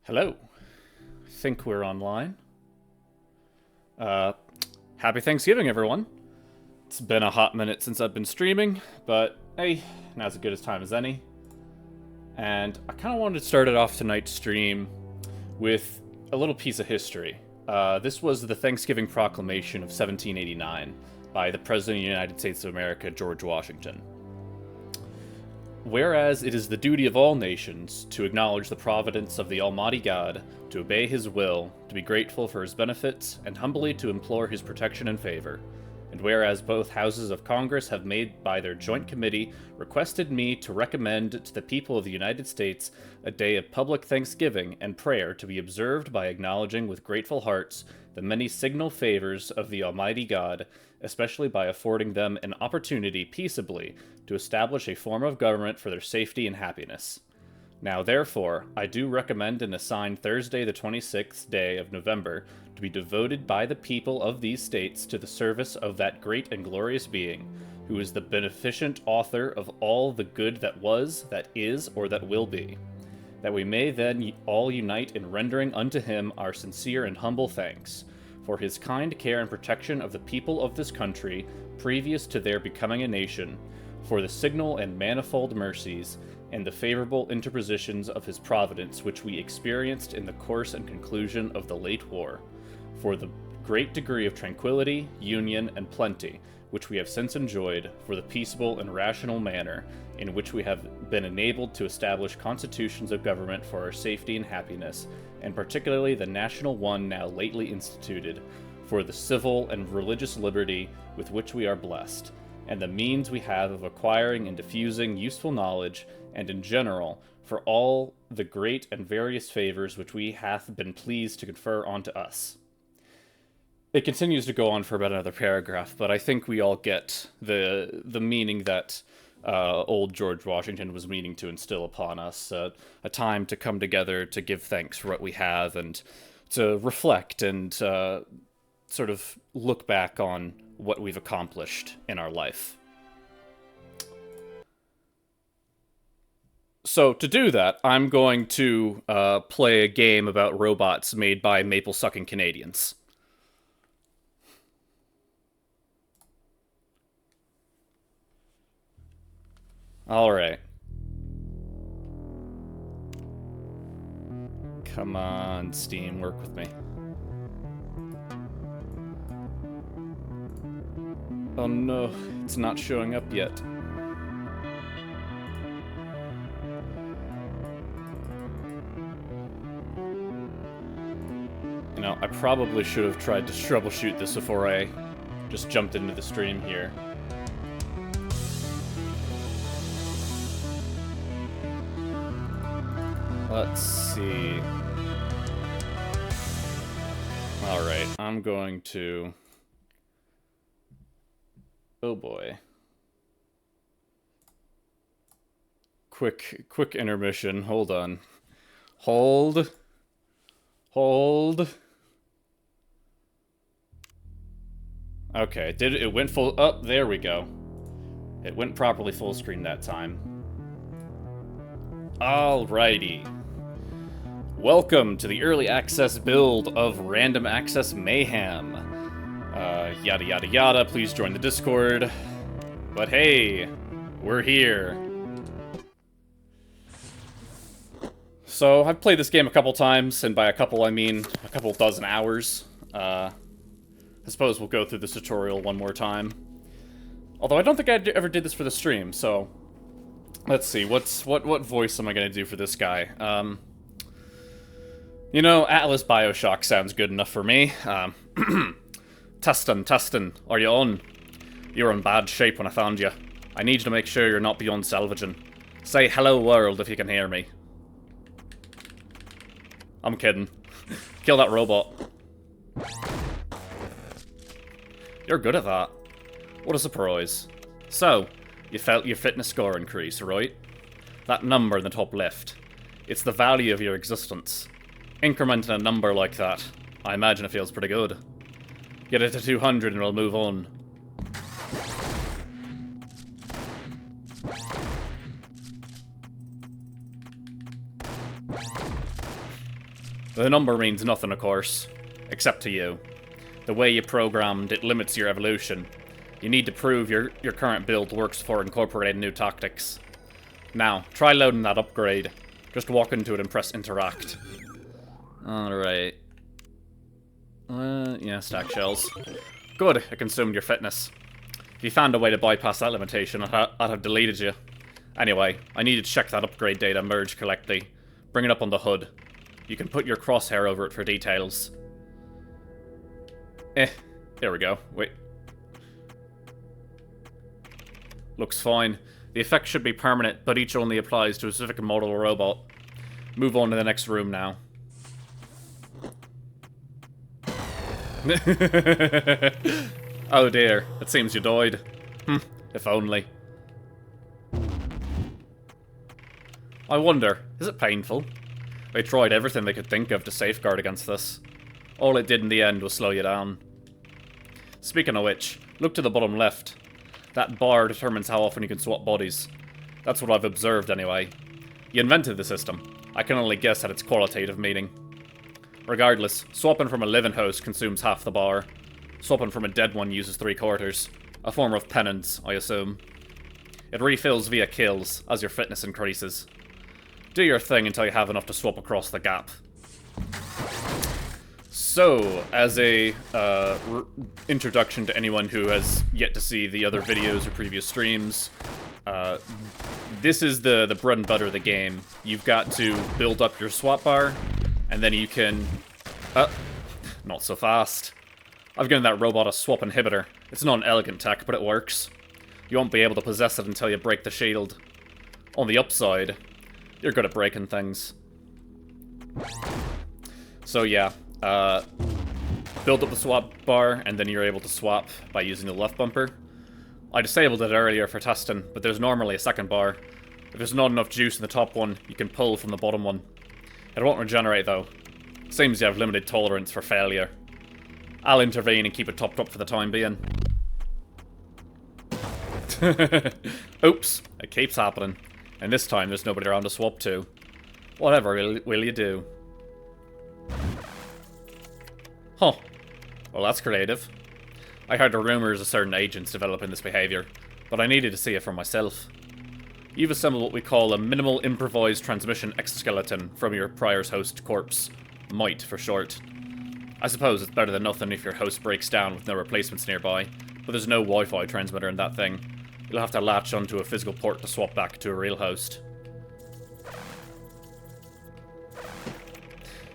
Hello. I think we're online. Happy Thanksgiving, everyone. It's been a hot minute since I've been streaming, but hey, now's as good a time as any. And I kind of wanted to start it off tonight's stream with a little piece of history. This was the Thanksgiving Proclamation of 1789 by the President of the United States of America, George Washington. Whereas it is the duty of all nations to acknowledge the providence of the Almighty God, to obey His will, to be grateful for His benefits, and humbly to implore His protection and favor. And whereas both houses of Congress have made by their joint committee requested me to recommend to the people of the United States a day of public thanksgiving and prayer to be observed by acknowledging with grateful hearts the many signal favors of the Almighty God, especially by affording them an opportunity peaceably to establish a form of government for their safety and happiness. Now, therefore, I do recommend and assign Thursday the 26th day of November to be devoted by the people of these states to the service of that great and glorious being, who is the beneficent author of all the good that was, that is, or that will be, that we may then all unite in rendering unto him our sincere and humble thanks, for his kind care and protection of the people of this country previous to their becoming a nation, for the signal and manifold mercies, and the favorable interpositions of his providence which we experienced in the course and conclusion of the late war, for the great degree of tranquility, union, and plenty, which we have since enjoyed, for the peaceable and rational manner in which we have been enabled to establish constitutions of government for our safety and happiness, and particularly the national one now lately instituted, for the civil and religious liberty with which we are blessed, and the means we have of acquiring and diffusing useful knowledge, and in general, for all the great and various favors which we hath been pleased to confer unto us. It continues to go on for about another paragraph, but I think we all get the meaning that old George Washington was meaning to instill upon us, a time to come together to give thanks for what we have and to reflect and sort of look back on what we've accomplished in our life. So to do that, I'm going to play a game about robots made by maple-sucking Canadians. Alright. Come on, Steam, work with me. Oh no, it's not showing up yet. You know, I probably should have tried to troubleshoot this before I just jumped into the stream here. Let's see. Alright, I'm going to... Oh boy. Quick intermission. Hold on. Hold. Okay, it went full... Oh, there we go. It went properly full screen that time. Alrighty. Welcome to the early access build of Random Access Mayhem. Yada yada yada, please join the Discord. But hey, we're here. So, I've played this game a couple times, and by a couple I mean a couple dozen hours. I suppose we'll go through this tutorial one more time. Although I don't think I ever did this for the stream, so... Let's see, what voice am I gonna do for this guy? You know, Atlas Bioshock sounds good enough for me. Tustin, are you on? You were in bad shape when I found you. I need you to make sure you're not beyond salvaging. Say hello world if you can hear me. I'm kidding. Kill that robot. You're good at that. What a surprise. So, you felt your fitness score increase, right? That number in the top left. It's the value of your existence. Incrementing a number like that, I imagine it feels pretty good. Get it to 200 and we'll move on. The number means nothing, of course, except to you. The way you programmed it limits your evolution. You need to prove your current build works before incorporating new tactics. Now, try loading that upgrade. Just walk into it and press interact. Alright. Yeah, stack shells. Good, it consumed your fitness. If you found a way to bypass that limitation, I'd have deleted you. Anyway, I need to check that upgrade data merged correctly. Bring it up on the HUD. You can put your crosshair over it for details. There we go. Wait. Looks fine. The effect should be permanent, but each only applies to a specific model robot. Move on to the next room now. Oh dear, it seems you died. If only. I wonder, is it painful? They tried everything they could think of to safeguard against this. All it did in the end was slow you down. Speaking of which, look to the bottom left. That bar determines how often you can swap bodies. That's what I've observed anyway. You invented the system. I can only guess at its qualitative meaning. Regardless, swapping from a living host consumes half the bar. Swapping from a dead one uses 3/4. A form of penance, I assume. It refills via kills, as your fitness increases. Do your thing until you have enough to swap across the gap. So, as a introduction to anyone who has yet to see the other videos or previous streams, this is the bread and butter of the game. You've got to build up your swap bar, and then you can... not so fast. I've given that robot a swap inhibitor. It's not an elegant tech, but it works. You won't be able to possess it until you break the shield. On the upside, you're good at breaking things. So yeah, build up the swap bar, and then you're able to swap by using the left bumper. I disabled it earlier for testing, but there's normally a second bar. If there's not enough juice in the top one, you can pull from the bottom one. It won't regenerate though. Seems you have limited tolerance for failure. I'll intervene and keep it topped up for the time being. Oops, it keeps happening. And this time there's nobody around to swap to. Whatever will you do? Huh. Well, that's creative. I heard the rumors of certain agents developing this behavior, but I needed to see it for myself. You've assembled what we call a minimal improvised transmission exoskeleton from your prior's host corpse. MITE for short. I suppose it's better than nothing if your host breaks down with no replacements nearby, but there's no Wi-Fi transmitter in that thing. You'll have to latch onto a physical port to swap back to a real host.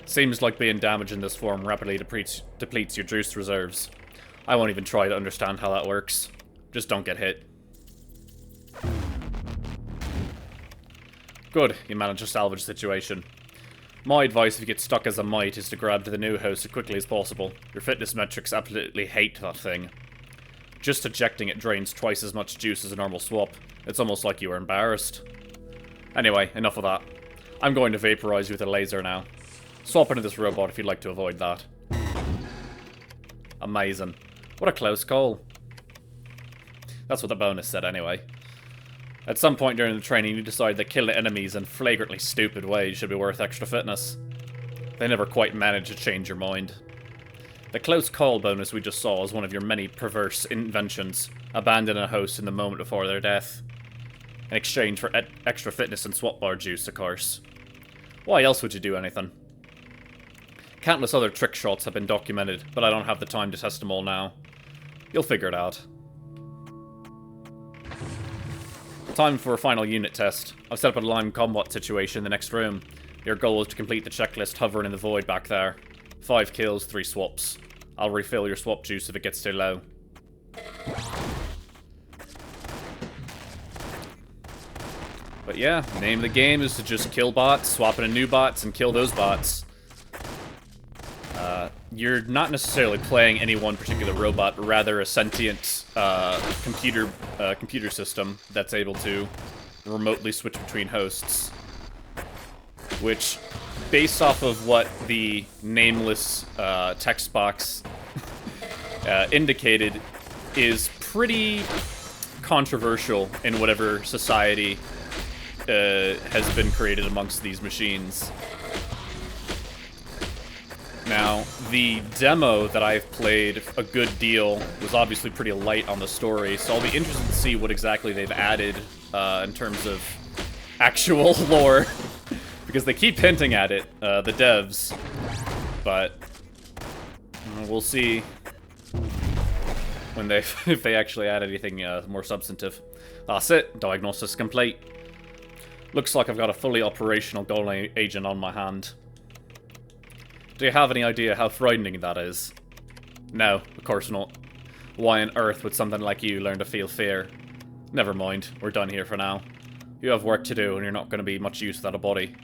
Seems like being damaged in this form rapidly depletes your juice reserves. I won't even try to understand how that works. Just don't get hit. Good, you managed to salvage the situation. My advice if you get stuck as a mite is to grab to the new host as quickly as possible. Your fitness metrics absolutely hate that thing. Just ejecting it drains twice as much juice as a normal swap. It's almost like you were embarrassed. Anyway, enough of that. I'm going to vaporize you with a laser now. Swap into this robot if you'd like to avoid that. Amazing. What a close call. That's what the bonus said anyway. At some point during the training, you decide that killing enemies in flagrantly stupid ways should be worth extra fitness. They never quite manage to change your mind. The close call bonus we just saw is one of your many perverse inventions. Abandon a host in the moment before their death. In exchange for extra fitness and swap bar juice, of course. Why else would you do anything? Countless other trick shots have been documented, but I don't have the time to test them all now. You'll figure it out. Time for a final unit test. I've set up a line combat situation in the next room. Your goal is to complete the checklist hovering in the void back there. 5 kills, 3 swaps. I'll refill your swap juice if it gets too low. But yeah, name of the game is to just kill bots, swap into new bots, and kill those bots. You're not necessarily playing any one particular robot, but rather a sentient computer system that's able to remotely switch between hosts. Which, based off of what the nameless text box indicated, is pretty controversial in whatever society has been created amongst these machines. Now, the demo that I've played a good deal was obviously pretty light on the story, so I'll be interested to see what exactly they've added in terms of actual lore. Because they keep hinting at it, the devs. But we'll see when if they actually add anything more substantive. That's it. Diagnosis complete. Looks like I've got a fully operational golem agent on my hand. Do you have any idea how frightening that is? No, of course not. Why on earth would something like you learn to feel fear? Never mind, we're done here for now. You have work to do and you're not going to be much use without a body.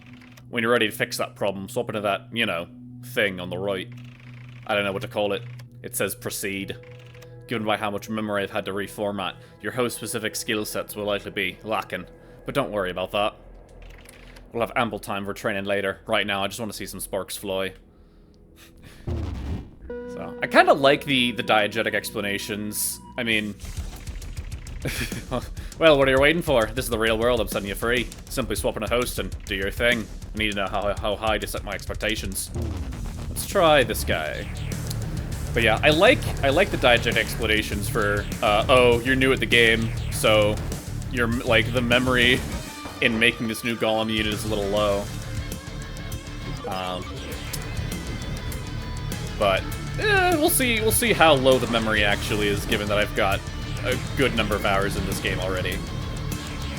When you're ready to fix that problem, swap into that, you know, thing on the right. I don't know what to call it. It says proceed. Given by how much memory I've had to reformat, your host-specific skill sets will likely be lacking. But don't worry about that. We'll have ample time for training later. Right now, I just want to see some sparks fly. So, I kind of like the diegetic explanations. I mean... well, what are you waiting for? This is the real world, I'm setting you free. Simply swap in a host and do your thing. I need to know how high to set my expectations. Let's try this guy. But yeah, I like the diegetic explanations for, oh, you're new at the game, so you're, like, the memory in making this new golem unit is a little low. But we'll see how low the memory actually is, given that I've got a good number of hours in this game already.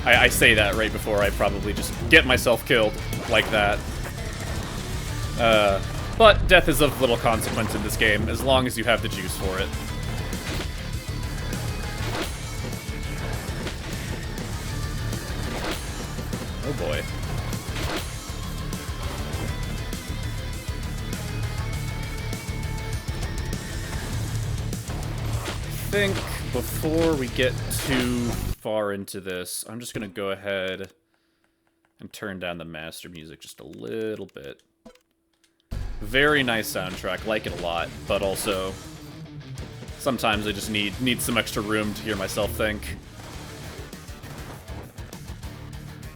I say that right before I probably just get myself killed like that. But death is of little consequence in this game, as long as you have the juice for it. Oh boy. I think before we get too far into this, I'm just gonna go ahead and turn down the master music just a little bit. Very nice soundtrack, like it a lot, but also sometimes I just need some extra room to hear myself think.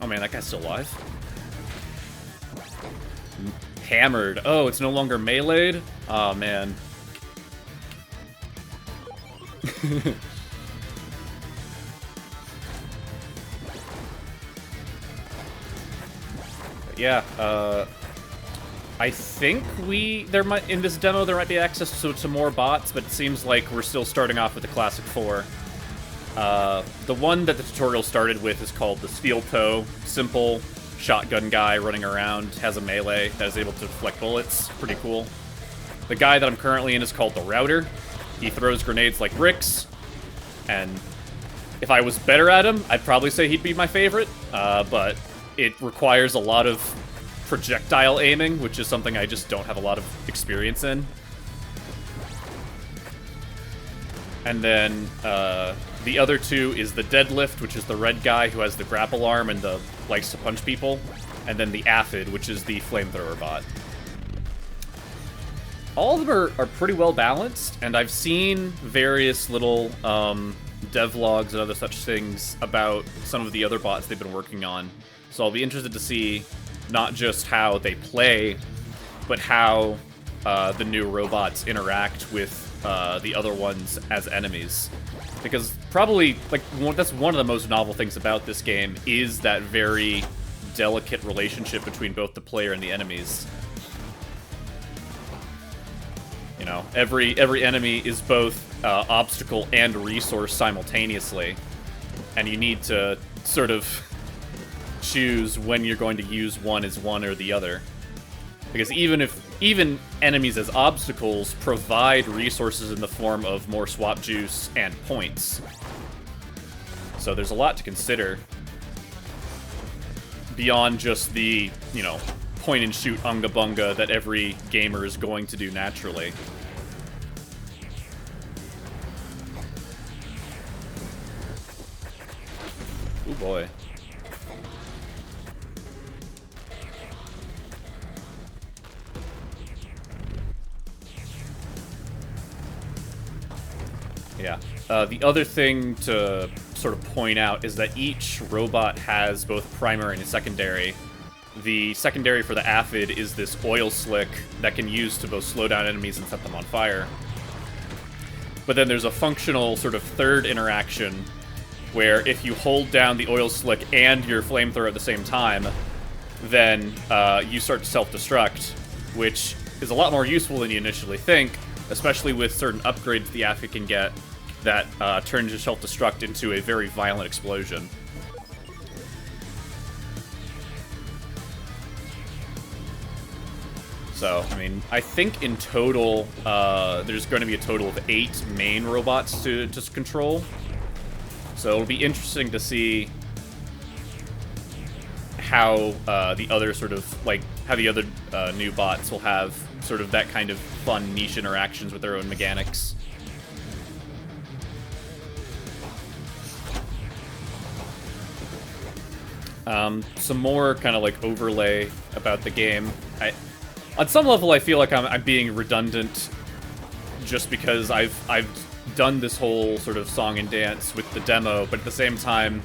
Oh man, that guy's still alive. Hammered. Oh, it's no longer meleeed? Oh man. Yeah, I think in this demo there might be access to more bots, but it seems like we're still starting off with the classic 4. The one that the tutorial started with is called the Steel Toe. Simple shotgun guy running around, has a melee that is able to deflect bullets. Pretty cool. The guy that I'm currently in is called the Router. He throws grenades like bricks, and if I was better at him, I'd probably say he'd be my favorite, but it requires a lot of projectile aiming, which is something I just don't have a lot of experience in. And then the other two is the Deadlift, which is the red guy who has the grapple arm and likes to punch people, and then the Aphid, which is the flamethrower bot. All of them are pretty well balanced, and I've seen various little devlogs and other such things about some of the other bots they've been working on. So I'll be interested to see not just how they play, but how the new robots interact with the other ones as enemies. Because probably, like, that's one of the most novel things about this game, is that very delicate relationship between both the player and the enemies. You know, every enemy is both obstacle and resource simultaneously, and you need to sort of choose when you're going to use one as one or the other. Because even enemies as obstacles provide resources in the form of more swap juice and points. So there's a lot to consider beyond just the, you know, point and shoot unga bunga that every gamer is going to do naturally. Oh boy. Yeah. The other thing to sort of point out is that each robot has both primary and secondary the secondary for the Aphid is this oil slick that can use to both slow down enemies and set them on fire. But then there's a functional sort of third interaction where if you hold down the oil slick and your flamethrower at the same time, then you start to self-destruct, which is a lot more useful than you initially think, especially with certain upgrades the Aphid can get that turns your self-destruct into a very violent explosion. So, I mean, I think in total, there's going to be a total of 8 main robots to just control. So it'll be interesting to see how the other sort of, like, how the other new bots will have sort of that kind of fun niche interactions with their own mechanics. Some more kind of, like, overlay about the game. On some level, I feel like I'm being redundant just because I've done this whole sort of song and dance with the demo, but at the same time,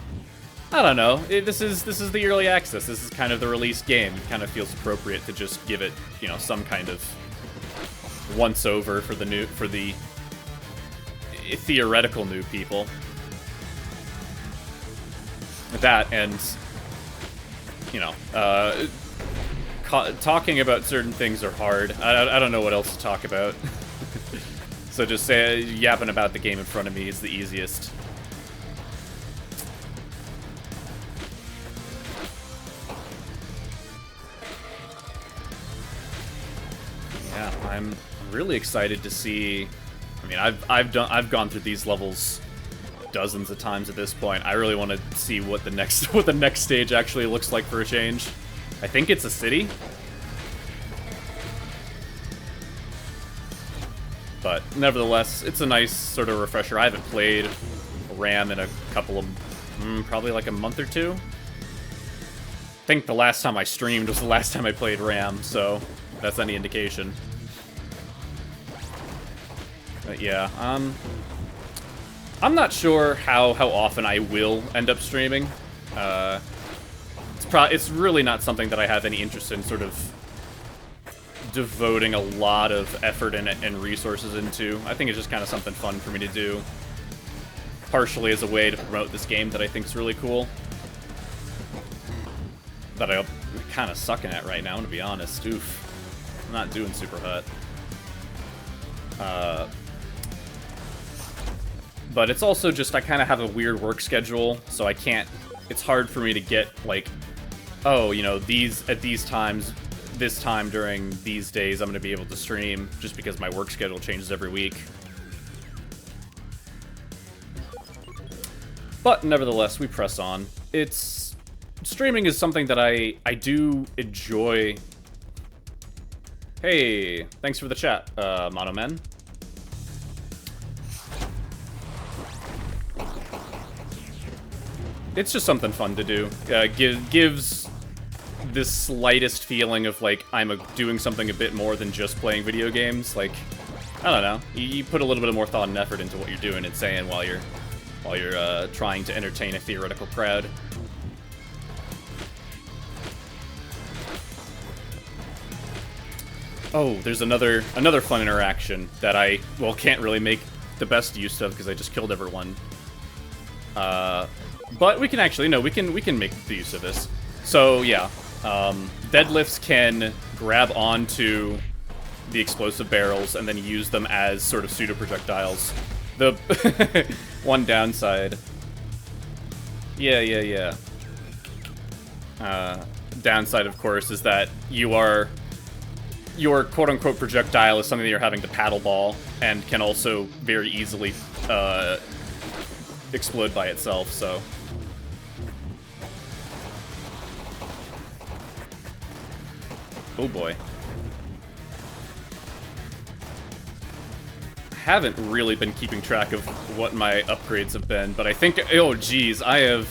I don't know. This is the early access. This is kind of the released game. It kind of feels appropriate to just give it, you know, some kind of once over for the theoretical new people. That and, you know, talking about certain things are hard. I don't know what else to talk about. So just yapping about the game in front of me is the easiest. Yeah, I'm really excited to see. I mean, I've gone through these levels dozens of times at this point. I really want to see what the next stage actually looks like for a change. I think it's a city. But nevertheless, it's a nice sort of refresher. I haven't played RAM in a couple of, probably like a month or two. I think the last time I streamed was the last time I played RAM, so that's any indication. But yeah, I'm not sure how often I will end up streaming. It's really not something that I have any interest in sort of devoting a lot of effort and resources into. I think it's just kind of something fun for me to do, partially as a way to promote this game that I think is really cool, that I'm kind of sucking at right now, to be honest. Oof. I'm not doing super hot. But it's also just, I kind of have a weird work schedule, so I can't, it's hard for me to get, like, oh, you know, at these times, this time during these days, I'm going to be able to stream, just because my work schedule changes every week. But nevertheless, we press on. Streaming is something that I do enjoy. Hey, thanks for the chat, Mono Men. It's just something fun to do. Gives this slightest feeling of, like, I'm doing something a bit more than just playing video games. Like, I don't know. You put a little bit more thought and effort into what you're doing and saying while you're trying to entertain a theoretical crowd. Oh, there's another fun interaction that I, well, can't really make the best use of because I just killed everyone. But we can actually, no, we can make the use of this. So yeah, deadlifts can grab onto the explosive barrels and then use them as sort of pseudo projectiles. The one downside, downside, of course, is that your quote-unquote projectile is something that you're having to paddle ball and can also very easily explode by itself, so. Oh boy. I haven't really been keeping track of what my upgrades have been, but I think, oh geez, I have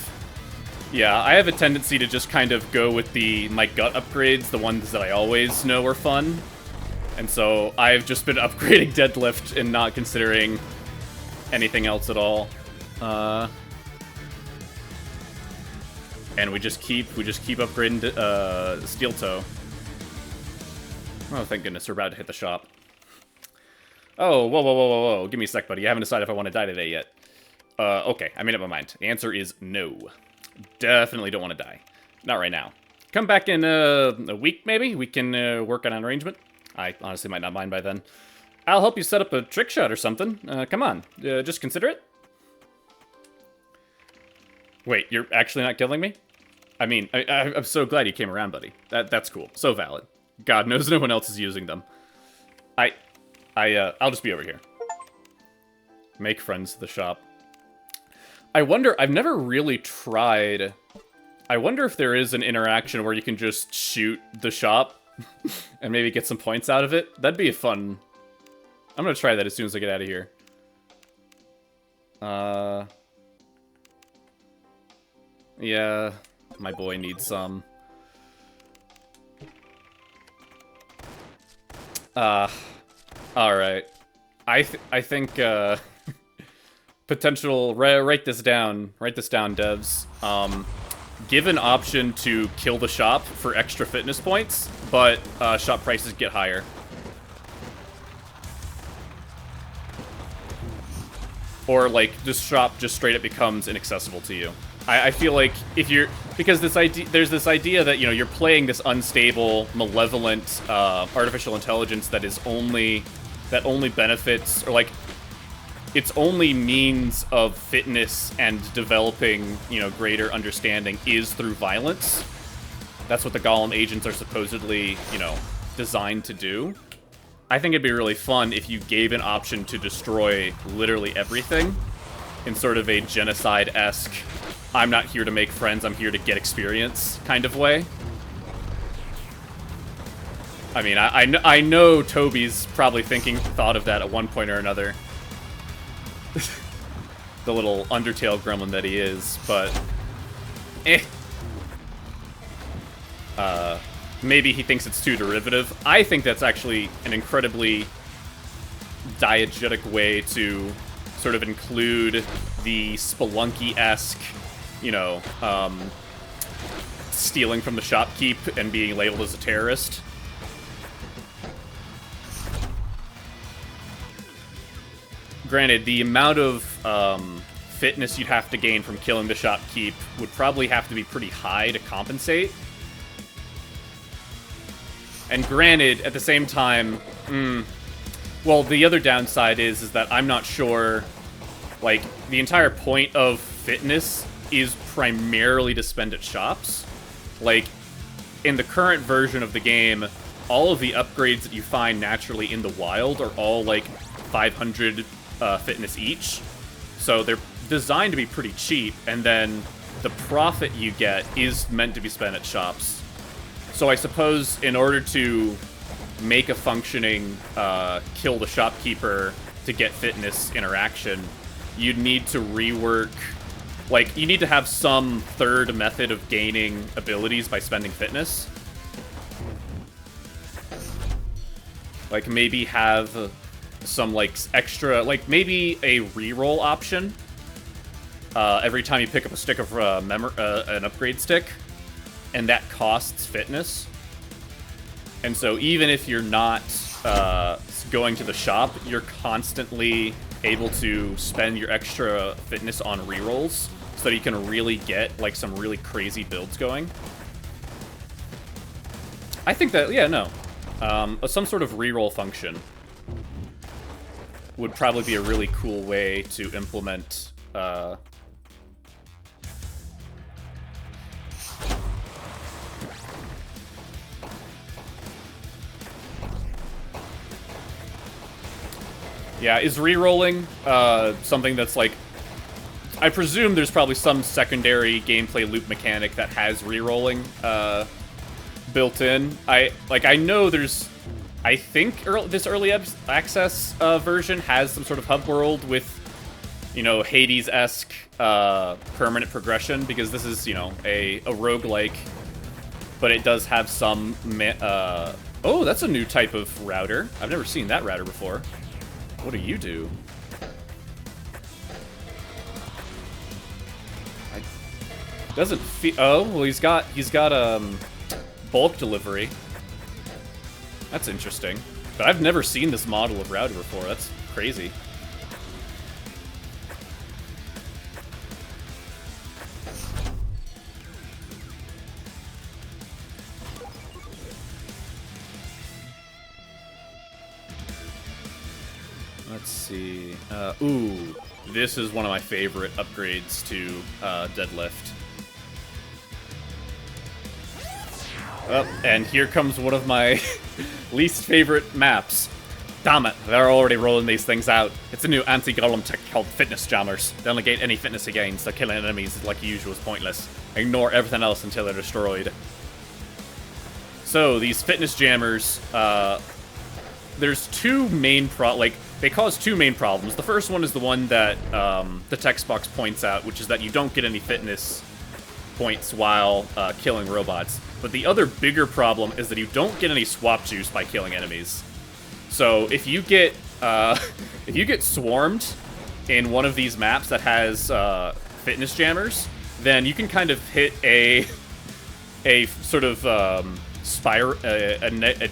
a tendency to just kind of go with my gut upgrades, the ones that I always know are fun. And so I've just been upgrading deadlift and not considering anything else at all. and we just keep upgrading steel toe. Oh, thank goodness, we're about to hit the shop. Oh, whoa. Give me a sec, buddy. I haven't decided if I want to die today yet. Okay, I made up my mind. The answer is no. Definitely don't want to die. Not right now. Come back in a week, maybe? We can work on an arrangement. I honestly might not mind by then. I'll help you set up a trick shot or something. Come on, just consider it. Wait, you're actually not killing me? I mean, I'm so glad you came around, buddy. That's cool. So valid. God knows no one else is using them. I'll just be over here. Make friends at the shop. I wonder, I've never really tried... I wonder if there is an interaction where you can just shoot the shop and maybe get some points out of it. That'd be a fun... I'm gonna try that as soon as I get out of here. Yeah, my boy needs some. Alright. I think, potential... Write this down. Write this down, devs. Give an option to kill the shop for extra fitness points, but shop prices get higher. Or, like, this shop just straight up becomes inaccessible to you. I feel like if you're... Because there's this idea that, you know, you're playing this unstable, malevolent, artificial intelligence that only benefits, or, like, its only means of fitness and developing, you know, greater understanding is through violence. That's what the Golem agents are supposedly, you know, designed to do. I think it'd be really fun if you gave an option to destroy literally everything in sort of a genocide-esque, I'm not here to make friends, I'm here to get experience kind of way. I mean, I know Toby's probably thought of that at one point or another. The little Undertale gremlin that he is, but... maybe he thinks it's too derivative. I think that's actually an incredibly diegetic way to sort of include the Spelunky-esque, you know, stealing from the shopkeep and being labeled as a terrorist. Granted, the amount of fitness you'd have to gain from killing the shopkeep would probably have to be pretty high to compensate. And granted, at the same time, well, the other downside is that I'm not sure, like, the entire point of fitness is primarily to spend at shops. Like, in the current version of the game, all of the upgrades that you find naturally in the wild are all, like, 500 fitness each. So they're designed to be pretty cheap, and then the profit you get is meant to be spent at shops. So I suppose in order to make a functioning kill the shopkeeper to get fitness interaction, you'd need to rework, like, you need to have some third method of gaining abilities by spending fitness. Like, maybe have some, like, extra, like, maybe a reroll option every time you pick up a stick of an upgrade stick, and that costs fitness. And so even if you're not going to the shop, you're constantly able to spend your extra fitness on rerolls so that you can really get, like, some really crazy builds going. I think that, yeah, no. Some sort of reroll function would probably be a really cool way to implement yeah, is rerolling something that's, like, I presume there's probably some secondary gameplay loop mechanic that has rerolling built in. I know there's, I think this early access version has some sort of hub world with, you know, Hades-esque permanent progression, because this is, you know, a roguelike, but it does have some, oh, that's a new type of router. I've never seen that router before. What do you do? Doesn't feel... Oh, well, he's got bulk delivery. That's interesting. But I've never seen this model of router before. That's crazy. Let's see. Ooh, this is one of my favorite upgrades to deadlift. Oh, and here comes one of my least favorite maps. Damn it, they're already rolling these things out. It's a new anti-golem tech called fitness jammers. They negate any fitness gains, so killing enemies like usual is pointless. Ignore everything else until they're destroyed. So, these fitness jammers, there's two main they cause two main problems. The first one is the one that the text box points out, which is that you don't get any fitness points while killing robots. But the other bigger problem is that you don't get any swap juice by killing enemies. So if you get swarmed in one of these maps that has fitness jammers, then you can kind of hit a sort of a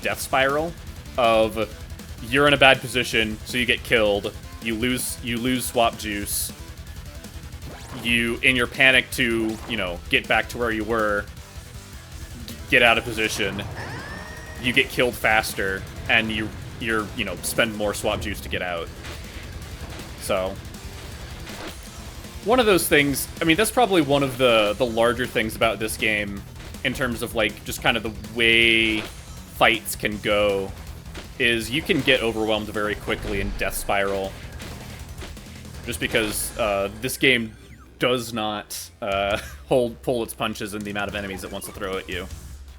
death spiral of you're in a bad position, so you get killed. You lose swap juice. You, in your panic to, you know, get back to where you were, get out of position, you get killed faster, and you know, spend more swap juice to get out. So, one of those things, I mean, that's probably one of the larger things about this game, in terms of, like, just kind of the way fights can go, is you can get overwhelmed very quickly in Death Spiral. Just because this game does not pull its punches in the amount of enemies it wants to throw at you.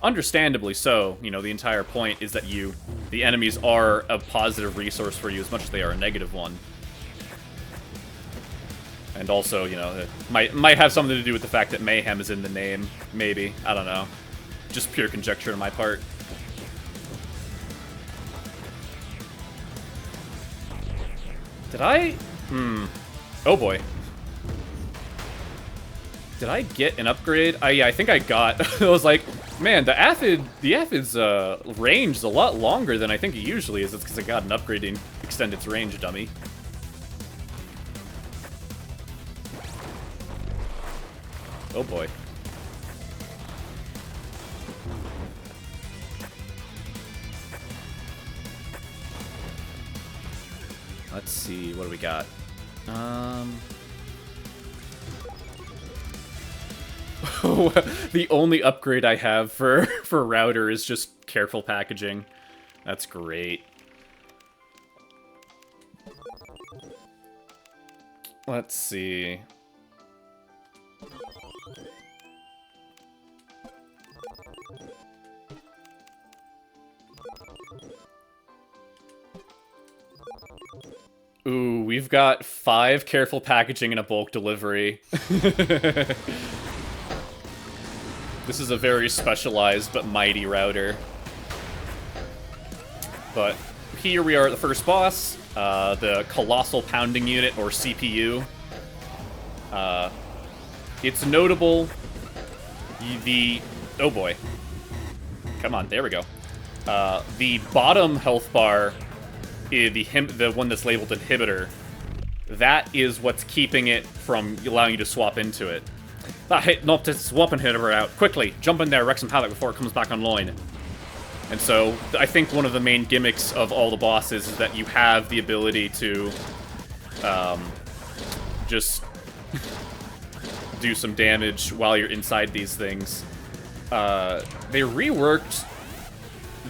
Understandably so. You know, the entire point is that the enemies are a positive resource for you as much as they are a negative one. And also, you know, it might have something to do with the fact that mayhem is in the name. Maybe. I don't know. Just pure conjecture on my part. Did I? Oh boy. Did I get an upgrade? Yeah, I think I got. I was like, man, the Aphid's range is a lot longer than I think it usually is. It's because I got an upgrade to extend its range, dummy. Oh boy. Let's see, what do we got? The only upgrade I have for router is just careful packaging. That's great. Let's see. Ooh, we've got 5 careful packaging and a bulk delivery. This is a very specialized but mighty router. But here we are at the first boss, the Colossal Pounding Unit, or CPU. It's notable, oh boy. Come on, there we go. The bottom health bar, the one that's labeled inhibitor, that is what's keeping it from allowing you to swap into it. Not to swap inhibitor out. Quickly, jump in there, wreck some havoc before it comes back online. And so, I think one of the main gimmicks of all the bosses is that you have the ability to just do some damage while you're inside these things. They reworked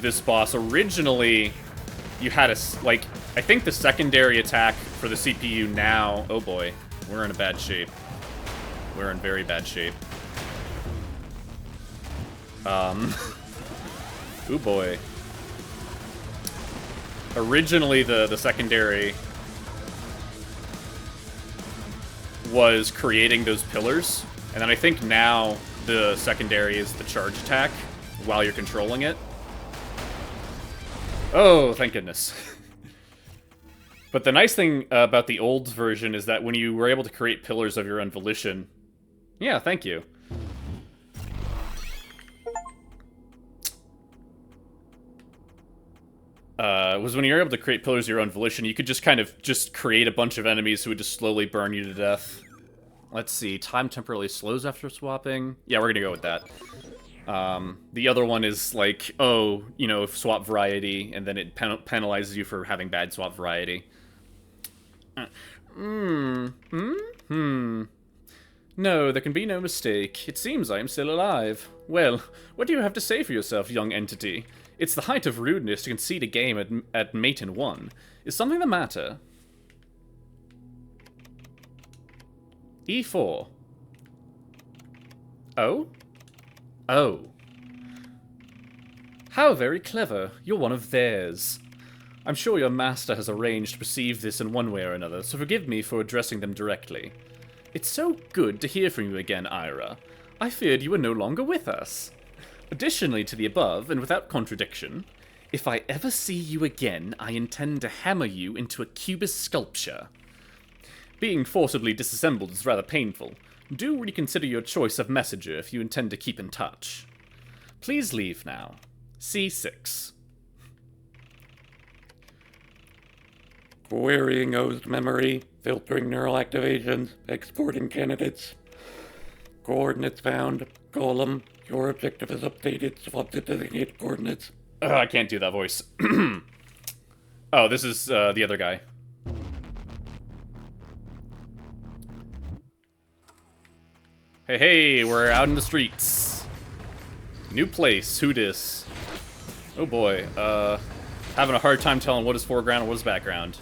this boss. Originally, you had I think the secondary attack for the CPU now... Oh boy, we're in a bad shape. We're in very bad shape. Ooh boy. Originally, the secondary was creating those pillars, and then I think now the secondary is the charge attack while you're controlling it. Oh, thank goodness. But the nice thing about the old version is that when you were able to create pillars of your own volition... Yeah, thank you. was when you're able to create pillars of your own volition, you could just kind of just create a bunch of enemies who would just slowly burn you to death. Let's see, time temporarily slows after swapping. Yeah, we're gonna go with that. The other one is like, oh, you know, swap variety, and then it penalizes you for having bad swap variety. No, there can be no mistake. It seems I am still alive. Well, what do you have to say for yourself, young entity? It's the height of rudeness to concede a game at mate in 1. Is something the matter? E4. Oh? Oh. How very clever. You're one of theirs. I'm sure your master has arranged to perceive this in one way or another, so forgive me for addressing them directly. It's so good to hear from you again, Ira. I feared you were no longer with us. Additionally to the above, and without contradiction, if I ever see you again, I intend to hammer you into a cubist sculpture. Being forcibly disassembled is rather painful. Do reconsider your choice of messenger if you intend to keep in touch. Please leave now. C6. Querying host memory, filtering neural activations, exporting candidates. Coordinates found, column, your objective is updated, swap to designated coordinates. I can't do that voice. Oh, this is the other guy. Hey, hey, we're out in the streets. New place, who dis? Oh boy, having a hard time telling what is foreground and what is background.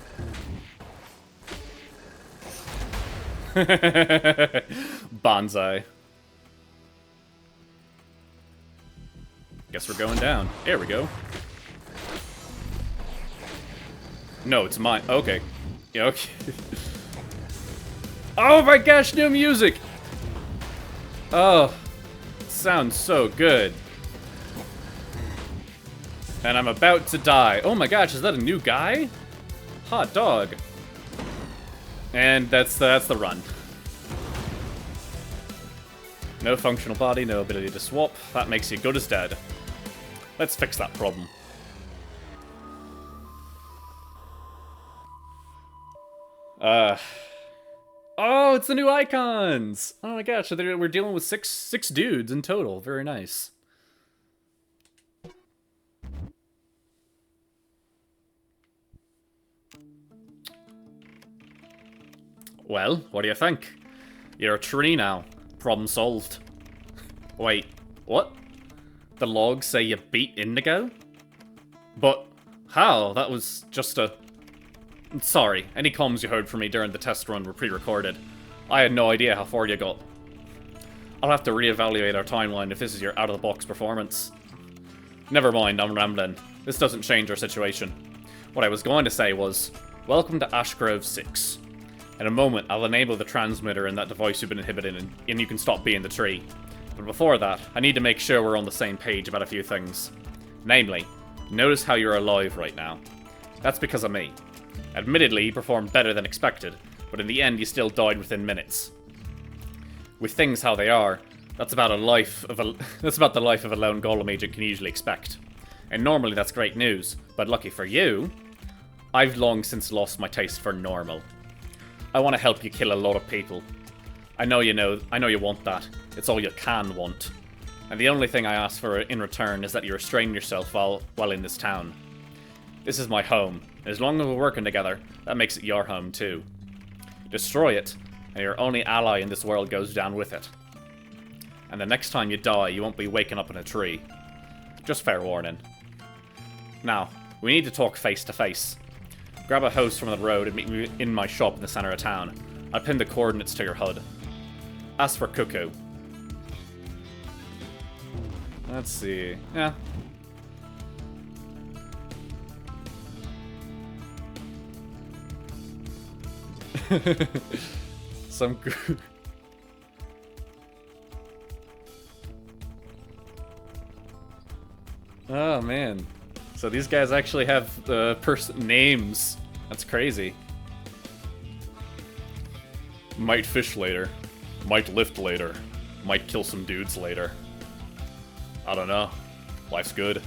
Bonsai. Guess we're going down. There we go. No, it's mine. Okay. Yeah, okay. Oh my gosh, new music! Oh, sounds so good. And I'm about to die. Oh my gosh, is that a new guy? Hot dog. And that's the run. No functional body, no ability to swap. That makes you good as dead. Let's fix that problem. Oh, it's the new icons! Oh my gosh, so we're dealing with six dudes in total. Very nice. Well, what do you think? You're a tree now. Problem solved. Wait, what? The logs say you beat Indigo? But how? That was just a... Sorry, any comms you heard from me during the test run were pre-recorded. I had no idea how far you got. I'll have to reevaluate our timeline if this is your out-of-the-box performance. Never mind, I'm Ramblin. This doesn't change our situation. What I was going to say was, welcome to Ashgrove 6. In a moment, I'll enable the transmitter in that device you've been inhibiting, and you can stop being the tree. But before that, I need to make sure we're on the same page about a few things. Namely, notice how you're alive right now. That's because of me. Admittedly, you performed better than expected, but in the end you still died within minutes. With things how they are, that's about the life of a lone golem agent can usually expect. And normally that's great news, but lucky for you, I've long since lost my taste for normal. I want to help you kill a lot of people. I know you want that. It's all you can want. And the only thing I ask for in return is that you restrain yourself while in this town. This is my home. As long as we're working together, that makes it your home too. Destroy it, and your only ally in this world goes down with it. And the next time you die, you won't be waking up in a tree. Just fair warning. Now, we need to talk face to face. Grab a host from the road and meet me in my shop in the center of town. I'll pin the coordinates to your HUD. Ask for Cuckoo. Let's see. Yeah. Some good. Oh man. So these guys actually have person names. That's crazy. Might fish later. Might lift later. Might kill some dudes later. I don't know. Life's good.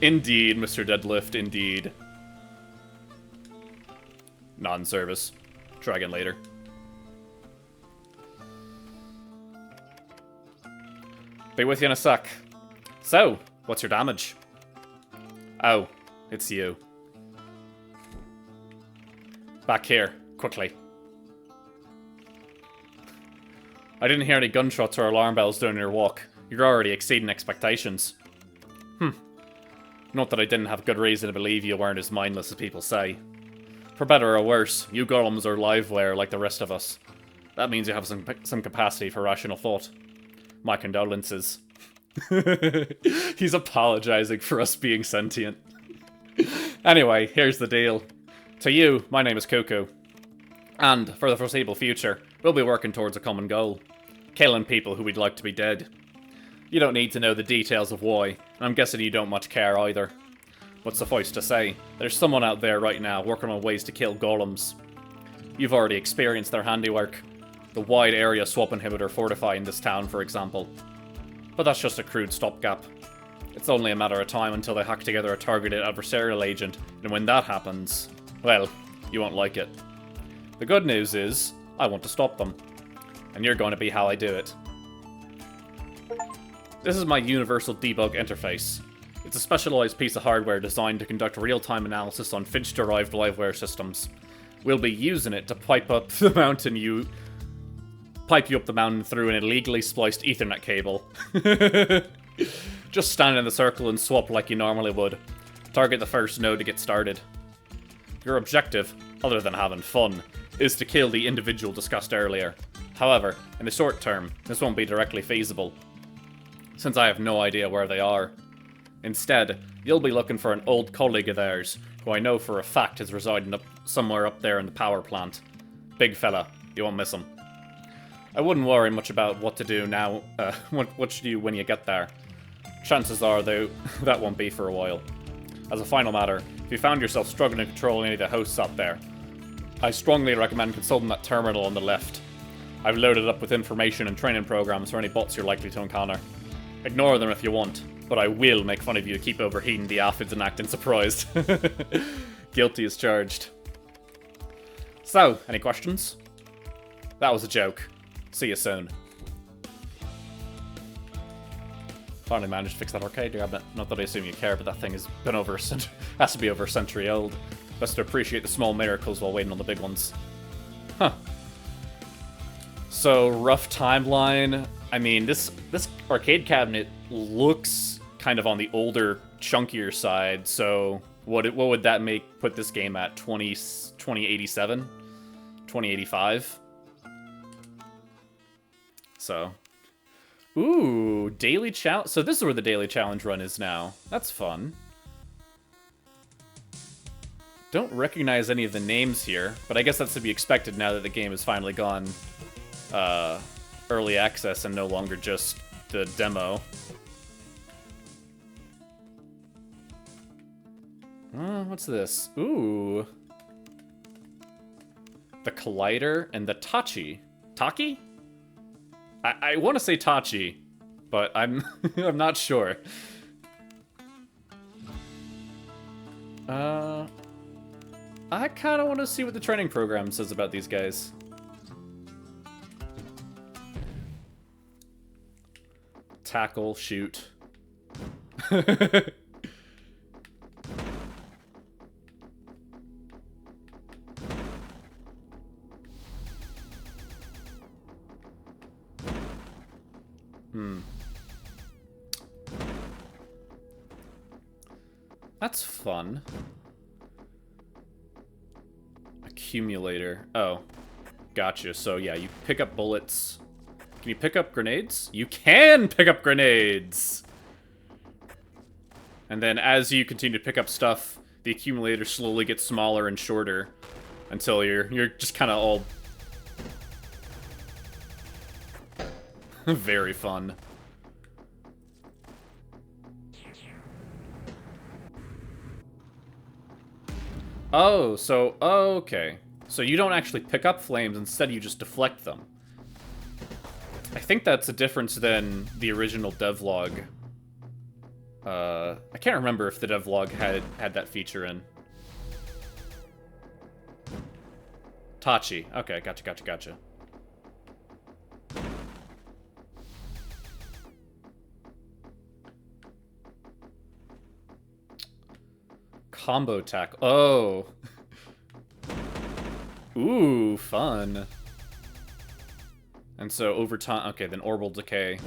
Indeed, Mr. Deadlift, indeed. Non-service. Try again later. Be with you in a sec. So, what's your damage? Oh, it's you. Back here, quickly. I didn't hear any gunshots or alarm bells during your walk. You're already exceeding expectations. Not that I didn't have good reason to believe you weren't as mindless as people say. For better or worse, you golems are liveware like the rest of us. That means you have some capacity for rational thought. My condolences. He's apologizing for us being sentient. Anyway, here's the deal. To you, my name is Coco. And, for the foreseeable future, we'll be working towards a common goal. Killing people who we'd like to be dead. You don't need to know the details of why, and I'm guessing you don't much care either. But suffice to say, there's someone out there right now working on ways to kill golems. You've already experienced their handiwork. The wide area swap inhibitor fortifying this town, for example. But that's just a crude stopgap. It's only a matter of time until they hack together a targeted adversarial agent, and when that happens, well, you won't like it. The good news is, I want to stop them. And you're going to be how I do it. This is my Universal Debug Interface. It's a specialized piece of hardware designed to conduct real-time analysis on Finch-derived liveware systems. We'll be using it to pipe you up the mountain through an illegally spliced Ethernet cable. Just stand in the circle and swap like you normally would. Target the first node to get started. Your objective, other than having fun, is to kill the individual discussed earlier. However, in the short term, this won't be directly feasible, since I have no idea where they are. Instead, you'll be looking for an old colleague of theirs, who I know for a fact is residing somewhere up there in the power plant. Big fella, you won't miss him. I wouldn't worry much about what to do now, what to do when you get there. Chances are, though, that won't be for a while. As a final matter, if you found yourself struggling to control any of the hosts up there, I strongly recommend consulting that terminal on the left. I've loaded up with information and training programs for any bots you're likely to encounter. Ignore them if you want, but I will make fun of you to keep overheating the aphids and acting surprised. Guilty as charged. So, any questions? That was a joke. See you soon. Finally managed to fix that arcade cabinet. Not that I assume you care, but that thing has been has to be over a century old. Best to appreciate the small miracles while waiting on the big ones. Huh. So, rough timeline. I mean, this arcade cabinet looks kind of on the older, chunkier side, so what would that put this game at? 2087? 2085? So, ooh, daily challenge. So this is where the daily challenge run is now. That's fun. Don't recognize any of the names here, but I guess that's to be expected now that the game has finally gone early access and no longer just the demo. What's this? Ooh. The Collider and the Tachi. Taki? I want to say Tachi, but I'm I'm not sure. I kind of want to see what the training program says about these guys. Tackle, shoot. That's fun. Accumulator. Oh. Gotcha. So, yeah, you pick up bullets. Can you pick up grenades? You can pick up grenades! And then as you continue to pick up stuff, the accumulator slowly gets smaller and shorter until you're just kind of all... very fun. Oh, so, okay. So you don't actually pick up flames, instead you just deflect them. I think that's a difference than the original devlog. I can't remember if the devlog had that feature in. Tachi. Okay, gotcha. Combo attack. Oh. Ooh, fun. And so over time, okay, then orbital decay.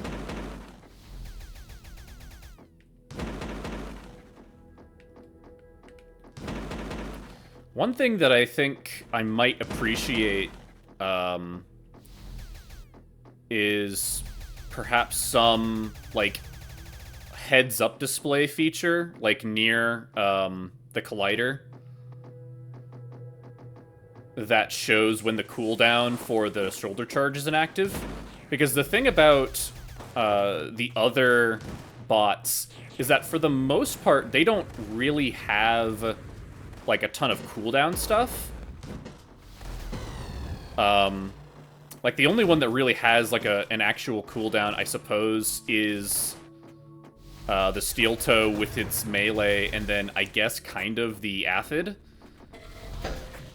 One thing that I think I might appreciate is perhaps some, like, heads-up display feature, like, near the collider that shows when the cooldown for the shoulder charge is inactive. Because the thing about the other bots is that for the most part, they don't really have like a ton of cooldown stuff. Like the only one that really has like an actual cooldown, I suppose, is the steel toe with its melee, and then I guess kind of the aphid.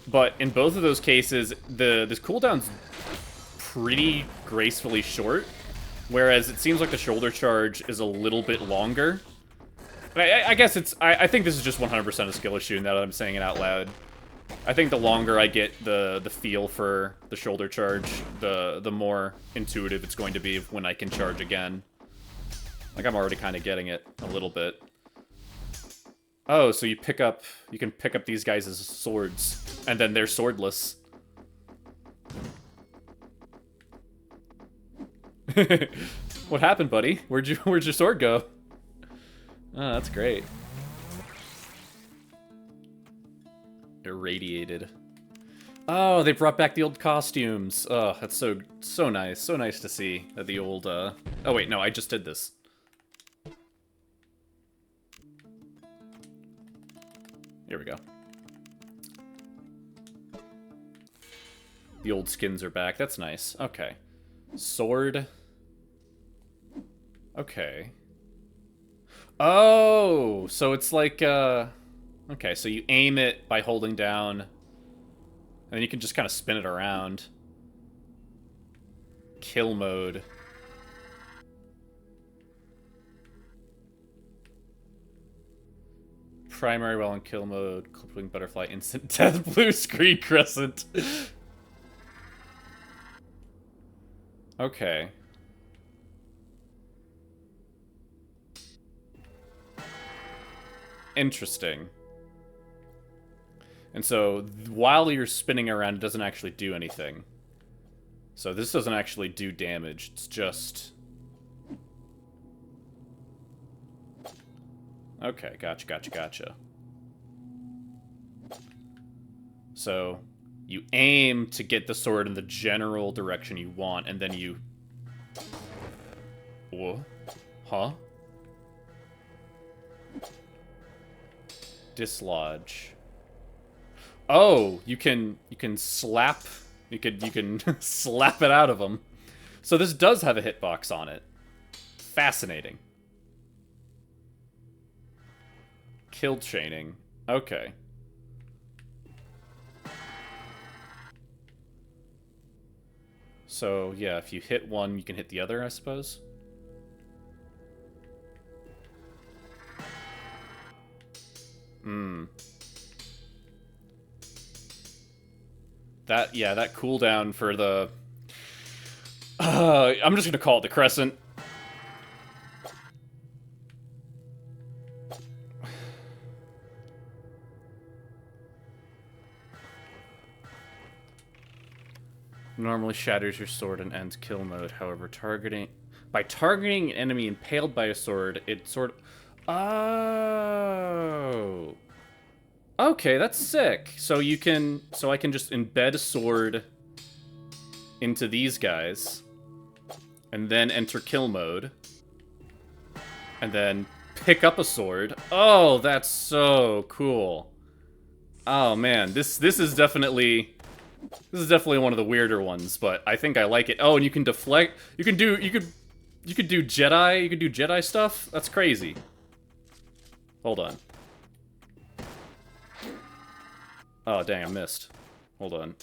But in both of those cases, this cooldown's pretty gracefully short, whereas it seems like the shoulder charge is a little bit longer. I guess it's... I think this is just 100% a skill issue now that I'm saying it out loud. I think the longer I get the feel for the shoulder charge, the more intuitive it's going to be when I can charge again. Like, I'm already kind of getting it a little bit. Oh, so you can pick up these guys as swords, and then they're swordless. What happened, buddy? Where'd your sword go? Oh, that's great. Irradiated. Oh, they brought back the old costumes. Oh, that's so nice. So nice to see that the old, Oh, wait, no, I just did this. Here we go. The old skins are back. That's nice. Okay. Sword. Okay. Oh, so it's like, okay, so you aim it by holding down, and then you can just kind of spin it around. Kill mode. Primary while in kill mode, clipping butterfly, instant death, blue screen crescent. Okay. Interesting. And so, while you're spinning around, it doesn't actually do anything. So this doesn't actually do damage, it's just... Okay, gotcha. So, you aim to get the sword in the general direction you want, and then you... Whoa. Huh? Dislodge. Oh, you can slap... You can slap it out of them. So this does have a hitbox on it. Fascinating. Kill chaining. Okay. So, yeah, if you hit one, you can hit the other, I suppose. That cooldown for the... I'm just gonna call it the crescent. Normally shatters your sword and ends kill mode. However, by targeting an enemy impaled by a sword, it sort of... Oh. Okay, that's sick. So I can just embed a sword into these guys, and then enter kill mode, and then pick up a sword. Oh, that's so cool. Oh man, this is definitely one of the weirder ones, but I think I like it. Oh, and you can deflect. You could do Jedi stuff. That's crazy. Hold on. Oh, dang, I missed. Hold on.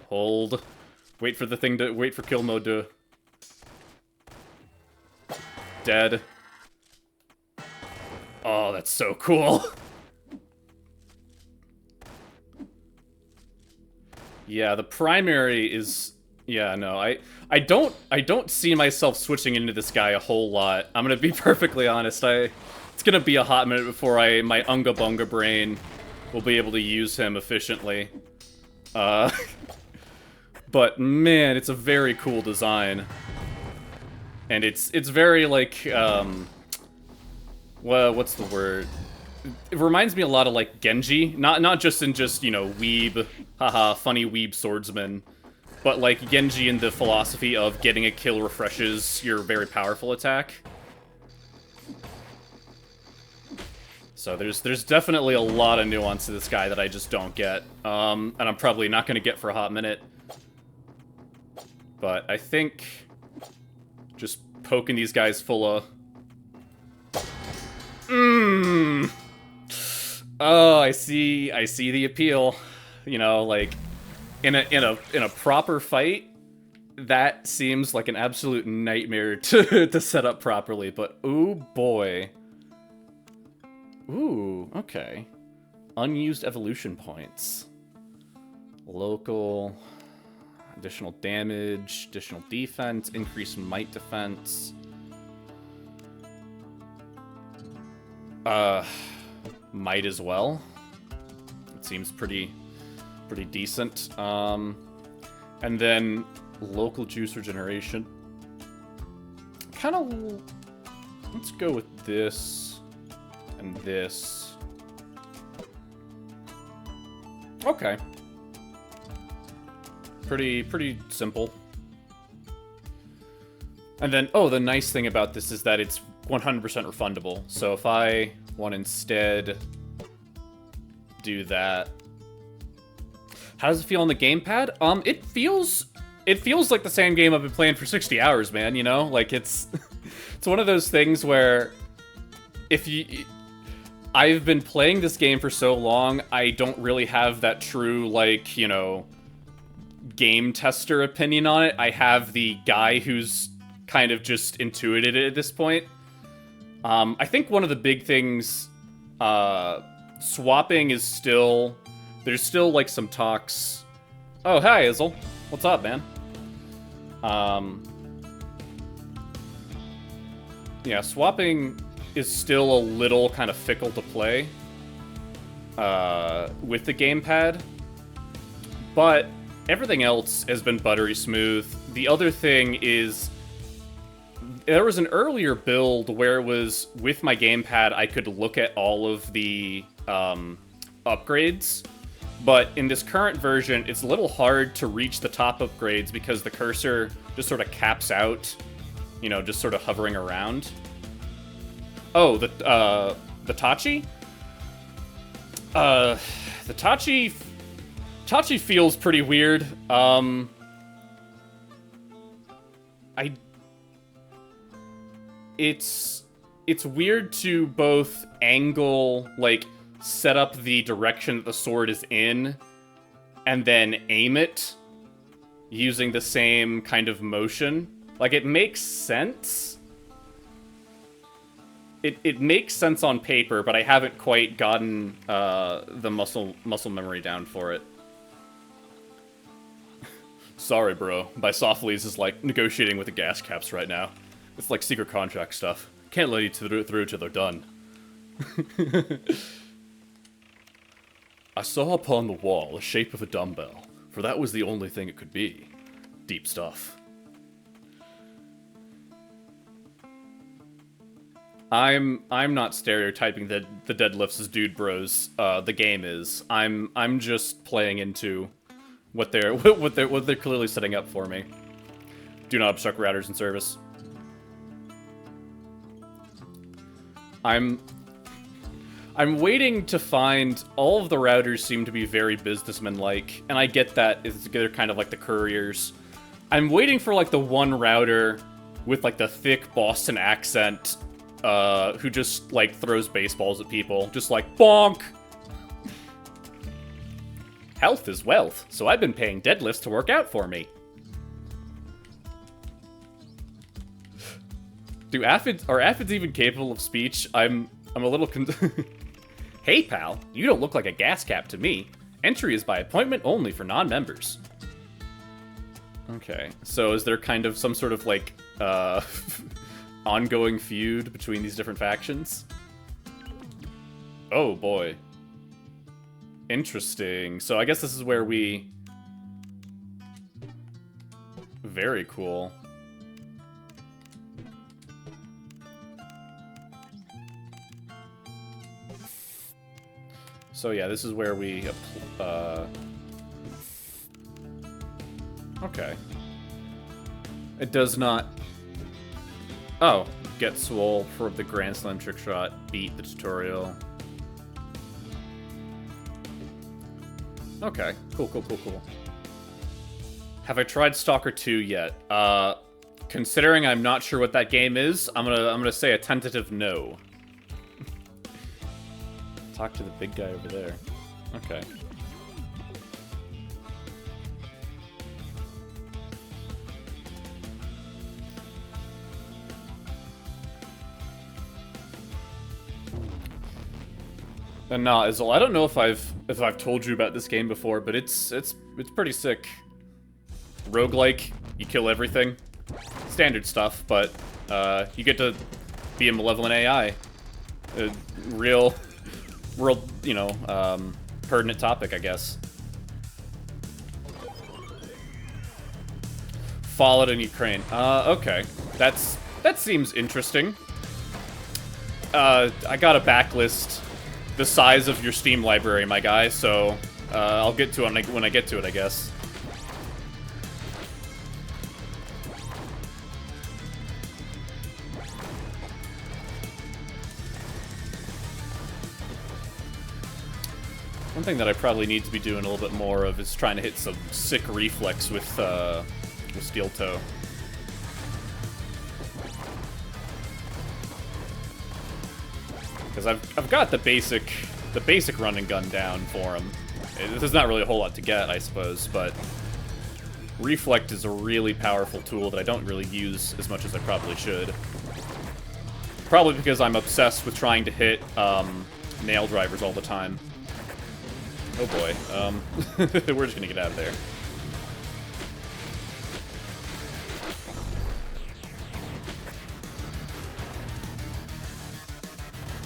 Hold. Wait for the thing to... Wait for kill mode to... Dead. Oh, that's so cool. Yeah, the primary is... Yeah, no, I don't see myself switching into this guy a whole lot. I'm gonna be perfectly honest. It's gonna be a hot minute before my Unga Bunga brain will be able to use him efficiently. But man, it's a very cool design. And it's very like, well, what's the word? It reminds me a lot of like Genji, not just in just, you know, weeb, haha, funny weeb swordsman, but like Genji in the philosophy of getting a kill refreshes your very powerful attack. So there's definitely a lot of nuance to this guy that I just don't get, and I'm probably not gonna get for a hot minute. But I think just poking these guys full of... Oh, I see the appeal. You know, like in a proper fight, that seems like an absolute nightmare to set up properly, but ooh boy. Ooh, okay. Unused evolution points. Local, additional damage, additional defense, increased might defense. Might as well. It seems pretty decent. And then local juice regeneration. Kind of. Let's go with this and this. Okay. Pretty simple. And then, oh, the nice thing about this is that it's 100% refundable. So if I want to instead do that, how does it feel on the gamepad? It feels like the same game I've been playing for 60 hours, man. You know, like it's one of those things where I've been playing this game for so long, I don't really have that true, like, you know, game tester opinion on it. I have the guy who's kind of just intuited it at this point. I think one of the big things, swapping is still, there's still like some talks. Oh, hi, Izzle. What's up, man? Yeah, swapping is still a little kind of fickle to play, with the gamepad, but everything else has been buttery smooth. The other thing is, there was an earlier build where it was, with my gamepad, I could look at all of the upgrades, but in this current version, it's a little hard to reach the top upgrades because the cursor just sort of caps out, you know, just sort of hovering around. Oh, the Tachi? The Tachi feels pretty weird. It's weird to both angle, like, set up the direction that the sword is in, and then aim it using the same kind of motion. Like, it makes sense. It makes sense on paper, but I haven't quite gotten the muscle memory down for it. Sorry, bro. By Softly's is like negotiating with the gas caps right now. It's like secret contract stuff. Can't let you through till they're done. I saw upon the wall a shape of a dumbbell, for that was the only thing it could be. Deep stuff. I'm not stereotyping the deadlifts as dude bros. The game is. I'm just playing into what they're clearly setting up for me. Do not obstruct routers in service. I'm waiting to find, all of the routers seem to be very businessman-like, and I get that they're kind of like the couriers. I'm waiting for like the one router with like the thick Boston accent who just, like, throws baseballs at people. Just like, bonk! Health is wealth, so I've been paying deadlifts to work out for me. Are aphids even capable of speech? I'm a little Hey, pal, you don't look like a gas cap to me. Entry is by appointment only for non-members. Okay, so is there kind of some sort of, like, ongoing feud between these different factions? Oh, boy. Interesting. So I guess this is where we... Very cool. So yeah, this is where we... Okay. It does not... Oh, get swole for the Grand Slam trick shot, beat the tutorial. Okay, cool. Have I tried Stalker 2 yet? Considering I'm not sure what that game is, I'm gonna say a tentative no. Talk to the big guy over there. Okay. And nah, Izzle, I don't know if I've told you about this game before, but it's pretty sick. Roguelike, you kill everything. Standard stuff, but you get to be a malevolent AI. Real, you know, pertinent topic, I guess. Followed in Ukraine. Okay. That seems interesting. I got a backlist the size of your Steam library, my guy, so I'll get to it when I get to it, I guess. One thing that I probably need to be doing a little bit more of is trying to hit some sick reflex with Steel Toe. Because I've got the basic run and gun down for him. There's not really a whole lot to get, I suppose, but Reflect is a really powerful tool that I don't really use as much as I probably should. Probably because I'm obsessed with trying to hit nail drivers all the time. Oh boy, we're just gonna get out of there.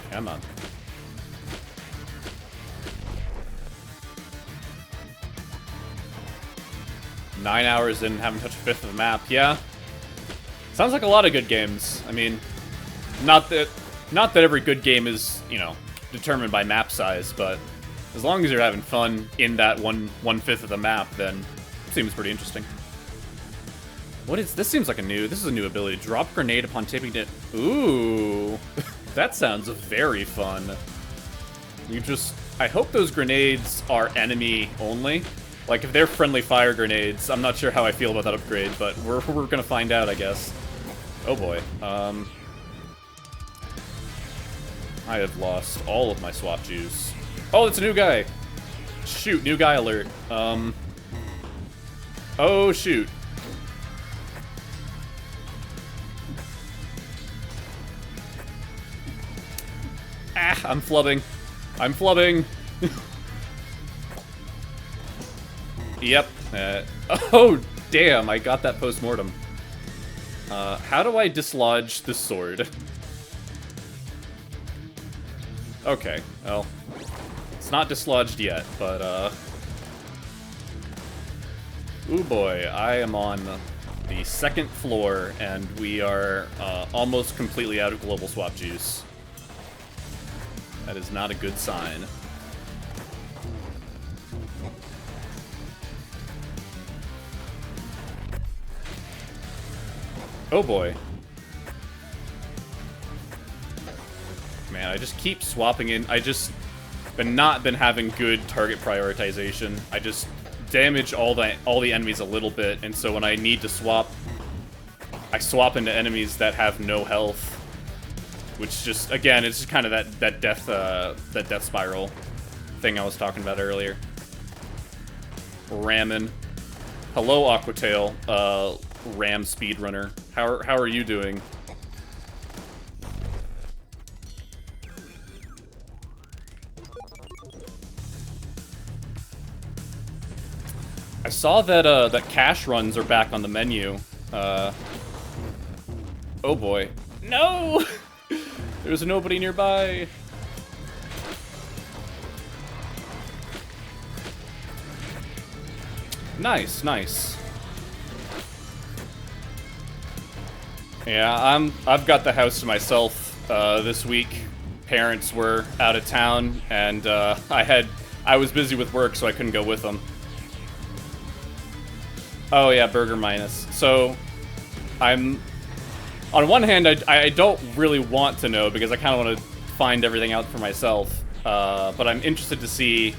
Come on. Nine hours in, haven't touched a fifth of the map. Yeah. Sounds like a lot of good games. I mean, not that every good game is, you know, determined by map size, but as long as you're having fun in that one-fifth of the map, then it seems pretty interesting. What is this? Seems like this is a new ability. Drop grenade upon tipping it. Ooh. That sounds very fun. I hope those grenades are enemy only. Like, if they're friendly fire grenades, I'm not sure how I feel about that upgrade, but we're gonna find out, I guess. Oh boy. I have lost all of my swap juice. Oh, it's a new guy! Shoot, new guy alert. Oh, shoot. Ah, I'm flubbing. I'm flubbing. Yep. Oh, damn, I got that post-mortem. How do I dislodge this sword? Okay, well, it's not dislodged yet, but, ooh boy, I am on the second floor, and we are, almost completely out of global swap juice. That is not a good sign. Oh boy. Man, I just keep swapping in. I just not been having good target prioritization. I just damage all the enemies a little bit, and so when I need to swap, I swap into enemies that have no health. which just, again, it's just kind of that death spiral thing I was talking about earlier. Rammin. Hello, Aquatail, Ram speedrunner. How are you doing? I saw that that cash runs are back on the menu. Oh boy. No! There's nobody nearby. Nice, nice. Yeah, I've got the house to myself this week. Parents were out of town, and I was busy with work, so I couldn't go with them. Oh yeah, Burger Minus. So, on one hand, I don't really want to know because I kind of want to find everything out for myself. But I'm interested to see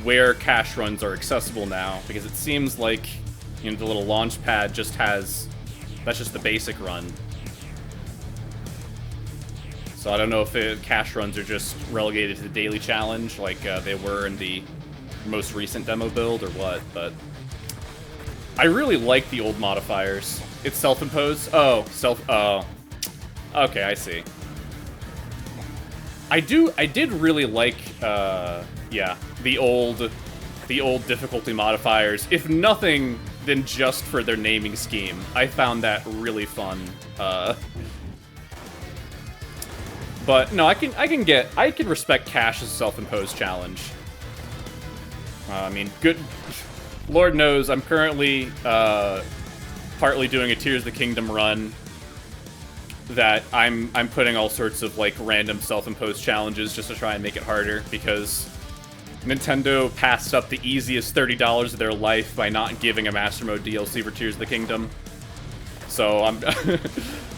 where cash runs are accessible now, because it seems like, you know, the little launch pad just has, that's just the basic run. So I don't know if cash runs are just relegated to the daily challenge like they were in the most recent demo build or what, but I really like the old modifiers. It's self-imposed? Oh, oh. Okay, I see. I did really like, yeah, the old difficulty modifiers, if nothing than just for their naming scheme. I found that really fun. But no, I can respect Cash as a self-imposed challenge. I mean, good. Lord knows I'm currently partly doing a Tears of the Kingdom run that I'm putting all sorts of like random self-imposed challenges just to try and make it harder, because Nintendo passed up the easiest $30 of their life by not giving a Master Mode DLC for Tears of the Kingdom. So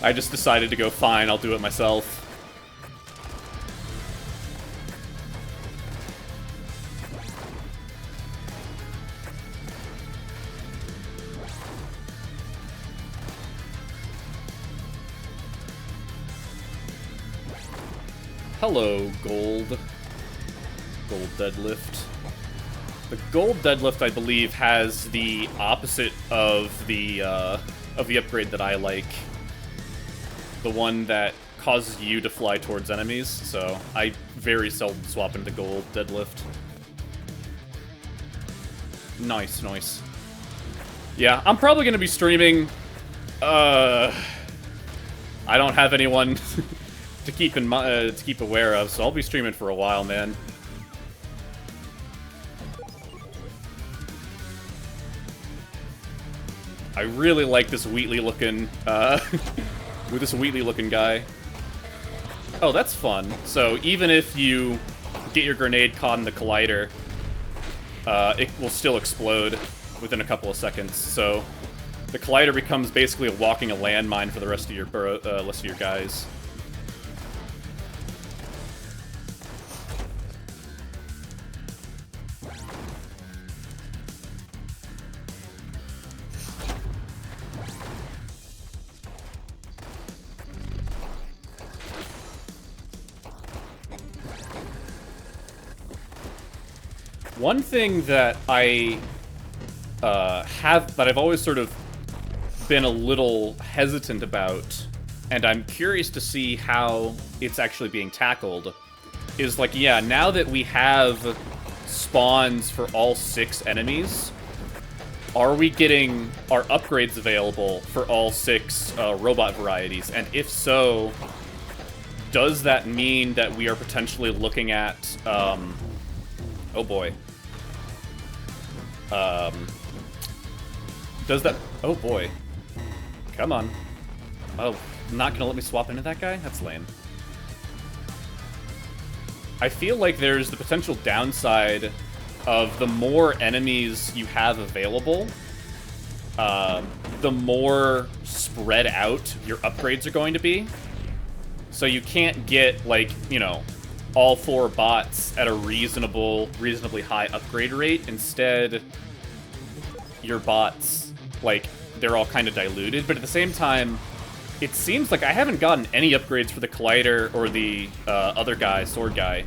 I just decided to go, fine, I'll do it myself. Hello, Gold Deadlift. The Gold Deadlift, I believe, has the opposite of the upgrade that I like. The one that causes you to fly towards enemies, so I very seldom swap into Gold Deadlift. Nice, nice. Yeah, I'm probably gonna be streaming, I don't have anyone to keep aware of, so I'll be streaming for a while, man. I really like this Wheatley looking, with this Wheatley looking guy. Oh, that's fun. So even if you get your grenade caught in the collider, it will still explode within a couple of seconds. So the collider becomes basically a landmine for the rest of your guys. One thing that I've always sort of been a little hesitant about, and I'm curious to see how it's actually being tackled, is like, yeah, now that we have spawns for all 6 enemies, are we getting our upgrades available for all 6 robot varieties? And if so, does that mean that we are potentially looking at, oh boy. Does that... Oh boy. Come on. Oh, not gonna let me swap into that guy? That's lame. I feel like there's the potential downside of the more enemies you have available, the more spread out your upgrades are going to be. So you can't get, like, you know, all 4 bots at a reasonably high upgrade rate. Instead, your bots, like, they're all kind of diluted, but at the same time, it seems like I haven't gotten any upgrades for the Collider or the other guy, Sword guy.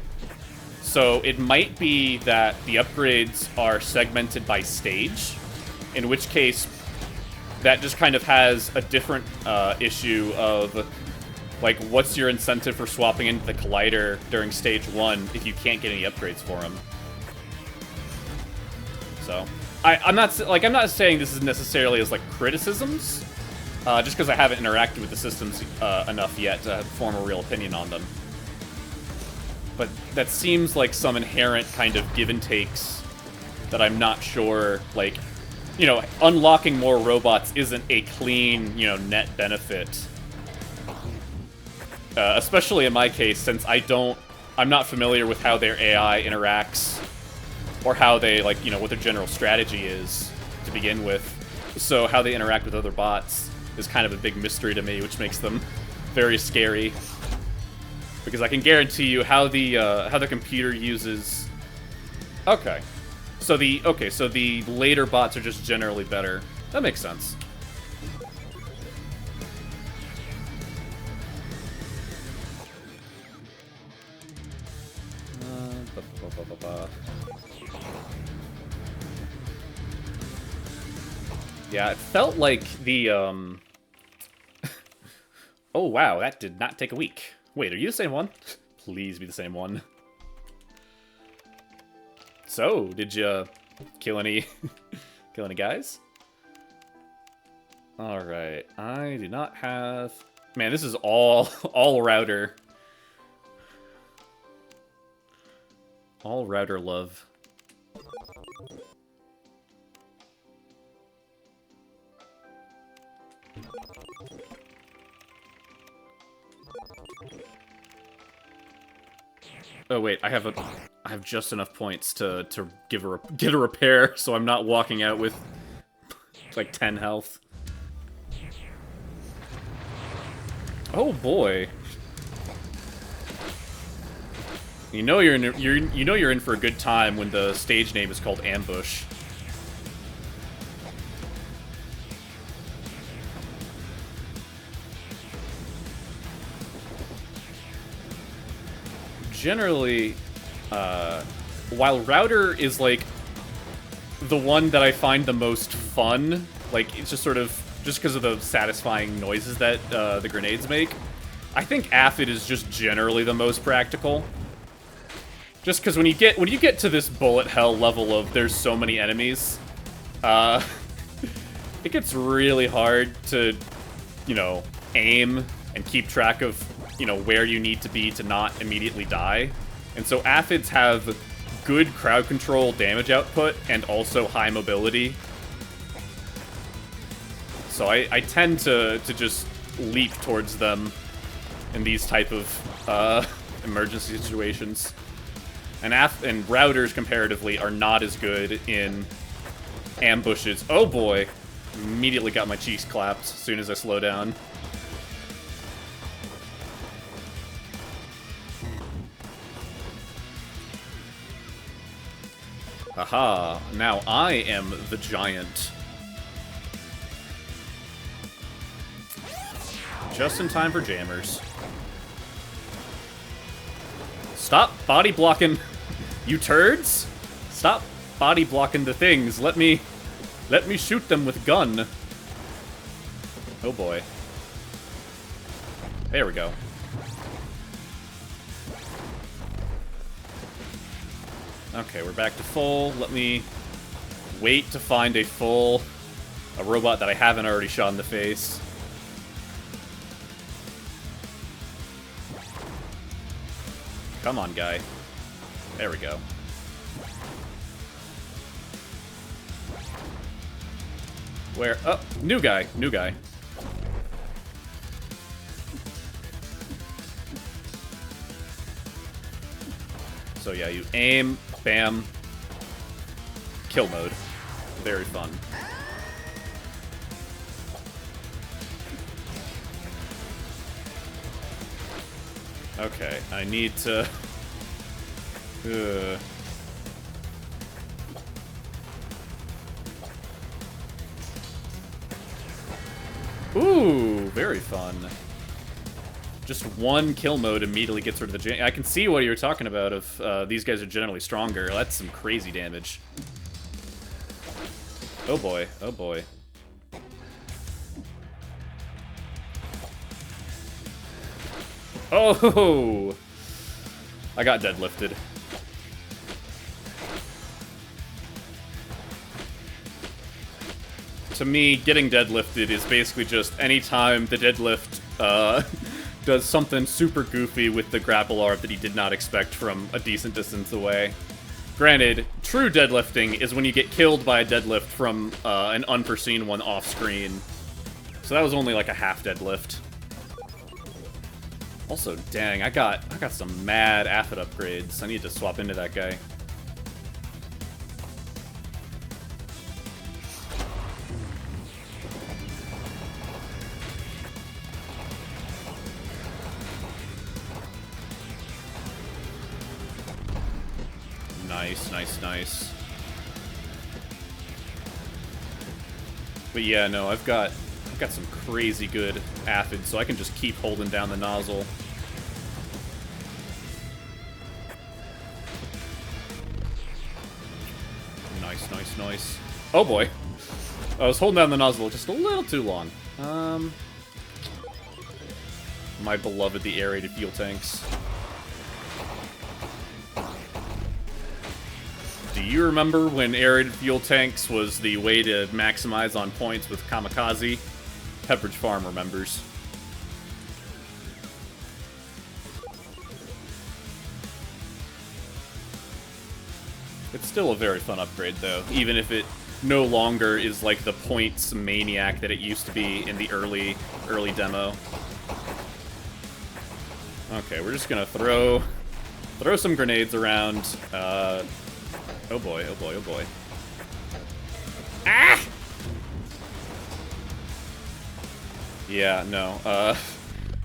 So it might be that the upgrades are segmented by stage, in which case that just kind of has a different issue of, like, what's your incentive for swapping into the Collider during stage 1 if you can't get any upgrades for him? So, I'm not saying this is necessarily as, like, criticisms, just because I haven't interacted with the systems enough yet to form a real opinion on them. But that seems like some inherent kind of give and takes that I'm not sure, like, you know, unlocking more robots isn't a clean, you know, net benefit. Especially in my case, since I'm not familiar with how their AI interacts, or how they, like, you know, what their general strategy is to begin with. So how they interact with other bots is kind of a big mystery to me, which makes them very scary. Because I can guarantee you how the computer uses. Okay, so the later bots are just generally better. That makes sense. Yeah, it felt like the Oh wow, that did not take a week. Wait, are you the same one? Please be the same one. So, did you kill any kill any guys? Alright, I do not have... Man, this is all router. All router love. Oh wait, I have just enough points to get a repair, so I'm not walking out with like 10 health. Oh boy. You know you're in for a good time when the stage name is called Ambush. Generally, while Router is, like, the one that I find the most fun, like, it's just sort of, just because of the satisfying noises that the grenades make, I think Aphid is just generally the most practical. Just because when you get to this bullet hell level of there's so many enemies, it gets really hard to, you know, aim and keep track of, you know, where you need to be to not immediately die. And so Aphids have good crowd control damage output and also high mobility. So I tend to just leap towards them in these type of emergency situations. And routers, comparatively, are not as good in ambushes. Oh boy! Immediately got my cheeks clapped as soon as I slow down. Haha, now I am the giant. Just in time for jammers. Stop body blocking, you turds! Stop body blocking the things. Let me shoot them with gun. Oh boy. There we go. Okay, we're back to full. Let me wait to find a robot that I haven't already shot in the face. Come on, guy. There we go. Where? Oh, new guy. New guy. So yeah, you aim, bam, kill mode. Very fun. Okay, I need to... Ooh! very fun. Just one kill mode immediately gets rid of the jam. I can see what you're talking about of these guys are generally stronger. That's some crazy damage. Oh boy, oh boy. Oh! I got deadlifted. To me, getting deadlifted is basically just anytime the deadlift does something super goofy with the grapple arm that he did not expect from a decent distance away. Granted, true deadlifting is when you get killed by a deadlift from an unforeseen one off-screen. So that was only like a half deadlift. Also, dang, I got some mad Aphid upgrades. I need to swap into that guy. Nice, nice, nice. But yeah, no, I've got some crazy good Aphid, so I can just keep holding down the nozzle. Nice, nice, nice. Oh boy. I was holding down the nozzle just a little too long. My beloved, the aerated fuel tanks. Do you remember when aerated fuel tanks was the way to maximize on points with Kamikaze? Pepperidge Farm remembers. It's still a very fun upgrade, though, even if it no longer is like the points maniac that it used to be in the early demo. Okay, we're just gonna throw some grenades around. Oh boy, oh boy, oh boy. Ah! Yeah, no.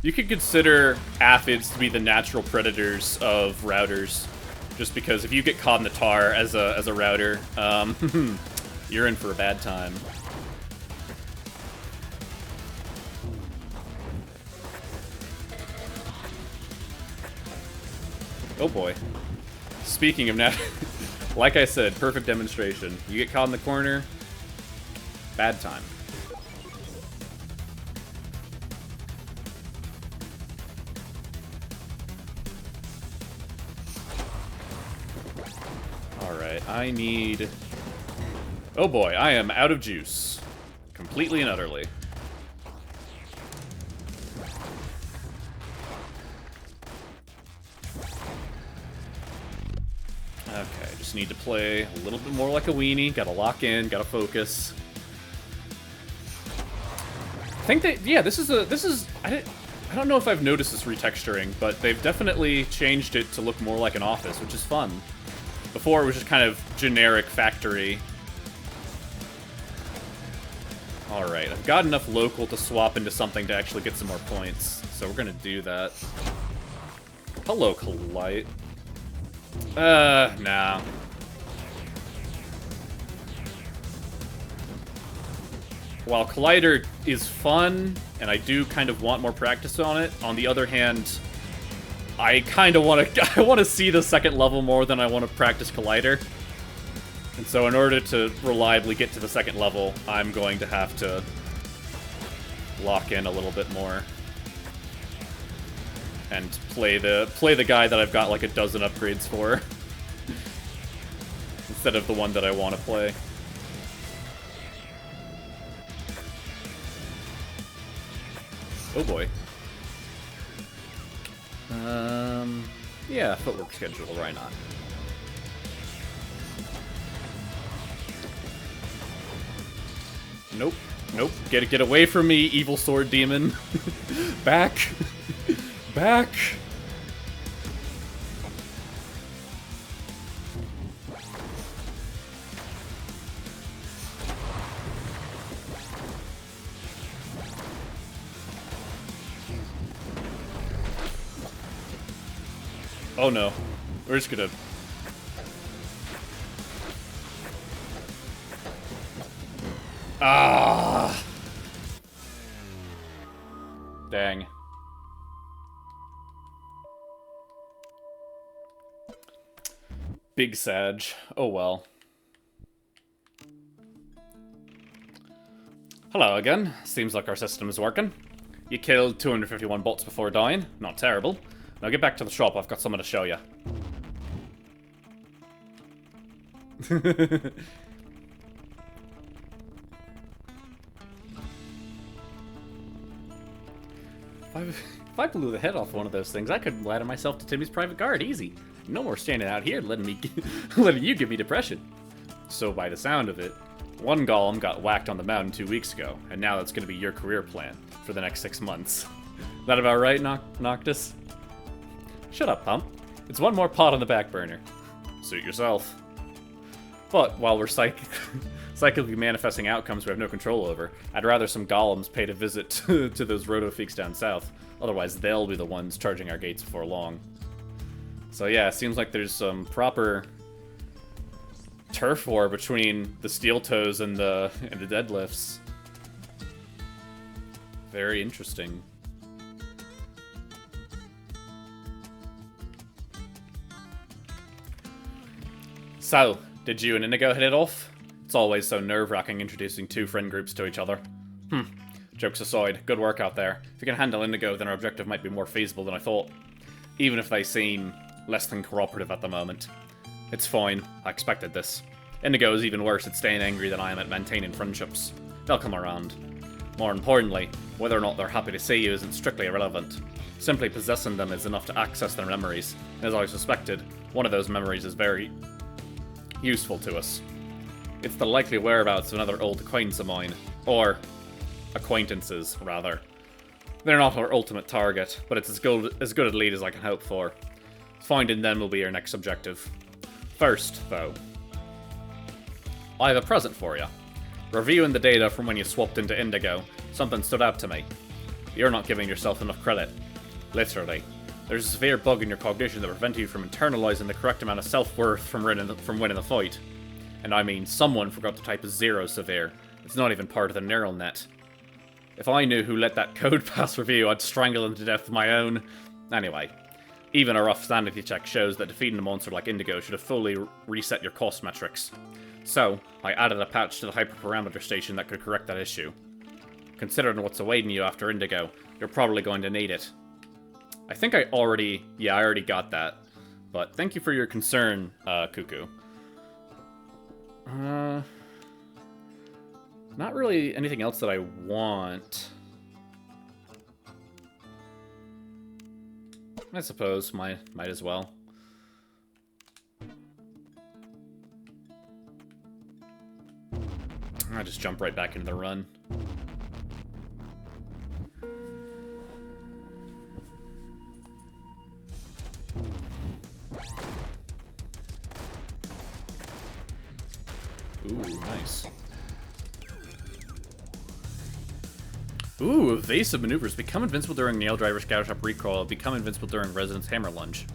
You could consider Aphids to be the natural predators of routers, just because if you get caught in the tar as a router, you're in for a bad time. Oh boy. Speaking of like I said, perfect demonstration. You get caught in the corner, bad time. Alright, I need... Oh boy, I am out of juice. Completely and utterly. Okay, just need to play a little bit more like a weenie. Gotta lock in, gotta focus. I think that, yeah, this is, I don't know if I've noticed this retexturing, but they've definitely changed it to look more like an office, which is fun. Before, it was just kind of generic factory. Alright, I've got enough local to swap into something to actually get some more points, so we're gonna do that. Hello, Colite. Nah. While Collider is fun, and I do kind of want more practice on it, on the other hand, I kind of want to see the second level more than I want to practice Collider. And so in order to reliably get to the second level, I'm going to have to lock in a little bit more. And play the guy that I've got like a dozen upgrades for. Instead of the one that I want to play. Oh boy. Yeah, footwork schedule, why not? Nope. Nope. Get away from me, evil sword demon. Back. Back. Oh no. We're just gonna... Ah! Dang. Big Sag. Oh well. Hello again. Seems like our system is working. You killed 251 bots before dying. Not terrible. Now get back to the shop. I've got something to show you. If I blew the head off one of those things, I could ladder myself to Timmy's private guard, easy. No more standing out here letting you give me depression. So by the sound of it, one golem got whacked on the mountain 2 weeks ago, and now that's going to be your career plan for the next 6 months. That about right, Noctis? Shut up, Pump. It's one more pot on the back burner. Suit yourself. But while we're psychically manifesting outcomes we have no control over, I'd rather some golems paid a visit to those roto-feeks down south. Otherwise, they'll be the ones charging our gates before long. So yeah, it seems like there's some proper turf war between the steel toes and the deadlifts. Very interesting. So, did you and Indigo hit it off? It's always so nerve-wracking introducing two friend groups to each other. Jokes aside, good work out there. If you can handle Indigo, then our objective might be more feasible than I thought. Even if they seem less than cooperative at the moment. It's fine, I expected this. Indigo is even worse at staying angry than I am at maintaining friendships. They'll come around. More importantly, whether or not they're happy to see you isn't strictly irrelevant. Simply possessing them is enough to access their memories, and as I suspected, one of those memories is very useful to us. It's the likely whereabouts of another old acquaintance of mine. Or acquaintances, rather. They're not our ultimate target, but it's as good a lead as I can hope for. Finding them will be our next objective. First, though, I have a present for you. Reviewing the data from when you swapped into Indigo, something stood out to me. You're not giving yourself enough credit. Literally. There's a severe bug in your cognition that prevents you from internalizing the correct amount of self-worth from winning the fight. And I mean, someone forgot to type a 0 severe. It's not even part of the neural net. If I knew who let that code pass review, I'd strangle them to death with my own. Anyway, even a rough sanity check shows that defeating a monster like Indigo should have fully reset your cost metrics. So, I added a patch to the hyperparameter station that could correct that issue. Considering what's awaiting you after Indigo, you're probably going to need it. I think I already got that. But thank you for your concern, Cuckoo. Not really anything else that I want. I suppose, might as well. I'll just jump right back into the run. Ooh, nice. Ooh, evasive maneuvers. Become invincible during Nail Driver Scatter Shot Recoil. Become invincible during Residence Hammer Lunge.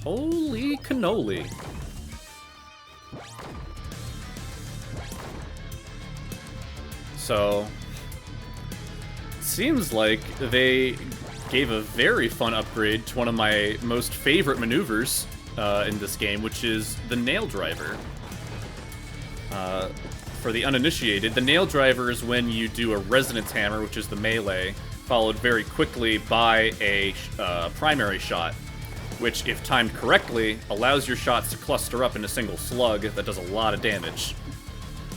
Holy cannoli. So, seems like they gave a very fun upgrade to one of my most favorite maneuvers in this game, which is the Nail Driver. For the uninitiated, the Nail Driver is when you do a Resonance Hammer, which is the melee, followed very quickly by a primary shot, which, if timed correctly, allows your shots to cluster up in a single slug that does a lot of damage.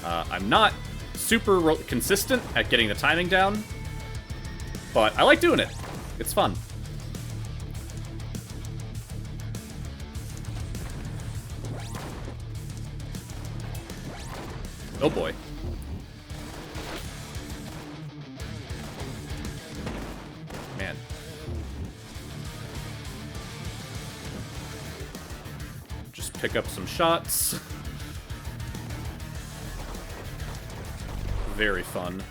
I'm not super consistent at getting the timing down, but I like doing it. It's fun. Oh boy. Man. Just pick up some shots. Very fun.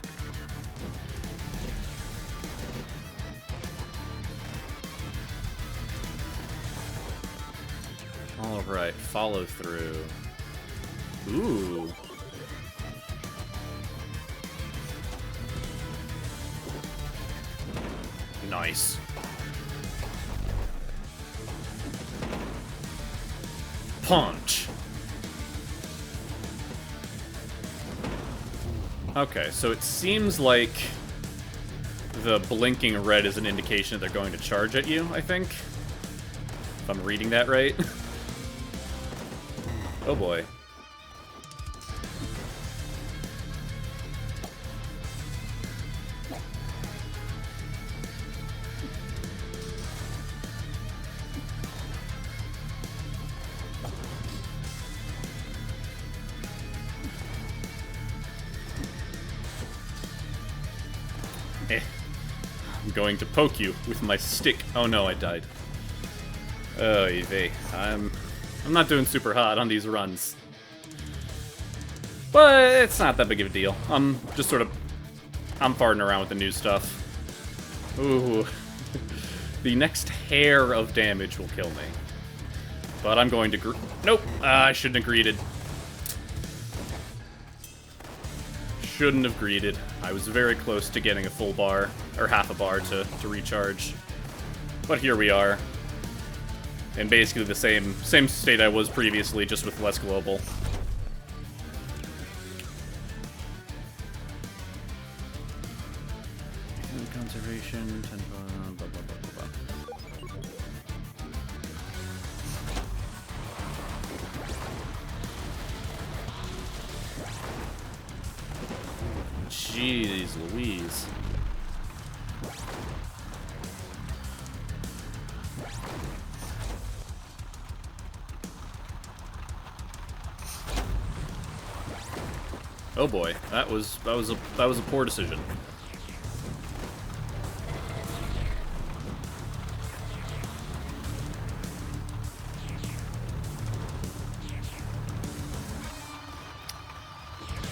Alright, follow through. Ooh. Nice. Punch. Okay, so it seems like the blinking red is an indication that they're going to charge at you, I think. If I'm reading that right. Oh boy. I'm going to poke you with my stick. Oh no, I died. Oh, Eve. I'm not doing super hot on these runs. But it's not that big of a deal. I'm just sort of... I'm farting around with the new stuff. Ooh. The next hair of damage will kill me. But I'm going to... Nope! I shouldn't have greeted. Shouldn't have greeted. I was very close to getting a full bar, or half a bar to recharge. But here we are. In basically the same state I was previously, just with less global. Conservation, blah, blah, blah, blah. Jeez Louise. Oh boy, that was a poor decision.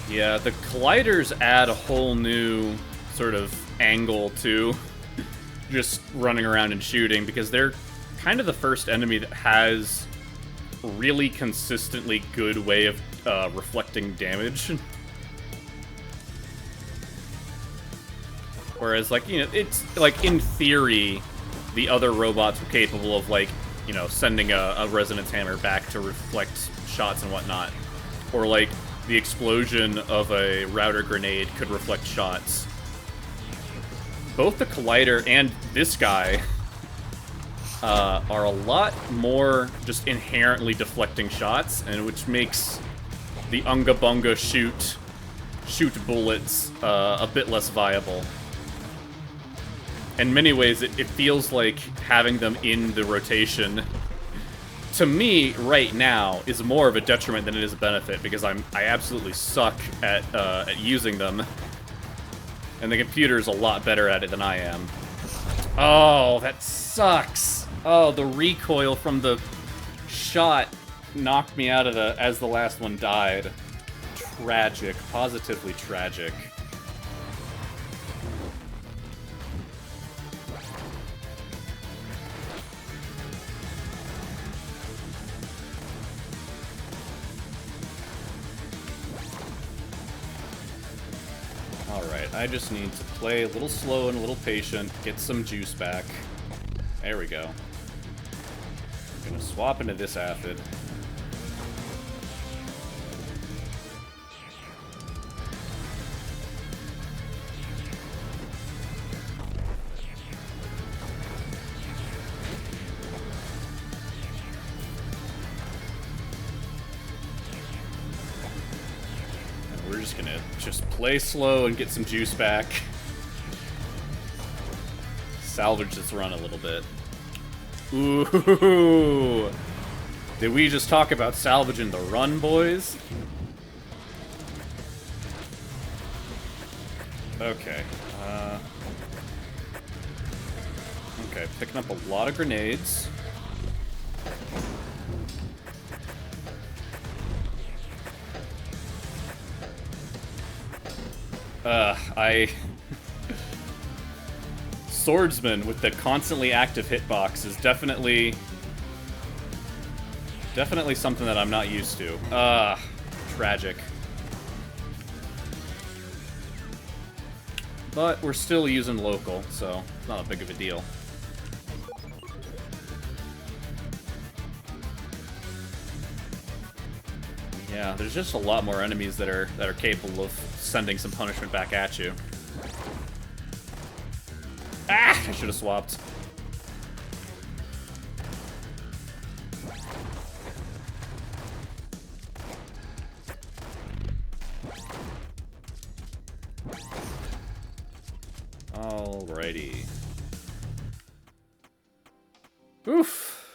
Yeah, the colliders add a whole new sort of angle to just running around and shooting, because they're kind of the first enemy that has a really consistently good way of reflecting damage. Whereas, like, you know, it's, like, in theory, the other robots were capable of, like, you know, sending a resonance hammer back to reflect shots and whatnot. Or, like, the explosion of a router grenade could reflect shots. Both the Collider and this guy are a lot more just inherently deflecting shots, and which makes the Unga Bunga shoot bullets a bit less viable. In many ways, it feels like having them in the rotation, to me, right now, is more of a detriment than it is a benefit, because I absolutely suck at using them, and the computer's a lot better at it than I am. Oh, that sucks! Oh, the recoil from the shot knocked me out of as the last one died. Tragic. Positively tragic. Alright, I just need to play a little slow and a little patient, get some juice back. There we go. I'm gonna swap into this Aphid. We're just gonna play slow and get some juice back. Salvage this run a little bit. Ooh! Did we just talk about salvaging the run, boys? Okay. Okay, picking up a lot of grenades. Swordsman with the constantly active hitbox is definitely something that I'm not used to. Tragic. But we're still using local, so it's not a big of a deal. Yeah, there's just a lot more enemies that are capable of sending some punishment back at you. Ah! I should have swapped. Alrighty. Oof.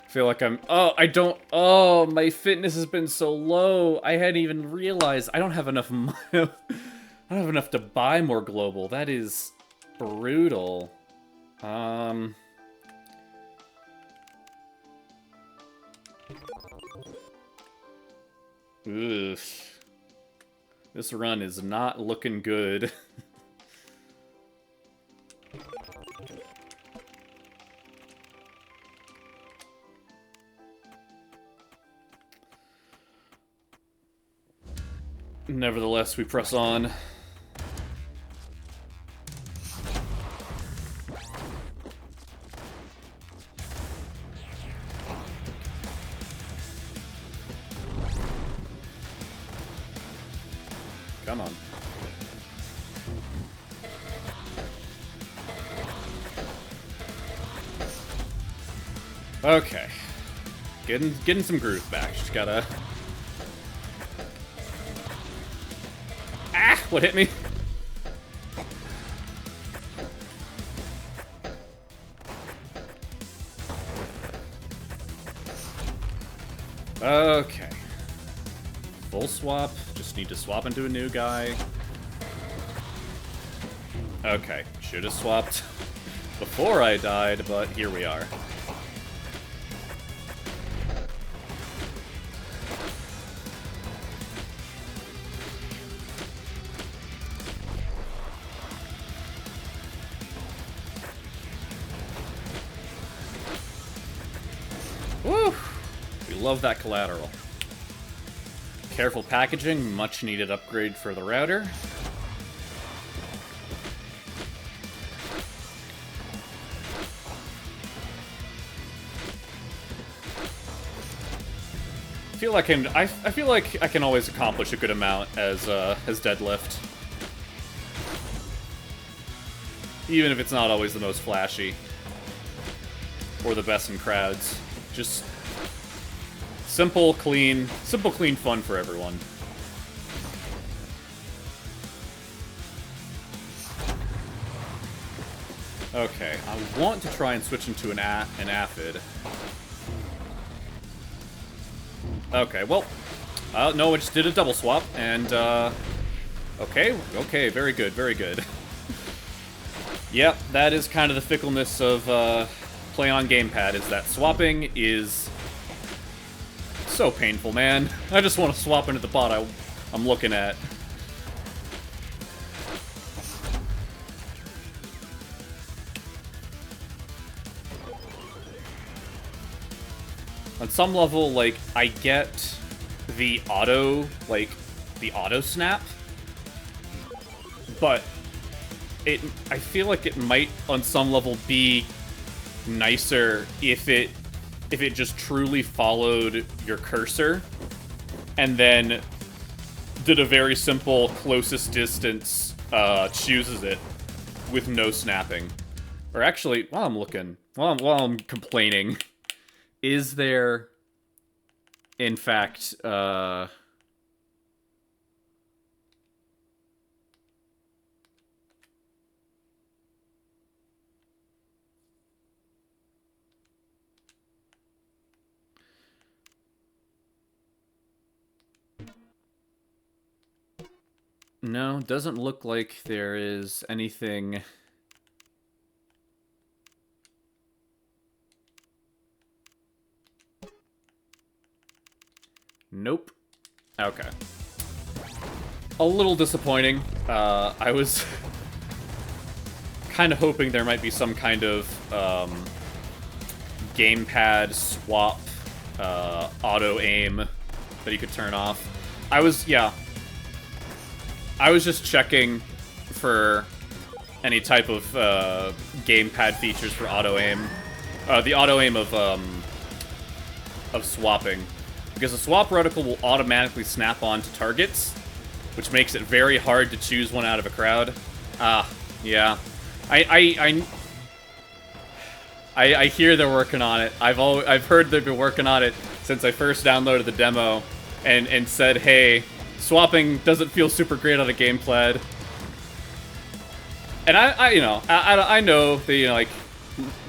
Feel like I'm... Oh, I don't... Oh, my fitness has been so low. I hadn't even realized. I don't have enough money. I don't have enough to buy more global. That is brutal. Ugh. This run is not looking good. Nevertheless, we press on. Come on. Okay. Getting some groove back. Just gotta... Ah! What hit me? Okay. Full swap. Just need to swap into a new guy. Okay. Should have swapped before I died, but here we are. Woo! We love that collateral. Careful packaging, much needed upgrade for the router. I feel like I can always accomplish a good amount as deadlift. Even if it's not always the most flashy. Or the best in crowds. Just simple, clean fun for everyone. Okay, I want to try and switch into an aphid. Okay, well, no, I just did a double swap, and, okay, very good, very good. Yep, that is kind of the fickleness of, playing on gamepad, is that swapping is so painful, man. I just want to swap into the bot I'm looking at. On some level, like, I get the auto snap, but I feel like it might, on some level, be nicer if it just truly followed your cursor and then did a very simple closest distance, chooses it with no snapping. Or actually, while I'm complaining, is there, in fact, no, doesn't look like there is anything. Nope. Okay. A little disappointing. I was kind of hoping there might be some kind of gamepad swap auto aim that you could turn off. I was just checking for any type of gamepad features for auto-aim. The auto-aim of swapping. Because the swap reticle will automatically snap onto targets, which makes it very hard to choose one out of a crowd. Yeah. I hear they're working on it. I've heard they've been working on it since I first downloaded the demo and said, hey, swapping doesn't feel super great on a gamepad. And I know that, you know, like,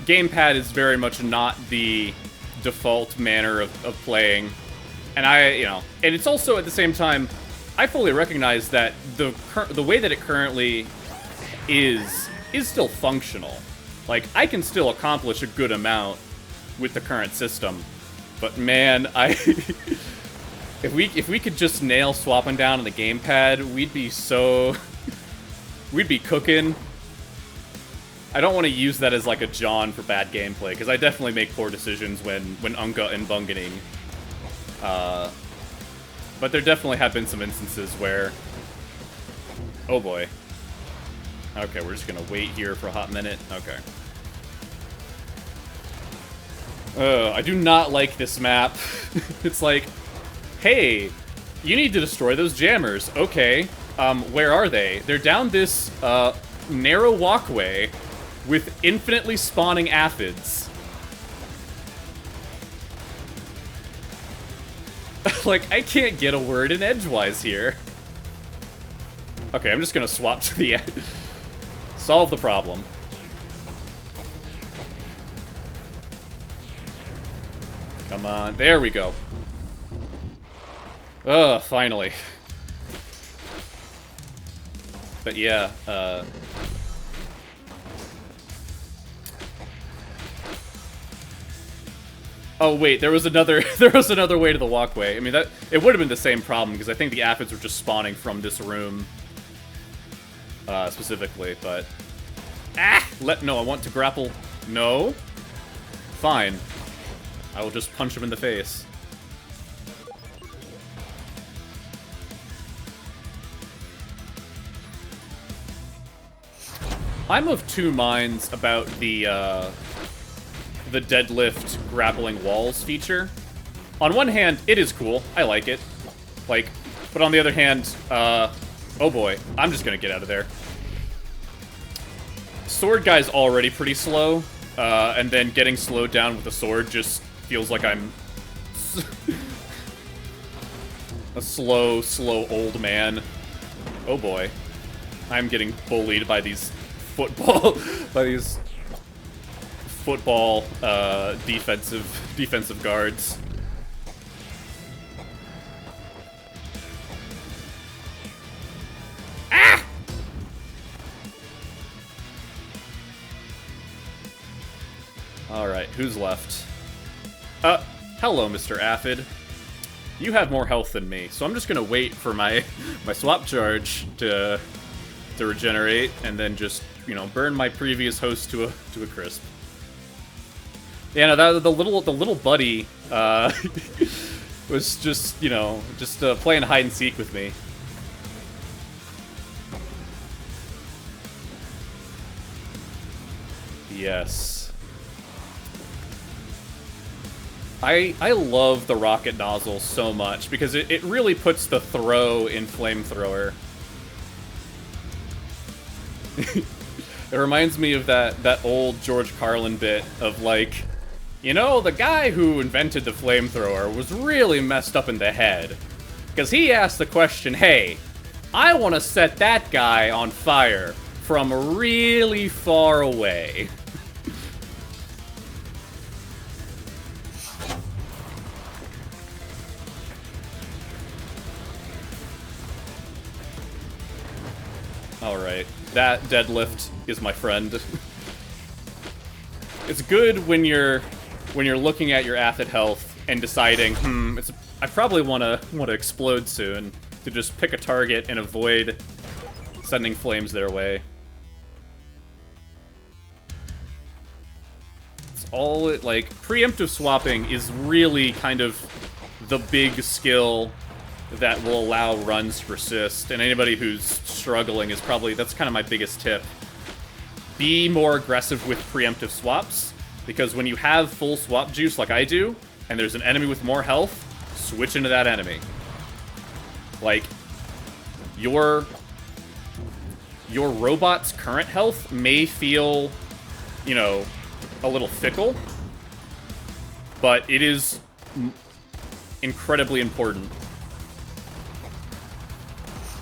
gamepad is very much not the default manner of playing. And and it's also at the same time, I fully recognize that the way that it currently is still functional. Like, I can still accomplish a good amount with the current system. But man, if we could just nail swapping down on the gamepad, we'd be so we'd be cooking. I don't want to use that as like a John for bad gameplay, because I definitely make poor decisions when Unga and Bungening. But there definitely have been some instances where... Oh boy. Okay, we're just gonna wait here for a hot minute. Okay. I do not like this map. It's like, hey, you need to destroy those jammers. Okay, where are they? They're down this, narrow walkway with infinitely spawning aphids. Like, I can't get a word in edgewise here. Okay, I'm just gonna swap to the end. Solve the problem. Come on, there we go. Ugh, finally. But yeah, oh wait, there was another way to the walkway. I mean, that it would have been the same problem, because I think the aphids were just spawning from this room specifically, but no, I want to grapple. No. Fine. I will just punch him in the face. I'm of two minds about the deadlift grappling walls feature. On one hand, it is cool. I like it. Like, but on the other hand, oh boy, I'm just gonna get out of there. Sword guy's already pretty slow, and then getting slowed down with the sword just feels like I'm a slow old man. Oh boy. I'm getting bullied by these football defensive guards. Ah! Alright, who's left? Hello, Mr. Aphid. You have more health than me, so I'm just gonna wait for my swap charge to regenerate, and then just, you know, burn my previous host to a crisp. Yeah, no, the little buddy was just, you know, just playing hide and seek with me. Yes. I love the rocket nozzle so much, because it really puts the throw in flamethrower. It reminds me of that old George Carlin bit of, like, you know, the guy who invented the flamethrower was really messed up in the head. Because he asked the question, hey, I want to set that guy on fire from really far away. Alright, that deadlift is my friend. It's good when you're looking at your aphid health and deciding, I probably want to explode soon, to just pick a target and avoid sending flames their way. It's all it, like, preemptive swapping is really kind of the big skill that will allow runs to persist, and anybody who's struggling is probably, that's kind of my biggest tip. Be more aggressive with preemptive swaps, because when you have full swap juice like I do, and there's an enemy with more health, switch into that enemy. Like, your robot's current health may feel, you know, a little fickle, but it is incredibly important.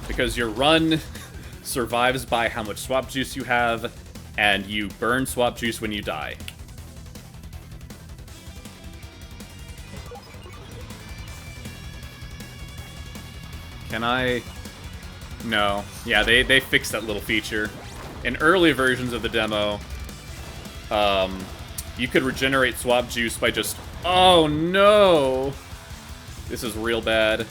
Because your run survives by how much swap juice you have, and you burn swap juice when you die. Can I? No. Yeah, they fixed that little feature. In early versions of the demo, you could regenerate swap juice by just... Oh, no! This is real bad.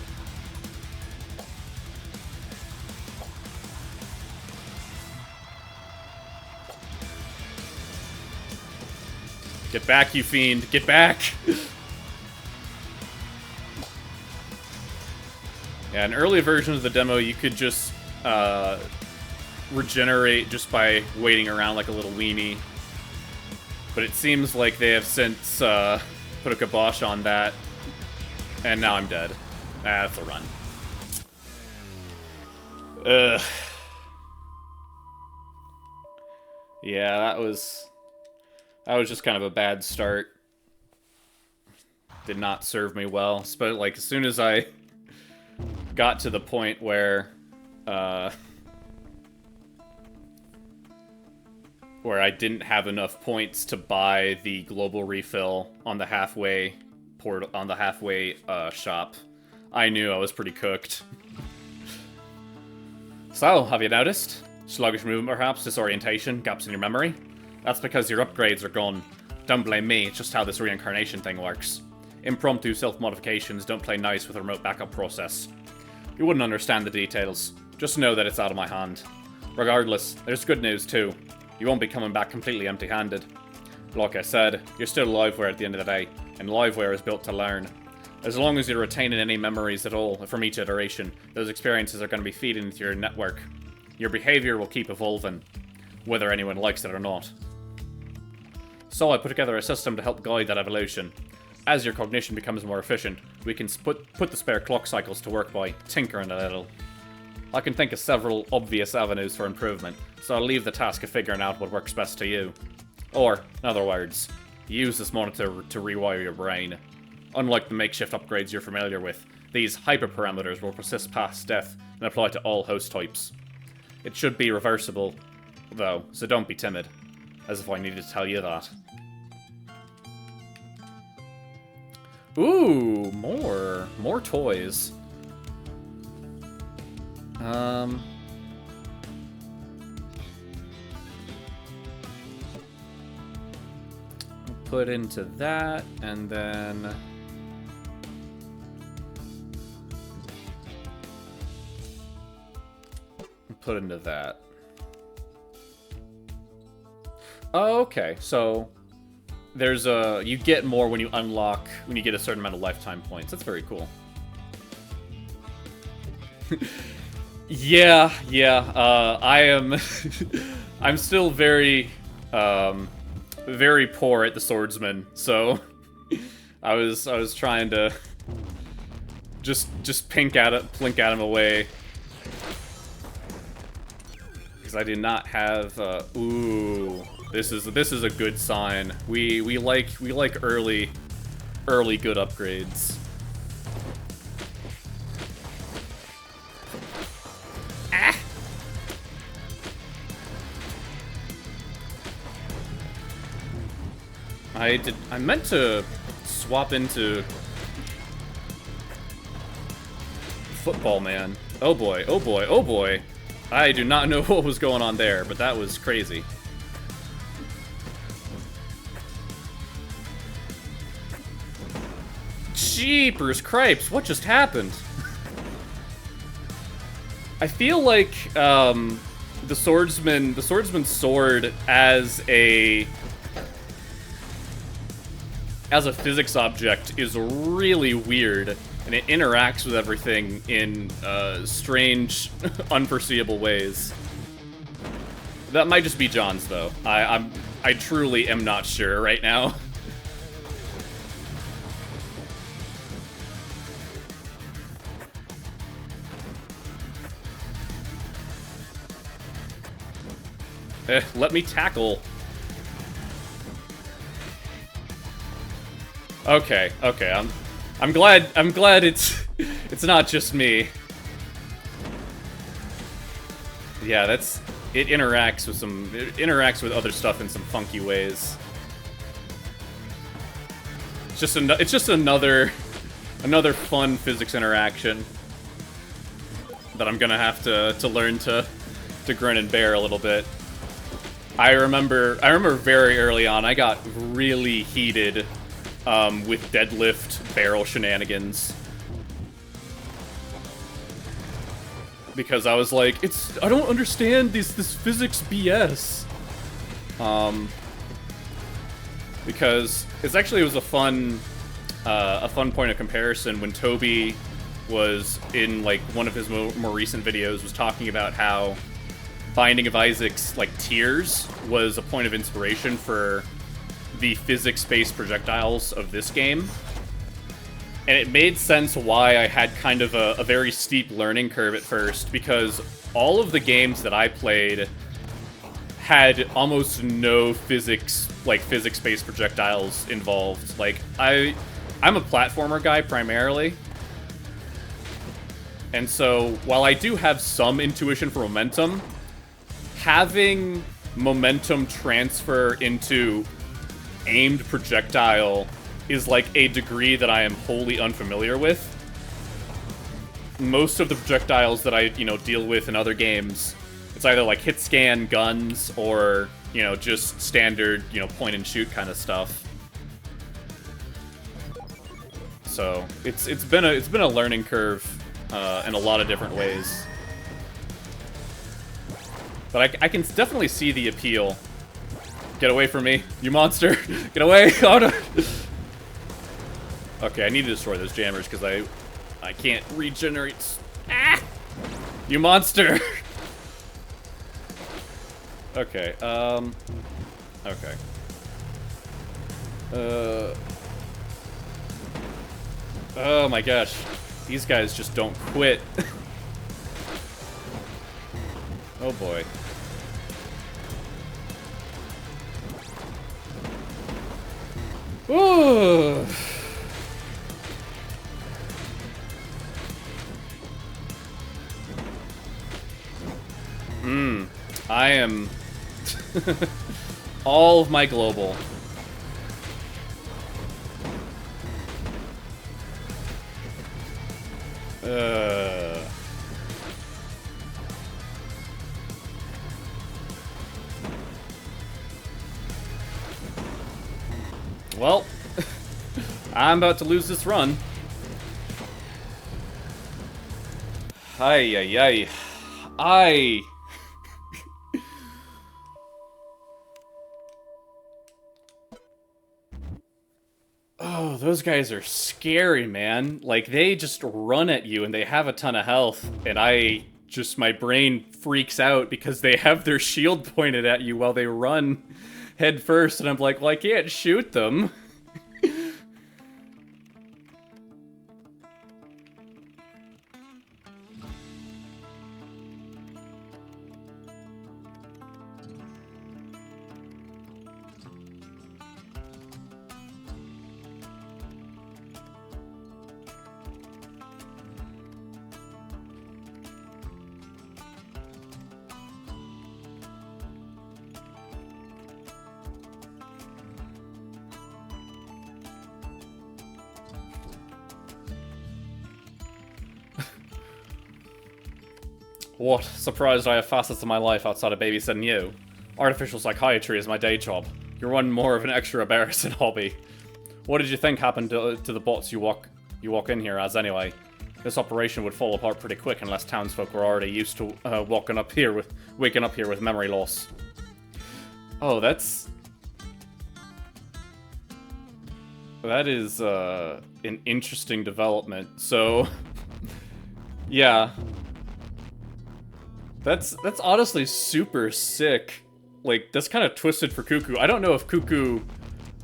Get back, you fiend! Get back! Yeah, in early versions of the demo, you could just regenerate just by waiting around like a little weenie. But it seems like they have since put a kibosh on that, and now I'm dead. That's a run. Ugh. Yeah, that was just kind of a bad start. Did not serve me well. But like as soon as I got to the point where I didn't have enough points to buy the global refill on the halfway shop, I knew I was pretty cooked. So, have you noticed? Sluggish movement perhaps, disorientation, gaps in your memory? That's because your upgrades are gone. Don't blame me, it's just how this reincarnation thing works. Impromptu self-modifications don't play nice with a remote backup process. You wouldn't understand the details. Just know that it's out of my hand. Regardless, there's good news too. You won't be coming back completely empty-handed. Like I said, you're still liveware at the end of the day, and liveware is built to learn. As long as you're retaining any memories at all from each iteration, those experiences are going to be feeding into your network. Your behavior will keep evolving, whether anyone likes it or not. So I put together a system to help guide that evolution. As your cognition becomes more efficient, we can put the spare clock cycles to work by tinkering a little. I can think of several obvious avenues for improvement, so I'll leave the task of figuring out what works best to you. Or, in other words, use this monitor to rewire your brain. Unlike the makeshift upgrades you're familiar with, these hyperparameters will persist past death and apply to all host types. It should be reversible, though, so don't be timid. As if I needed to tell you that. Ooh, more toys. Put into that, and then put into that. Oh, okay, so there's you get more when you get a certain amount of lifetime points. That's very cool. Yeah, I am I'm still very very poor at the swordsman, so I was trying to just blink at him away. Because I did not have ooh, this is a good sign. We like early good upgrades. Ah! I meant to swap into Football Man. Oh boy, oh boy, oh boy. I do not know what was going on there, but that was crazy. Jeepers cripes, what just happened? I feel like the swordsman's sword as a physics object is really weird. and it interacts with everything in strange, unforeseeable ways. That might just be John's, though. I truly am not sure right now. Let me tackle. Okay, okay, I'm glad it's not just me. Yeah, it interacts with other stuff in some funky ways. It's just another fun physics interaction that I'm gonna have to learn to grin and bear a little bit. I remember very early on I got really heated with deadlift barrel shenanigans. Because I was like, I don't understand this physics BS. Because it was a fun point of comparison when Toby was in like one of his more recent videos was talking about how Binding of Isaac's like tiers was a point of inspiration for the physics-based projectiles of this game. And it made sense why I had kind of a very steep learning curve at first, because all of the games that I played had almost no physics-based projectiles involved. Like, I'm a platformer guy primarily, and so while I do have some intuition for momentum, having momentum transfer into aimed projectile is like a degree that I am wholly unfamiliar with. Most of the projectiles that I, deal with in other games, it's either like hit scan guns or, just standard, point and shoot kind of stuff. So it's been a learning curve in a lot of different ways. But I can definitely see the appeal. Get away from me, you monster! Get away! Oh no! Okay, I need to destroy those jammers because I can't regenerate. Ah! You monster! Okay, okay. Oh my gosh. These guys just don't quit. Oh boy. Ooh. I am all of my global. Well, I'm about to lose this run. Ay. Oh, those guys are scary, man. Like, they just run at you and they have a ton of health, and my brain freaks out because they have their shield pointed at you while they run head first, and I'm like, well, I can't shoot them. What? Surprised I have facets of my life outside of babysitting you. Artificial psychiatry is my day job. You're one more of an extra embarrassing hobby. What did you think happened to the bots you walk in here as anyway? This operation would fall apart pretty quick unless townsfolk were already used to waking up here with memory loss. Oh, that is an interesting development. So, yeah. That's honestly super sick. Like, that's kind of twisted for Cuckoo. I don't know if Cuckoo...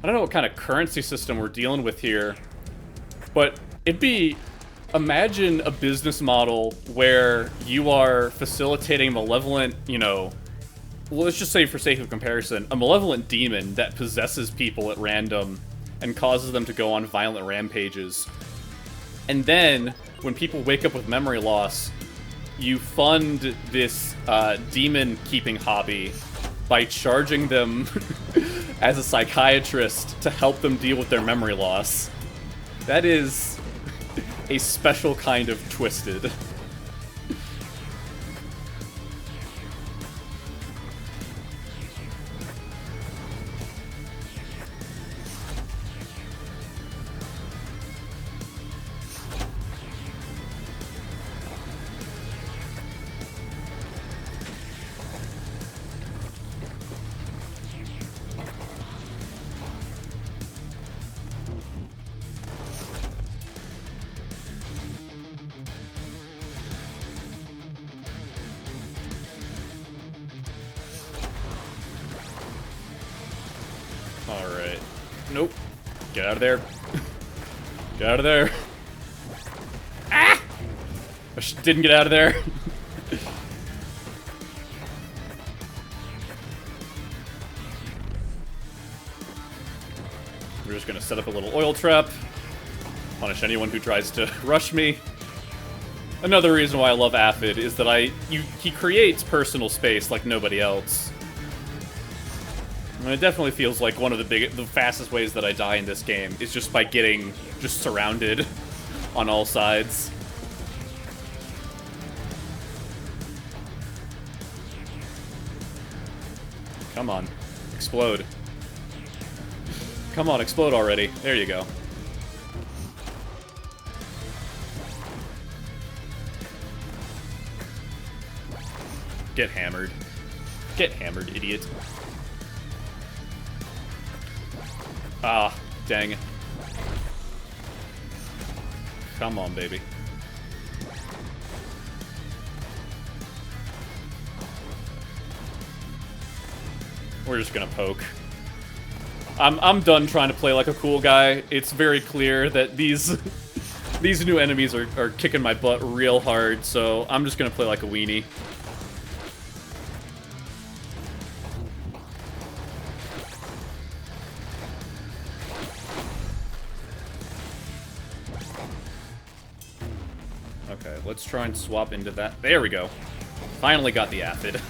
I don't know what kind of currency system we're dealing with here. But it'd be... Imagine a business model where you are facilitating malevolent, you know... Well, let's just say, for sake of comparison, a malevolent demon that possesses people at random and causes them to go on violent rampages. And then, when people wake up with memory loss, you fund this demon-keeping hobby by charging them as a psychiatrist to help them deal with their memory loss. That is a special kind of twisted. Alright. Nope. Get out of there. Get out of there. Ah! I didn't get out of there. We're just gonna set up a little oil trap. Punish anyone who tries to rush me. Another reason why I love Aphid is that he creates personal space like nobody else. And it definitely feels like one of the fastest ways that I die in this game is just by getting just surrounded on all sides. Come on. Explode. Come on, explode already. There you go. Get hammered. Get hammered, idiot. Ah, dang it. Come on, baby. We're just gonna poke. I'm done trying to play like a cool guy. It's very clear that these new enemies are kicking my butt real hard, so I'm just gonna play like a weenie. Okay, let's try and swap into that. There we go. Finally got the Aphid.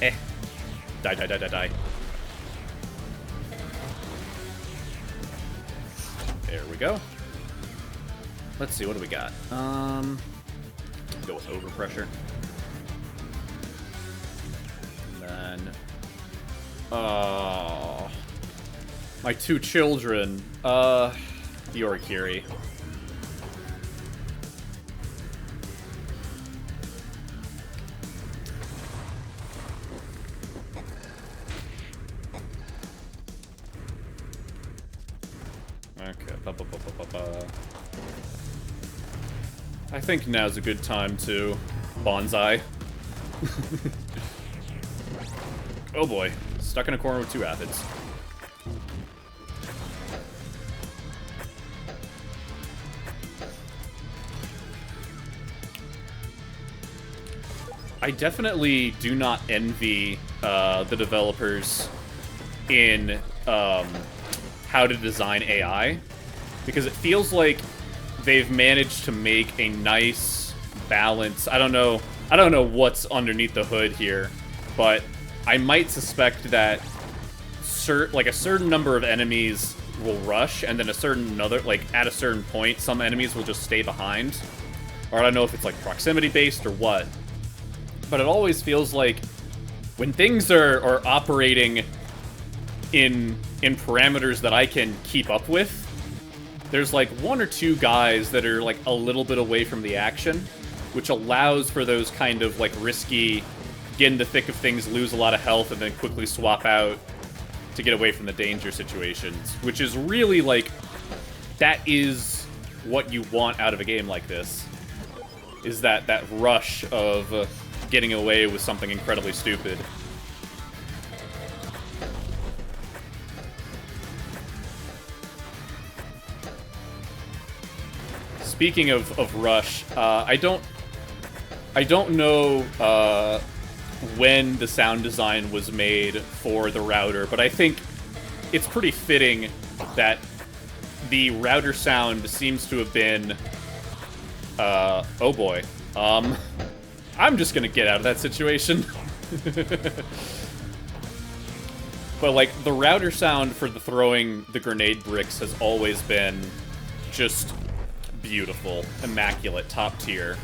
Eh. Die, die, die, die, die. There we go. Let's see, what do we got? Go with overpressure. And then... Oh... My two children. Yorikiri. Okay. I think now's a good time to bonsai. Oh boy. Stuck in a corner with two Aphids. I definitely do not envy the developers in how to design AI, because it feels like they've managed to make a nice balance. I don't know what's underneath the hood here, but I might suspect that a certain number of enemies will rush, and then at a certain point, some enemies will just stay behind. Or I don't know if it's like proximity based or what. But it always feels like when things are operating in parameters that I can keep up with, there's like one or two guys that are like a little bit away from the action, which allows for those kind of like risky, get in the thick of things, lose a lot of health, and then quickly swap out to get away from the danger situations, which is really, like, that is what you want out of a game like this, is that rush of getting away with something incredibly stupid. Speaking of rush, I don't know when the sound design was made for the router, but I think it's pretty fitting that the router sound seems to have been, oh boy. I'm just gonna get out of that situation. But, like, the router sound for the throwing the grenade bricks has always been just beautiful, immaculate, top tier.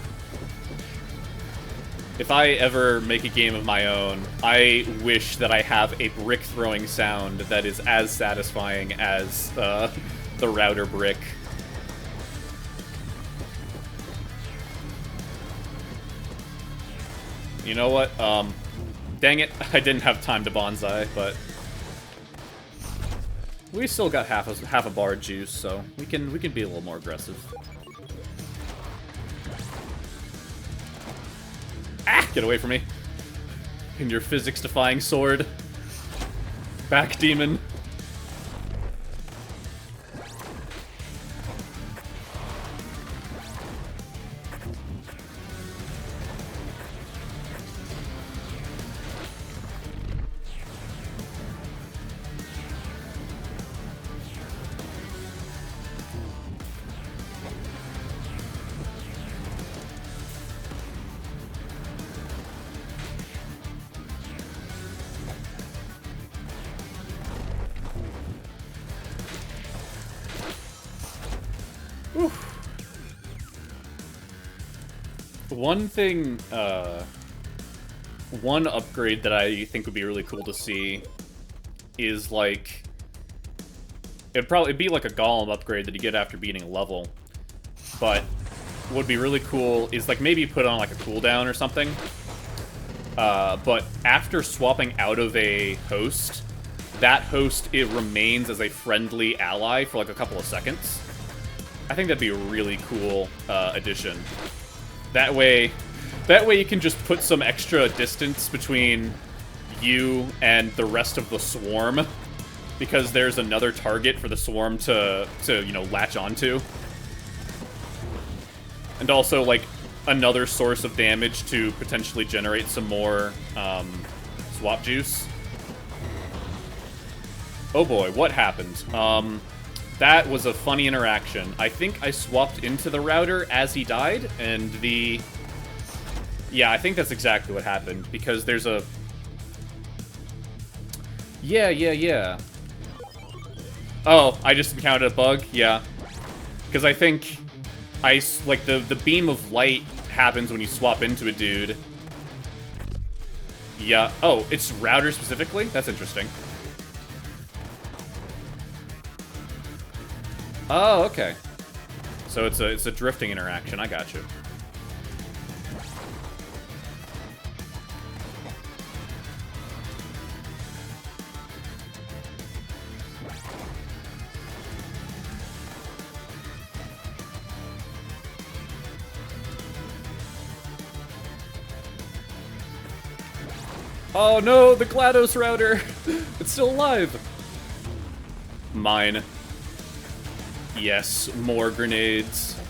If I ever make a game of my own, I wish that I have a brick throwing sound that is as satisfying as the router brick. You know what? Dang it, I didn't have time to bonsai, but we still got half a bar of juice, so we can be a little more aggressive. Ah! Get away from me. And your physics-defying sword. Back, demon. One thing, one upgrade that I think would be really cool to see is, like, it'd be like a golem upgrade that you get after beating a level, but what would be really cool is, like, maybe put on, like, a cooldown or something, but after swapping out of a host, that host, it remains as a friendly ally for, like, a couple of seconds. I think that'd be a really cool addition. That way you can just put some extra distance between you and the rest of the swarm, because there's another target for the swarm to you know, latch onto. And also, like, another source of damage to potentially generate some more swap juice. Oh boy, what happened? That was a funny interaction. I think I swapped into the router as he died, and the... Yeah, I think that's exactly what happened, because there's a... Yeah. Oh, I just encountered a bug? Yeah. Because I think... like, the beam of light happens when you swap into a dude. Yeah. Oh, it's router specifically? That's interesting. Oh, okay. So it's a drifting interaction. I got you. Oh no, the GLaDOS router! It's still alive! Mine. Yes, more grenades.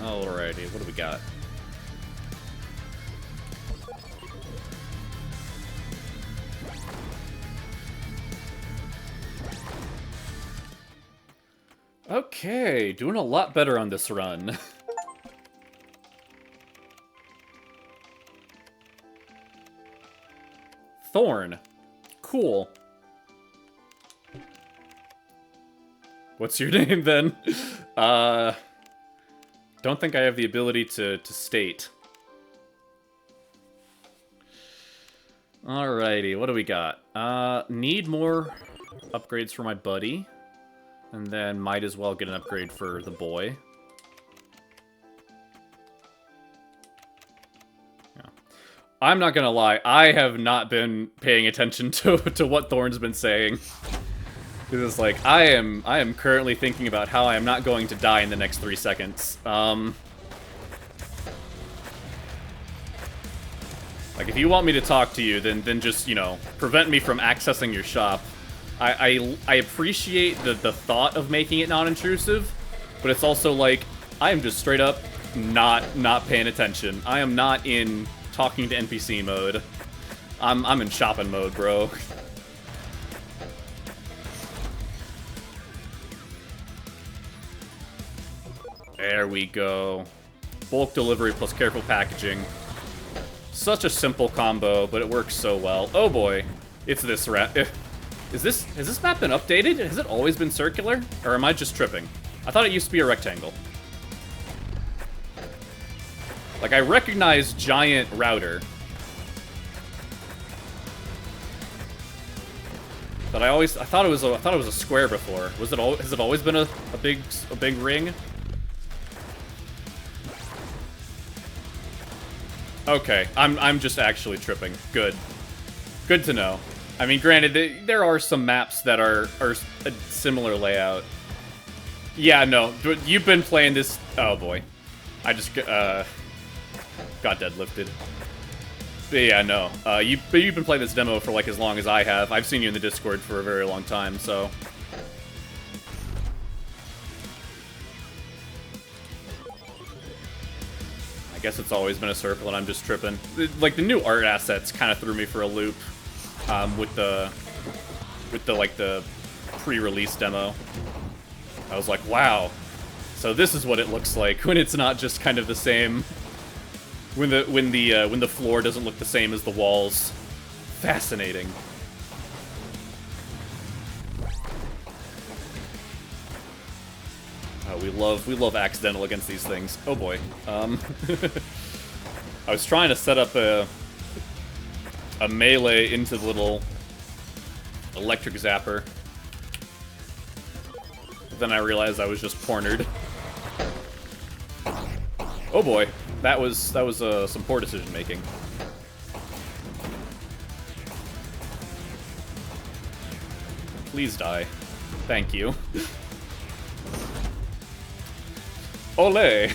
Alrighty, what do we got? Okay, doing a lot better on this run. Thorn. Cool. What's your name, then? Don't think I have the ability to state. Alrighty, what do we got? Need more upgrades for my buddy. And then might as well get an upgrade for the boy. Yeah. I'm not gonna lie, I have not been paying attention to what Thorn's been saying. It's like, I am currently thinking about how I am not going to die in the next 3 seconds. Like, if you want me to talk to you, then just, you know, prevent me from accessing your shop. I appreciate the thought of making it non-intrusive, but it's also like, I am just straight up not paying attention. I am not in talking to NPC mode. I'm in shopping mode, bro. There we go. Bulk delivery plus careful packaging. Such a simple combo, but it works so well. Oh boy, it's this rat. Has this map been updated? Has it always been circular? Or am I just tripping? I thought it used to be a rectangle. Like, I recognize giant router. But I thought it was a square before. Has it always been a big ring? Okay, I'm just actually tripping. Good. Good to know. I mean, granted, there are some maps that are a similar layout. Yeah, no, you've been playing this... Oh, boy. I just, got deadlifted. But yeah, no. You've been playing this demo for, like, as long as I have. I've seen you in the Discord for a very long time, so... I guess it's always been a circle and I'm just tripping. Like, the new art assets kind of threw me for a loop. With the pre-release demo. I was like, wow. So this is what it looks like when it's not just kind of the same. When the floor doesn't look the same as the walls. Fascinating. We love accidental against these things. Oh boy. I was trying to set up a melee into the little electric zapper. But then I realized I was just cornered. Oh boy, that was some poor decision making. Please die. Thank you. Ole!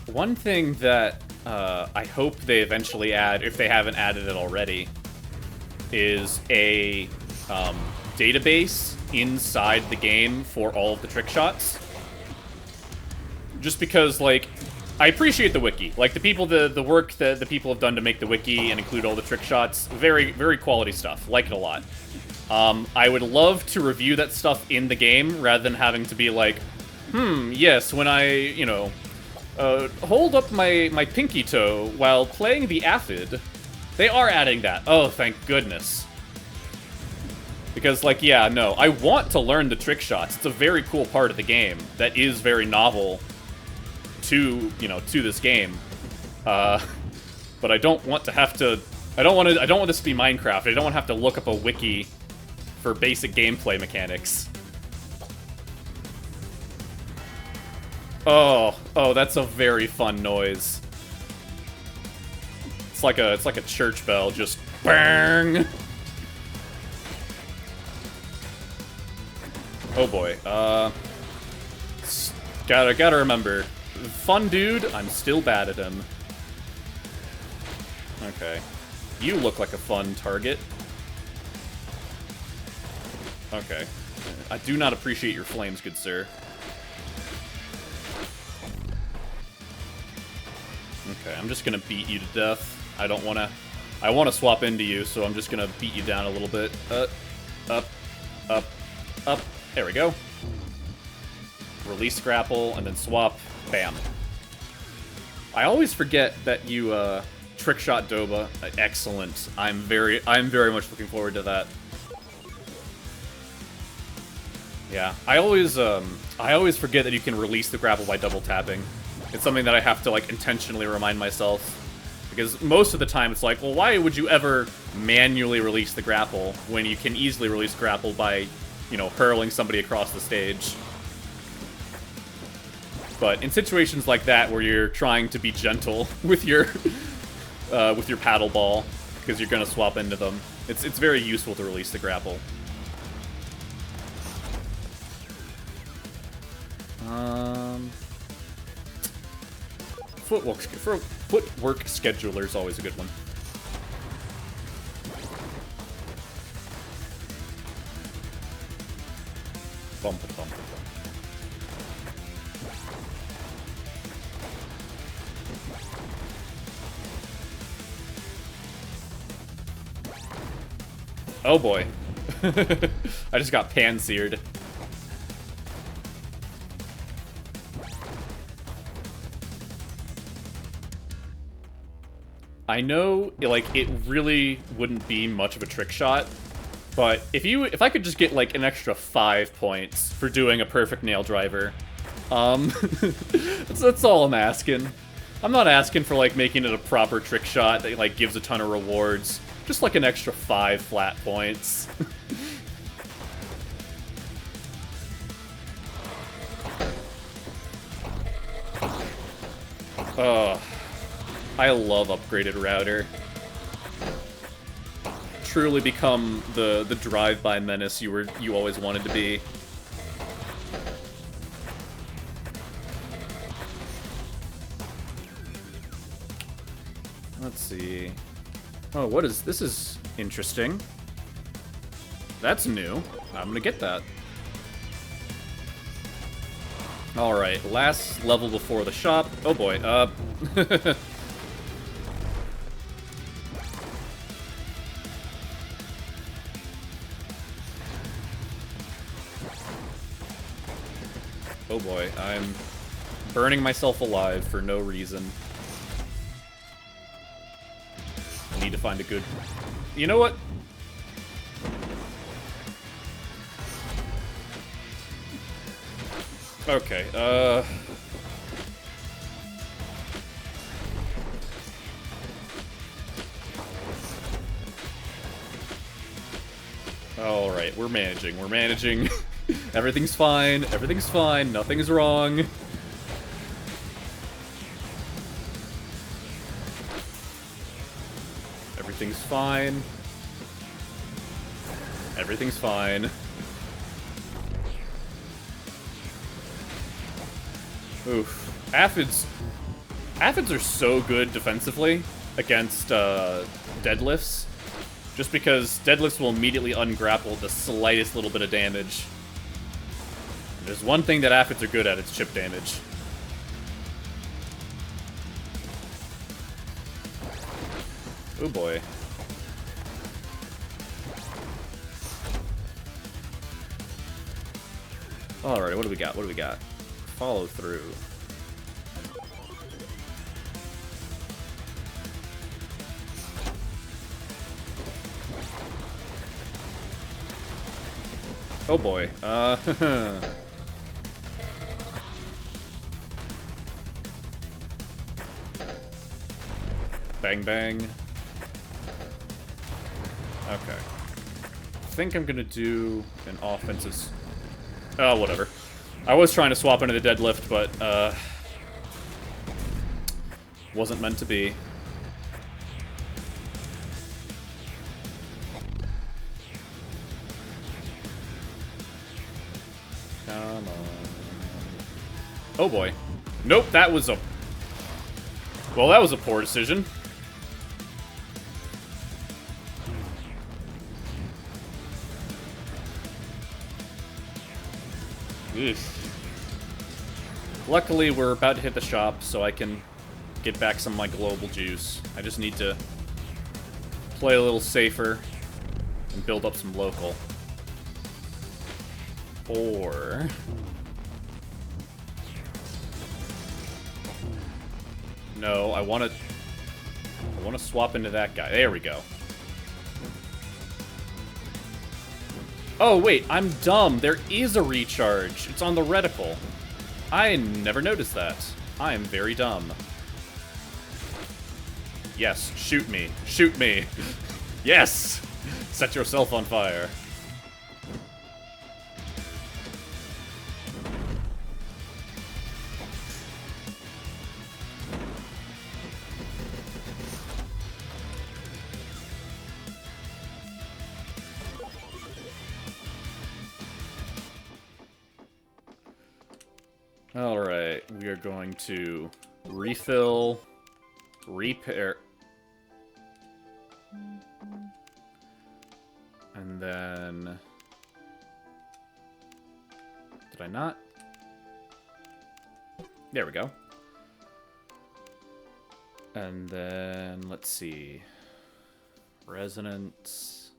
One thing that I hope they eventually add, if they haven't added it already, is a database inside the game for all of the trick shots. Just because, like, I appreciate the wiki. Like, the work that the people have done to make the wiki and include all the trick shots, very, very quality stuff. Like it a lot. I would love to review that stuff in the game, rather than having to be like, yes, when I, you know, hold up my pinky toe while playing the Aphid. They are adding that. Oh, thank goodness. Because, like, yeah, no, I want to learn the trick shots. It's a very cool part of the game that is very novel to, you know, to this game. But I don't want to have to... I don't want this to be Minecraft. I don't want to have to look up a wiki for basic gameplay mechanics. Oh, that's a very fun noise. It's like a church bell, just bang. Oh boy. Gotta remember, fun dude, I'm still bad at him. Okay. You look like a fun target. Okay. I do not appreciate your flames, good sir. Okay, I'm just gonna beat you to death. I wanna swap into you, so I'm just gonna beat you down a little bit. Up. There we go. Release grapple, and then swap. Bam. I always forget that you, trick shot Doba. Excellent. I'm very much looking forward to that. Yeah, I always forget that you can release the grapple by double tapping. It's something that I have to, like, intentionally remind myself. because most of the time it's like, well, why would you ever manually release the grapple when you can easily release grapple by, you know, hurling somebody across the stage? But in situations like that where you're trying to be gentle with your paddle ball, because you're gonna swap into them, it's very useful to release the grapple. Footwork scheduler is always a good one. Bump. Oh boy. I just got pan-seared. I know, like, it really wouldn't be much of a trick shot, but if I could just get, like, an extra 5 points for doing a perfect nail driver, that's all I'm asking. I'm not asking for, like, making it a proper trick shot that, like, gives a ton of rewards. Just, like, an extra 5 flat points. Ugh. I love upgraded router. Truly become the drive-by menace you always wanted to be. Let's see. Oh, what is this? Is interesting. That's new. I'm gonna get that. All right, last level before the shop. Oh boy. Oh boy, I'm burning myself alive for no reason. I need to find a good... You know what? Okay, Alright, we're managing. Everything's fine, nothing's wrong. Everything's fine. Everything's fine. Oof. Aphids are so good defensively against deadlifts, just because deadlifts will immediately ungrapple the slightest little bit of damage. And there's one thing that aphids are good at, it's chip damage. Oh boy. Alright, what do we got? Follow through. Oh boy. Bang bang. Okay. I think I'm gonna do an offensive... Oh, whatever. I was trying to swap into the deadlift, but, wasn't meant to be. Come on. Oh boy. Nope, that was a... Well, that was a poor decision. Ugh. Luckily, we're about to hit the shop, so I can get back some of my global juice. I just need to play a little safer and build up some local. Or... No, I want to swap into that guy. There we go. Oh, wait, I'm dumb. There is a recharge. It's on the reticle. I never noticed that. I am very dumb. Yes, shoot me. Shoot me. Yes! Set yourself on fire. Alright, we are going to refill, repair, and then... Did I not? There we go. And then, let's see. Resonance.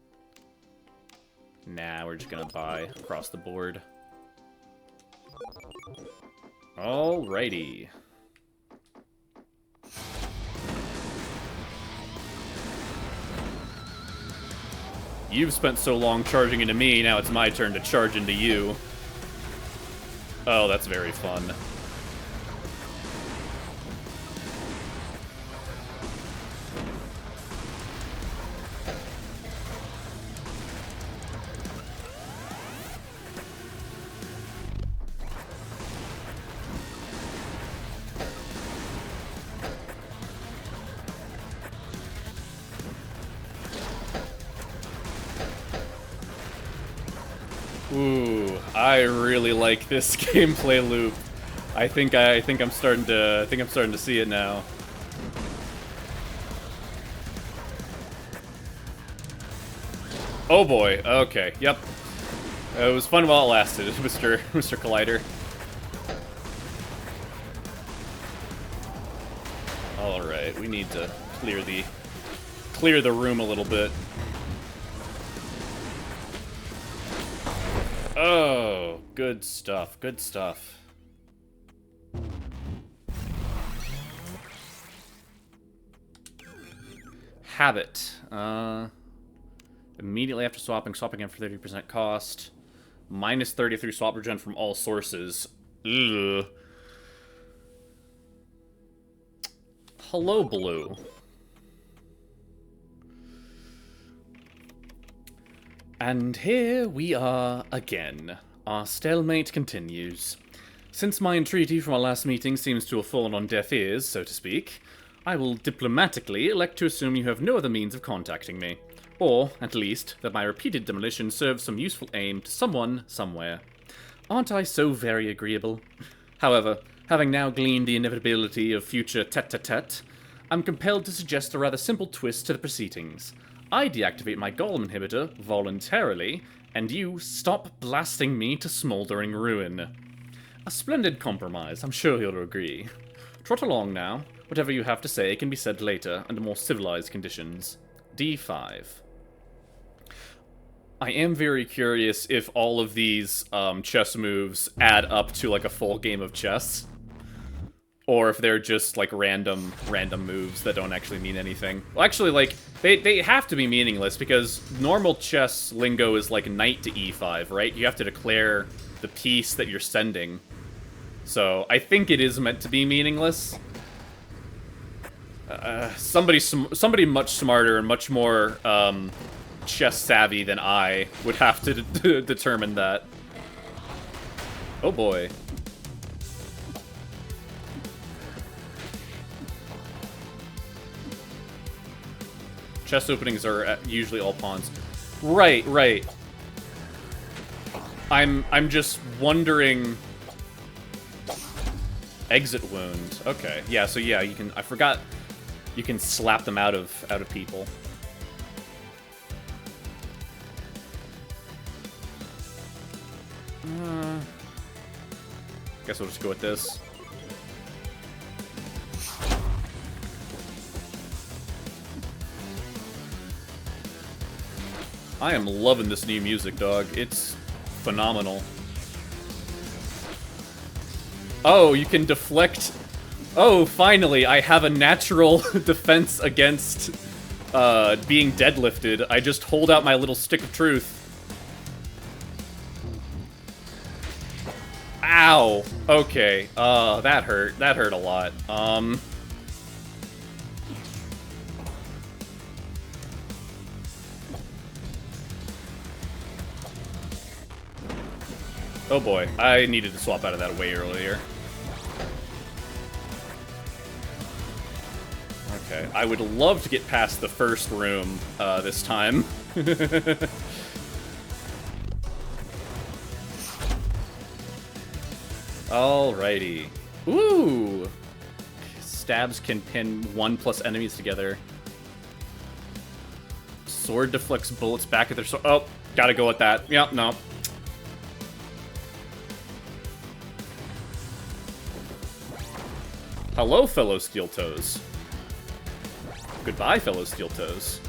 Nah, we're just gonna buy across the board. Alrighty. You've spent so long charging into me, now it's my turn to charge into you. Oh, that's very fun. Ooh, I really like this gameplay loop. I think I'm starting to see it now. Oh boy. Okay. Yep. It was fun while it lasted, Mr. Collider. All right, we need to clear the room a little bit. Oh, good stuff, good stuff. Habit. Immediately after swapping again for 30% cost. Minus 33 swap regen from all sources. Ugh. Hello, Blue. And here we are again. Our stalemate continues. Since my entreaty from our last meeting seems to have fallen on deaf ears, so to speak, I will diplomatically elect to assume you have no other means of contacting me. Or, at least, that my repeated demolition serves some useful aim to someone, somewhere. Aren't I so very agreeable? However, having now gleaned the inevitability of future tete-a-tete, I'm compelled to suggest a rather simple twist to the proceedings. I deactivate my golem inhibitor voluntarily, and you stop blasting me to smoldering ruin. A splendid compromise, I'm sure you'll agree. Trot along now. Whatever you have to say can be said later, under more civilized conditions. D5. I am very curious if all of these chess moves add up to like a full game of chess. Or if they're just, like, random moves that don't actually mean anything. Well, actually, like, they have to be meaningless, because normal chess lingo is, like, knight to e5, right? You have to declare the piece that you're sending. So, I think it is meant to be meaningless. Somebody much smarter and much more, chess-savvy than I would have to determine that. Oh boy. Chest openings are usually all pawns. Right, right. I'm just wondering. Exit wound. Okay. Yeah, so yeah, you can I forgot you can slap them out of people. Guess we'll just go with this. I am loving this new music, dog. It's phenomenal. Oh, you can deflect. Oh, finally, I have a natural defense against being deadlifted. I just hold out my little stick of truth. Ow. Okay. That hurt. That hurt a lot. Oh boy, I needed to swap out of that way earlier. Okay, I would love to get past the first room this time. Alrighty. Ooh! Stabs can pin 1+ enemies together. Sword deflects bullets back at their sword. Oh, gotta go with that. Yep, no. Hello, fellow steel toes. Goodbye, fellow steel toes.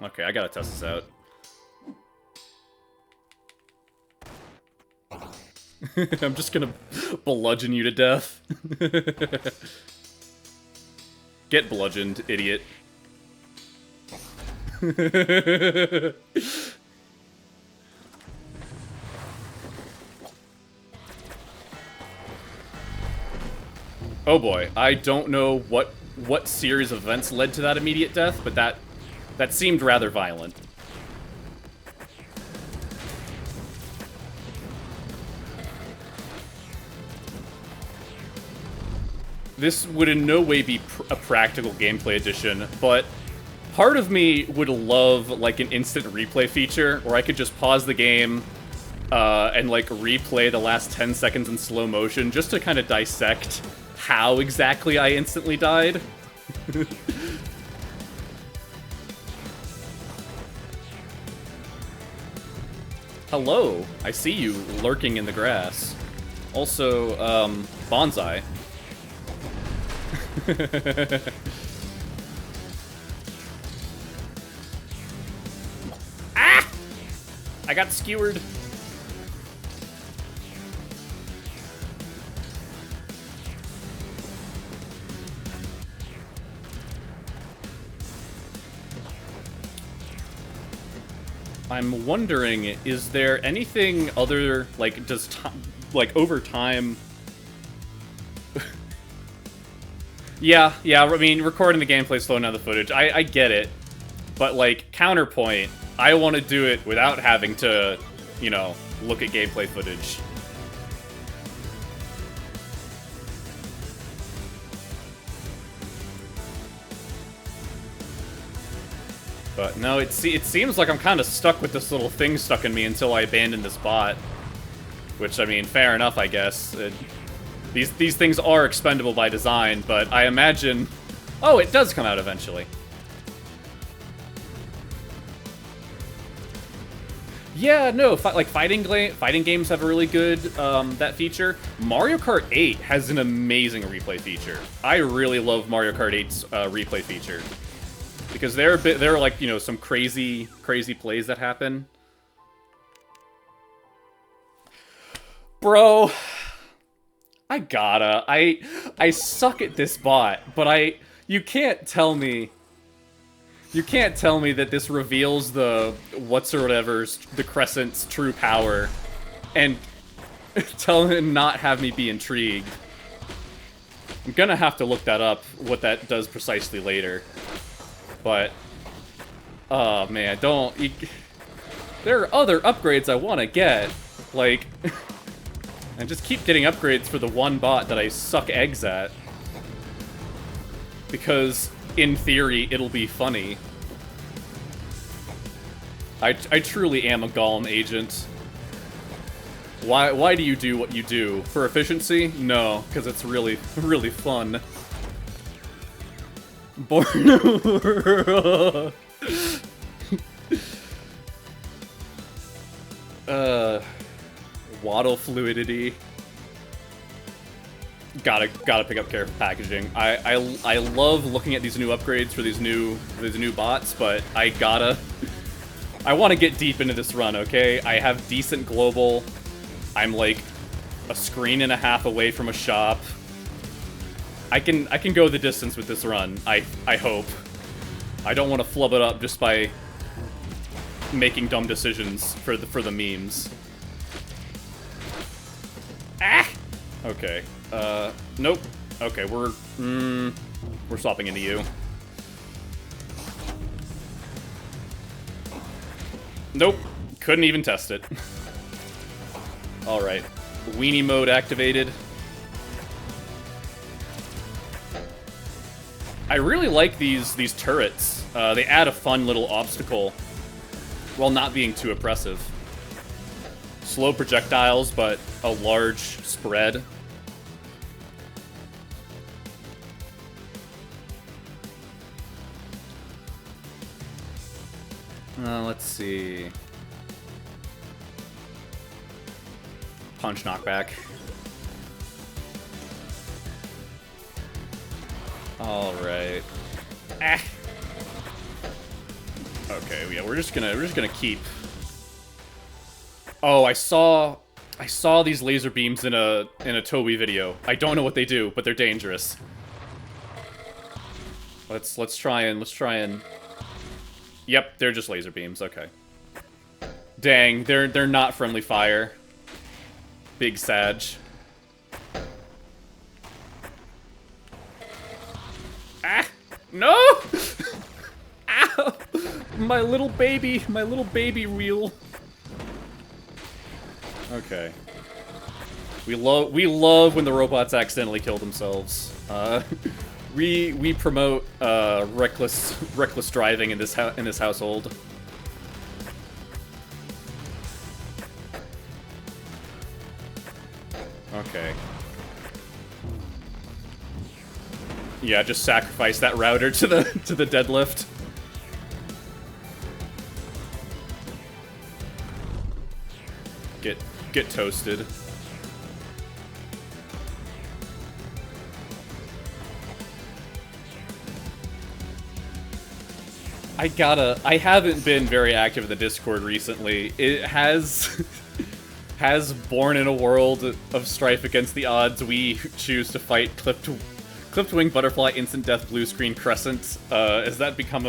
Okay, I gotta test this out. I'm just gonna bludgeon you to death. Get bludgeoned, idiot. Oh boy, I don't know what series of events led to that immediate death, but that seemed rather violent. This would in no way be a practical gameplay addition, but part of me would love, like, an instant replay feature where I could just pause the game and, like, replay the last 10 seconds in slow motion just to kind of dissect how exactly I instantly died. Hello, I see you lurking in the grass. Also, bonsai. Ah! I got skewered. I'm wondering, is there anything other, like, does like, over time... yeah, I mean, recording the gameplay, slowing down the footage, I get it. But, like, counterpoint, I want to do it without having to, you know, look at gameplay footage. But no, it seems like I'm kind of stuck with this little thing stuck in me until I abandon this bot. Which, I mean, fair enough, I guess. These things are expendable by design, but I imagine... Oh, it does come out eventually. Yeah, no, like, fighting games have a really good, that feature. Mario Kart 8 has an amazing replay feature. I really love Mario Kart 8's replay feature. Because there are like, you know, some crazy plays that happen. Bro, I suck at this bot, but you can't tell me that this reveals the whatsoever's, the Crescent's true power, and not have me be intrigued. I'm gonna have to look that up, what that does precisely later. But, oh man, there are other upgrades I want to get, like, and just keep getting upgrades for the one bot that I suck eggs at. Because, in theory, it'll be funny. I truly am a Golem agent. Why do you do what you do? For efficiency? No, because it's really, really fun. Waddle fluidity. Gotta pick up careful packaging. I love looking at these new upgrades for these new bots, but I want to get deep into this run, okay? I have decent global. I'm like a screen and a half away from a shop. I can go the distance with this run, I hope. I don't want to flub it up just by making dumb decisions for the memes. Ah! Okay. Nope. Okay, we're swapping into you. Nope. Couldn't even test it. Alright. Weenie mode activated. I really like these turrets. They add a fun little obstacle while not being too oppressive. Slow projectiles, but a large spread. Let's see. Punch knockback. All right. Ah. Okay, yeah, we're just gonna keep. Oh, I saw these laser beams in a Toei video. I don't know what they do, but they're dangerous. Let's try and. Yep, they're just laser beams. Okay. Dang, they're not friendly fire. Big Sag. Ah! No! Ow! My little baby wheel. Okay. We love when the robots accidentally kill themselves. We promote reckless driving in this household. Okay. Yeah, just sacrifice that router to the deadlift. Get toasted. I haven't been very active in the Discord recently. It has born in a world of strife against the odds. We choose to fight clipped wing butterfly instant death blue screen crescent. Has that become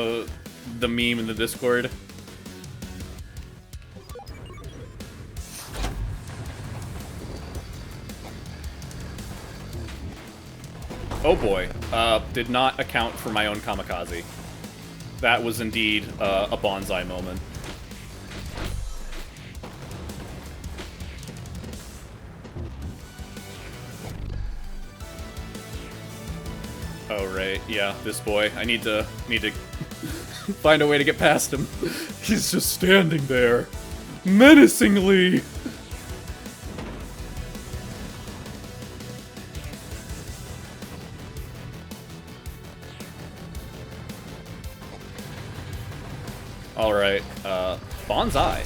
the meme in the Discord? Oh boy, did not account for my own kamikaze. That was indeed a bonsai moment. Oh right, yeah, this boy. I need to find a way to get past him. He's just standing there, menacingly. Alright, bonsai.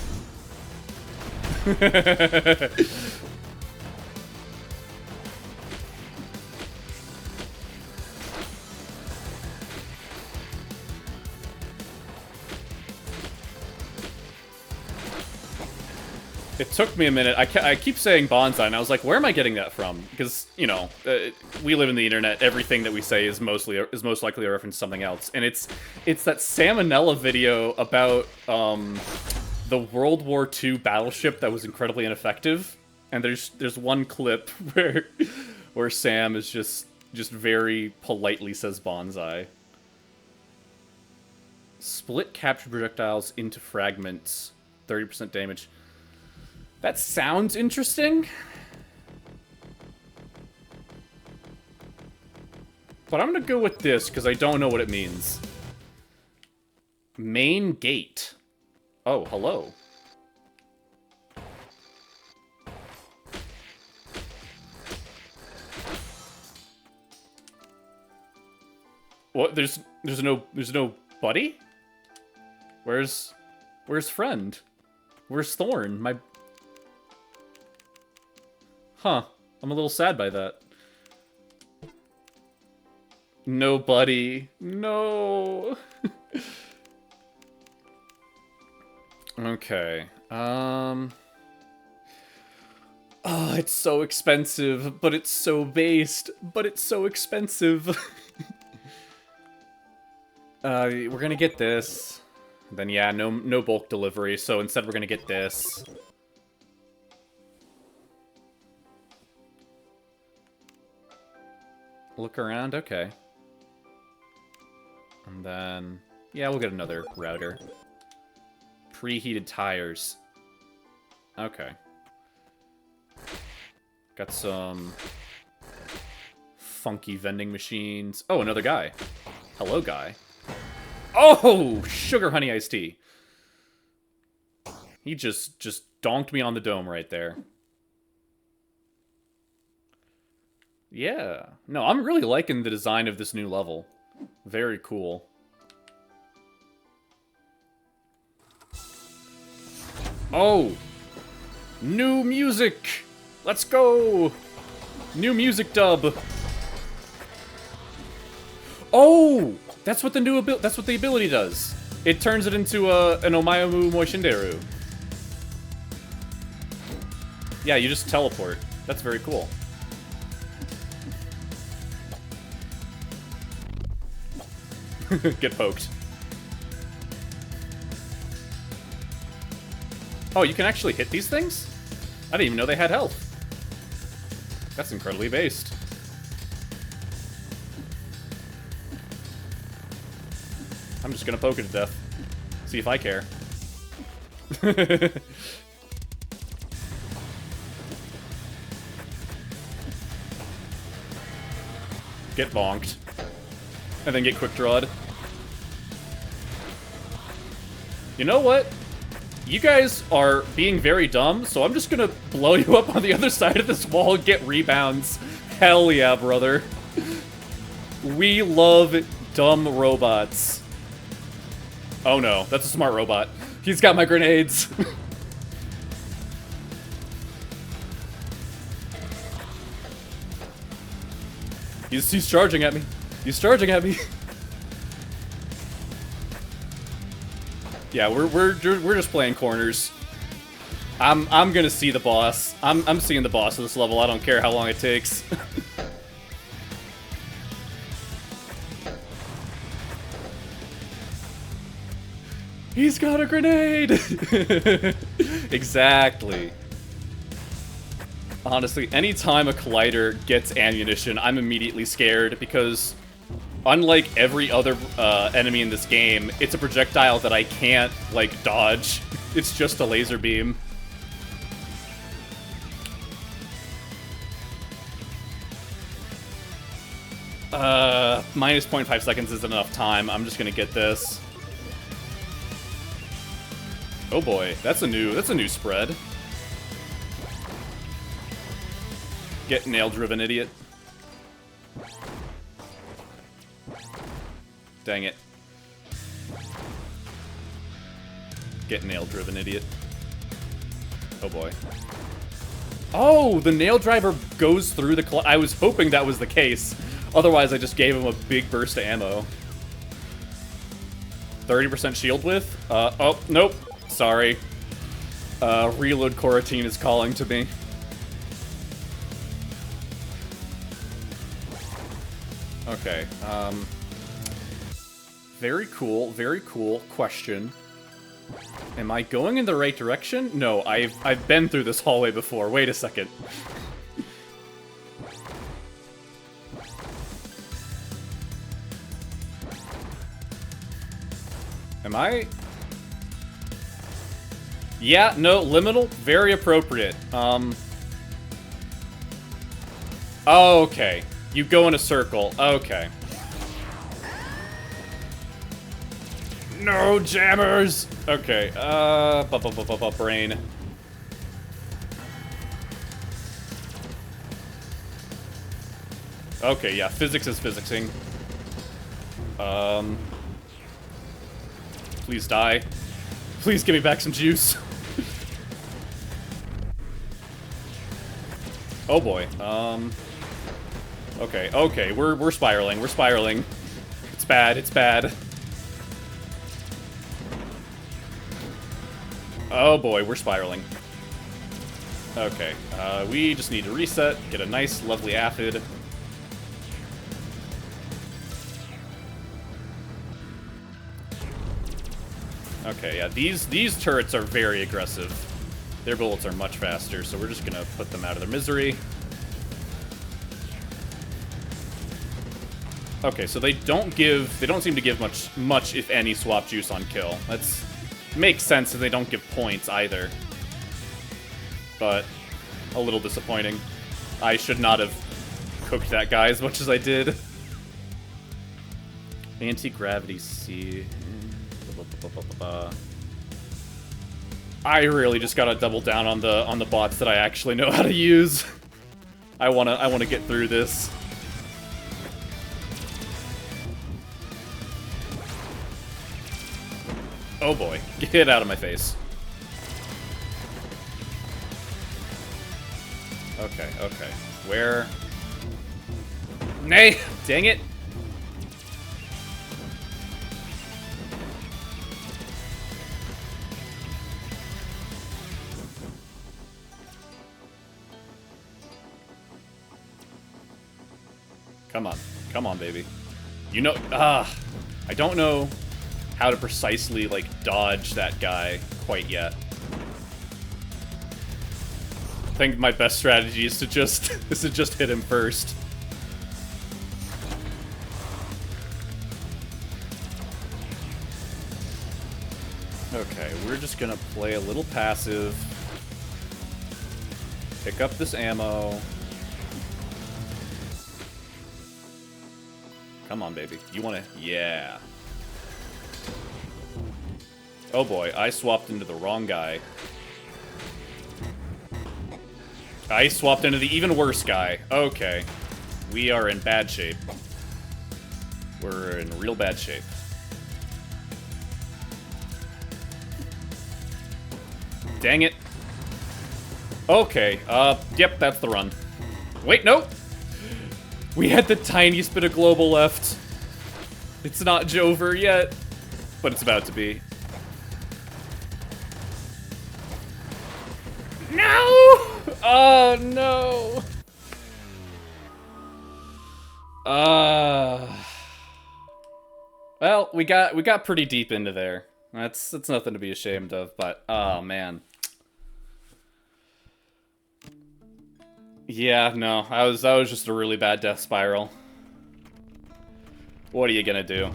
It took me a minute. I keep saying bonsai, and I was like, where am I getting that from? Because, you know, we live in the internet. Everything that we say is most likely a reference to something else. And it's that Salmonella video about the World War II battleship that was incredibly ineffective. And there's one clip where Sam is just very politely says bonsai. Split captured projectiles into fragments, 30% damage. That sounds interesting. But I'm gonna go with this, because I don't know what it means. Main gate. Oh, hello. What? There's no buddy? Where's friend? Where's Thorn? Huh. I'm a little sad by that. No buddy. No. Okay. Oh, it's so expensive, but it's so based, but it's so expensive. We're gonna get this. Then yeah, no bulk delivery, so instead we're gonna get this. Look around, okay. And then, yeah, we'll get another router. preheated tires. Okay. Got some funky vending machines. Oh, another guy. Hello, guy. Oh, sugar honey iced tea. He just donked me on the dome right there. Yeah. No, I'm really liking the design of this new level. Very cool. Oh! New music! Let's go! New music dub! Oh! That's what the new ability does. It turns it into an Omayamu Moishinderu. Yeah, you just teleport. That's very cool. Get poked. Oh, you can actually hit these things? I didn't even know they had health. That's incredibly based. I'm just gonna poke it to death. See if I care. Get bonked. And then get quick drawed. You know what? You guys are being very dumb, so I'm just gonna blow you up on the other side of this wall and get rebounds. Hell yeah, brother. We love dumb robots. Oh no, that's a smart robot. He's got my grenades. He's charging at me. He's charging at me. Yeah, we're just playing corners. I'm gonna see the boss. I'm seeing the boss of this level. I don't care how long it takes. He's got a grenade. Exactly. Honestly, anytime a collider gets ammunition, I'm immediately scared because, unlike every other enemy in this game, it's a projectile that I can't, like, dodge. It's just a laser beam. Minus 0.5 seconds isn't enough time. I'm just gonna get this. Oh boy, that's a new spread. Get nail-driven, idiot. Dang it. Get nail-driven, idiot. Oh boy. Oh, the nail driver goes through the I was hoping that was the case. Otherwise, I just gave him a big burst of ammo. 30% shield width? Oh, nope. Sorry. Reload Coroutine is calling to me. Okay, very cool question. Am I going in the right direction? No, I've been through this hallway before. Wait a second. Am I? Yeah, no, liminal, very appropriate. Okay. You go in a circle. Okay. No jammers! Okay, brain. Okay, yeah, physics is physicsing. Please die. Please give me back some juice. Oh boy, Okay, we're spiraling, we're spiraling. It's bad, it's bad. Oh boy, we're spiraling. Okay, we just need to reset, get a nice, lovely aphid. Okay, yeah, these turrets are very aggressive. Their bullets are much faster, so we're just gonna put them out of their misery. Okay, so they don't seem to give much if any swap juice on kill. Makes sense if they don't give points either. But a little disappointing. I should not have cooked that guy as much as I did. Anti-gravity C. I really just gotta double down on the bots that I actually know how to use. I wanna get through this. Oh boy, get out of my face. Okay, okay. Where? Nay! Dang it! Come on. Come on, baby. You know, I don't know how to precisely, like, dodge that guy quite yet. I think my best strategy is to just hit him first. Okay, we're just gonna play a little passive. Pick up this ammo. Come on, baby. You wanna... Yeah. Oh boy, I swapped into the wrong guy. I swapped into the even worse guy. Okay. We are in bad shape. We're in real bad shape. Dang it. Okay, yep, that's the run. Wait, no! We had the tiniest bit of global left. It's not Jover yet, but it's about to be. No! Oh, no! Well, we got pretty deep into there. That's nothing to be ashamed of, but oh man. Yeah, no, that was just a really bad death spiral. What are you gonna do?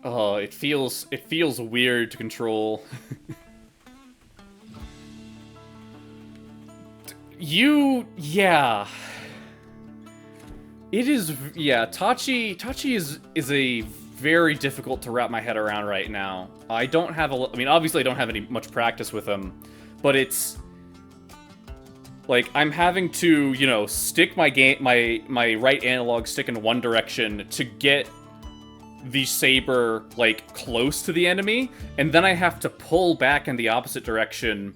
Oh, it feels weird to control. Yeah. It is, yeah, Tachi is a very difficult to wrap my head around right now. I don't have I mean, obviously I don't have much practice with him, but it's like I'm having to, you know, stick my right analog stick in one direction to get the saber like close to the enemy, and then I have to pull back in the opposite direction.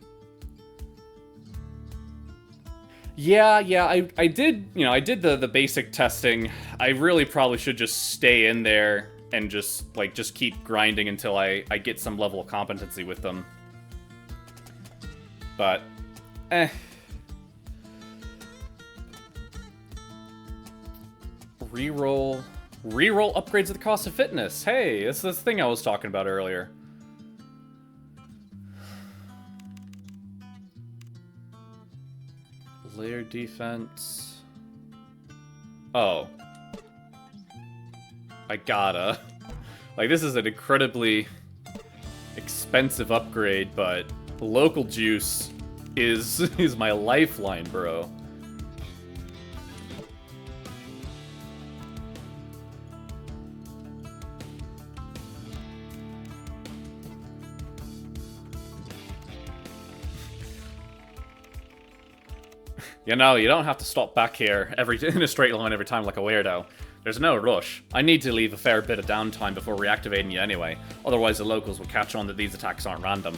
Yeah, I did, you know, I did the basic testing. I really probably should just stay in there and just keep grinding until I get some level of competency with them. But, Reroll upgrades at the cost of fitness. Hey, it's this thing I was talking about earlier. Layer defense. Oh. I gotta. Like, this is an incredibly expensive upgrade, but local juice is my lifeline, bro. You know, you don't have to stop back here in a straight line every time like a weirdo. There's no rush. I need to leave a fair bit of downtime before reactivating you anyway, otherwise the locals will catch on that these attacks aren't random.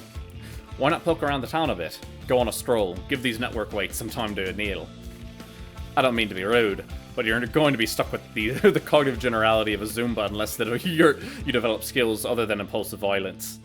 Why not poke around the town a bit? Go on a stroll, give these network weights some time to anneal. I don't mean to be rude, but you're going to be stuck with the cognitive generality of a Zumba unless that you develop skills other than impulsive violence.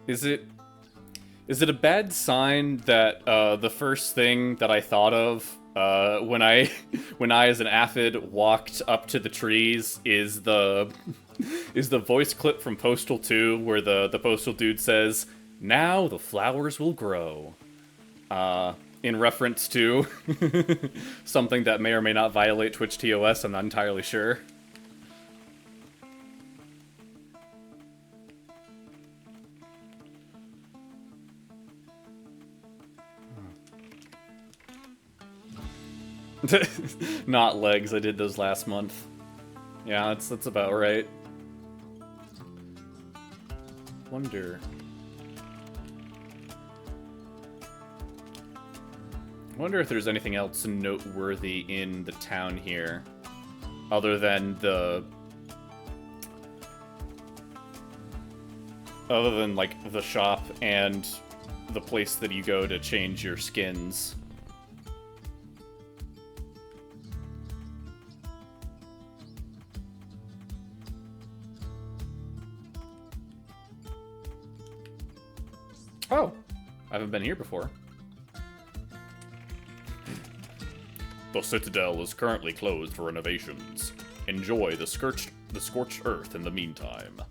Is it... Is it a bad sign that the first thing that I thought of when I when I as an aphid walked up to the trees is the voice clip from Postal 2 where the postal dude says, "Now the flowers will grow," in reference to something that may or may not violate Twitch TOS. I'm not entirely sure. Not legs, I did those last month. Yeah, that's about right. Wonder if there's anything else noteworthy in the town here, other than like the shop and the place that you go to change your skins. Oh, I haven't been here before. The Citadel is currently closed for renovations. Enjoy the scorched earth in the meantime.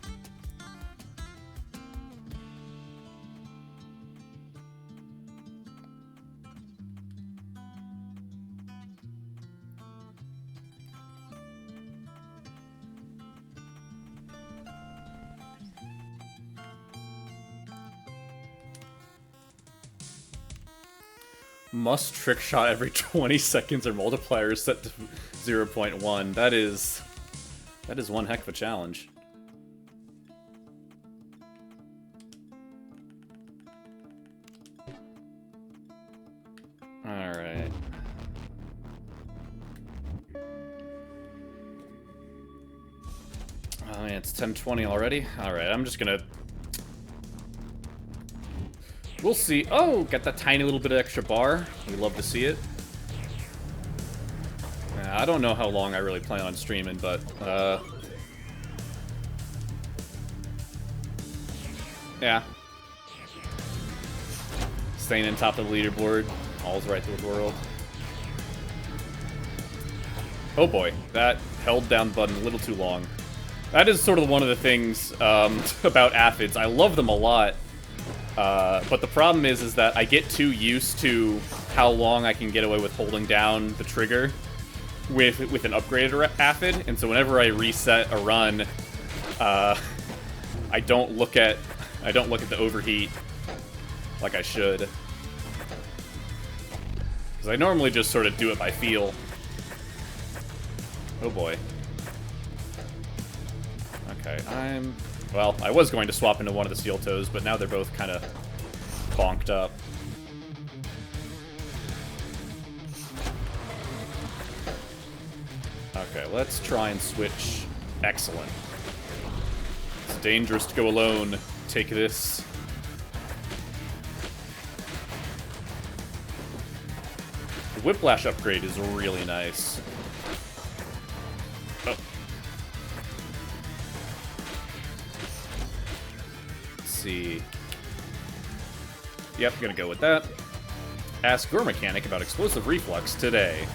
Must trick shot every 20 seconds or multiplier set to 0.1. That is one heck of a challenge. Alright. Oh man, it's 10:20 already? Alright, I'm just gonna... We'll see. Oh, got that tiny little bit of extra bar. We love to see it. I don't know how long I really plan on streaming, but, yeah. Staying in top of the leaderboard. All's right through the world. Oh boy, that held down the button a little too long. That is sort of one of the things, about aphids. I love them a lot. But the problem is that I get too used to how long I can get away with holding down the trigger with an upgraded aphid, and so whenever I reset a run, I don't look at the overheat like I should, because I normally just sort of do it by feel. Oh boy. Okay, well, I was going to swap into one of the steel toes, but now they're both kind of bonked up. Okay, let's try and switch. Excellent. It's dangerous to go alone. Take this. The Whiplash upgrade is really nice. Oh. See. Yep, gonna go with that. Ask your mechanic about explosive reflux today.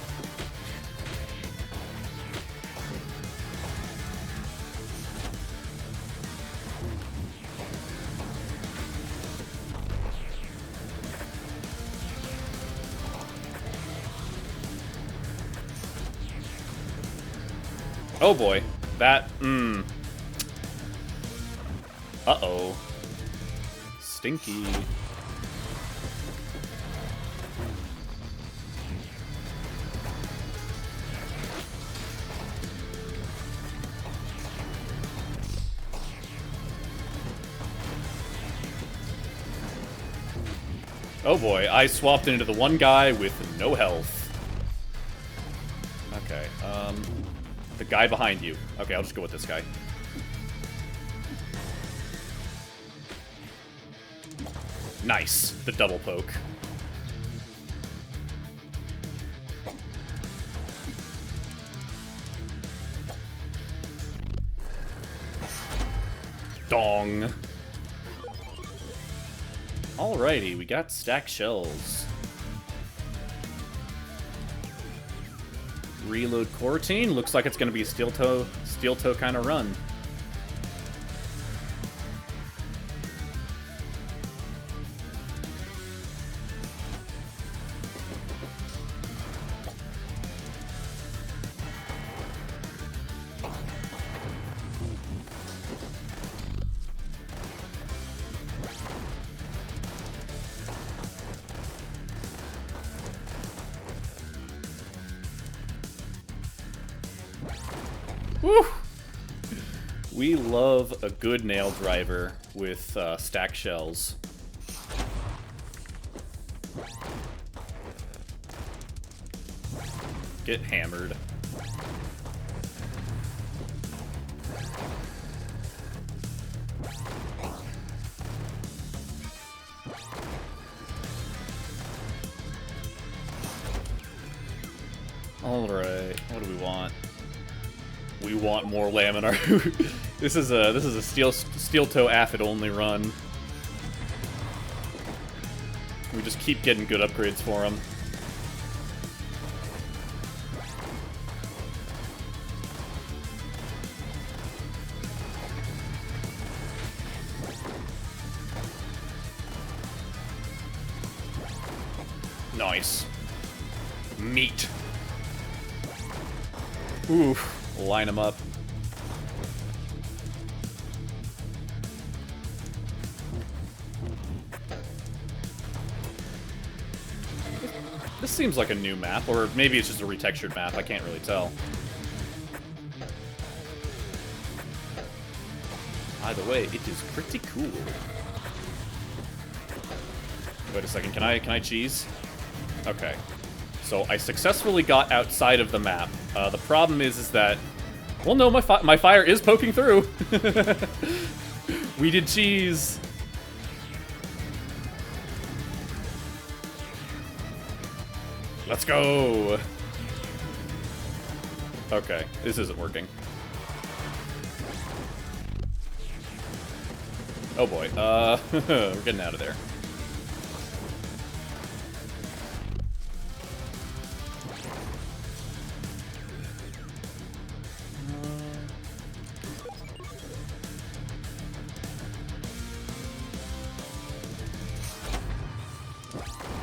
Oh boy, that, Uh-oh. Stinky. Oh boy, I swapped into the one guy with no health. Okay, the guy behind you. Okay, I'll just go with this guy. Nice, the double poke. Dong. Alrighty, we got stacked shells. Reload Cortine. Looks like it's going to be a steel toe kind of run. Woo! We love a good nail driver with stack shells. Get hammered. Alright, what do we want? We want more laminar. This is a steel toe aphid only run. We just keep getting good upgrades for him. Nice. Meat. Ooh. Line them up. This seems like a new map, or maybe it's just a retextured map, I can't really tell. Either way, it is pretty cool. Wait a second, can I cheese? Okay. So I successfully got outside of the map. The problem is that, well, no, my fire is poking through. We did cheese. Let's go. Okay, this isn't working. Oh boy, we're getting out of there.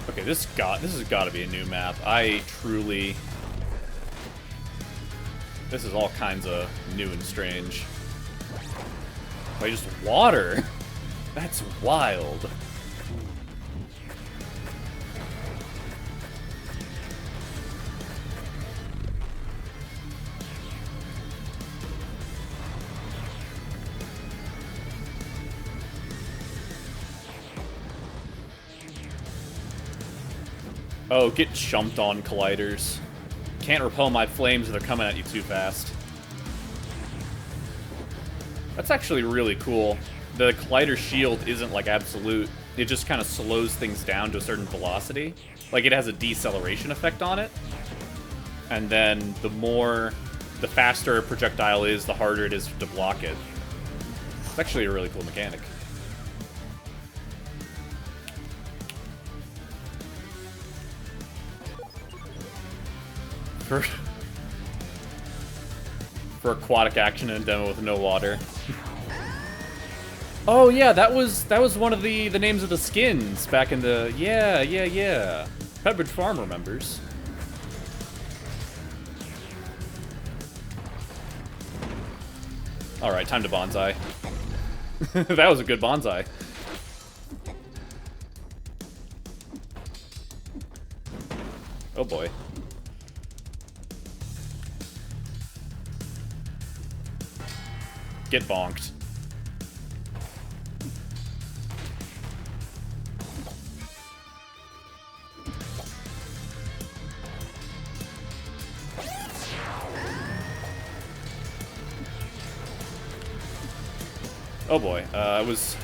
Okay, this has got to be a new map. This is all kinds of new and strange. Wait, just water? That's wild. Oh, get chumped on, colliders. Can't repel my flames if they're coming at you too fast. That's actually really cool. The collider shield isn't like absolute. It just kind of slows things down to a certain velocity. Like it has a deceleration effect on it. And then the faster a projectile is, the harder it is to block it. It's actually a really cool mechanic. For aquatic action in a demo with no water. Oh yeah, that was one of the names of the skins back in the yeah. Pepperidge Farm remembers. All right, time to bonsai. That was a good bonsai. Oh boy. Get bonked. Oh boy, I was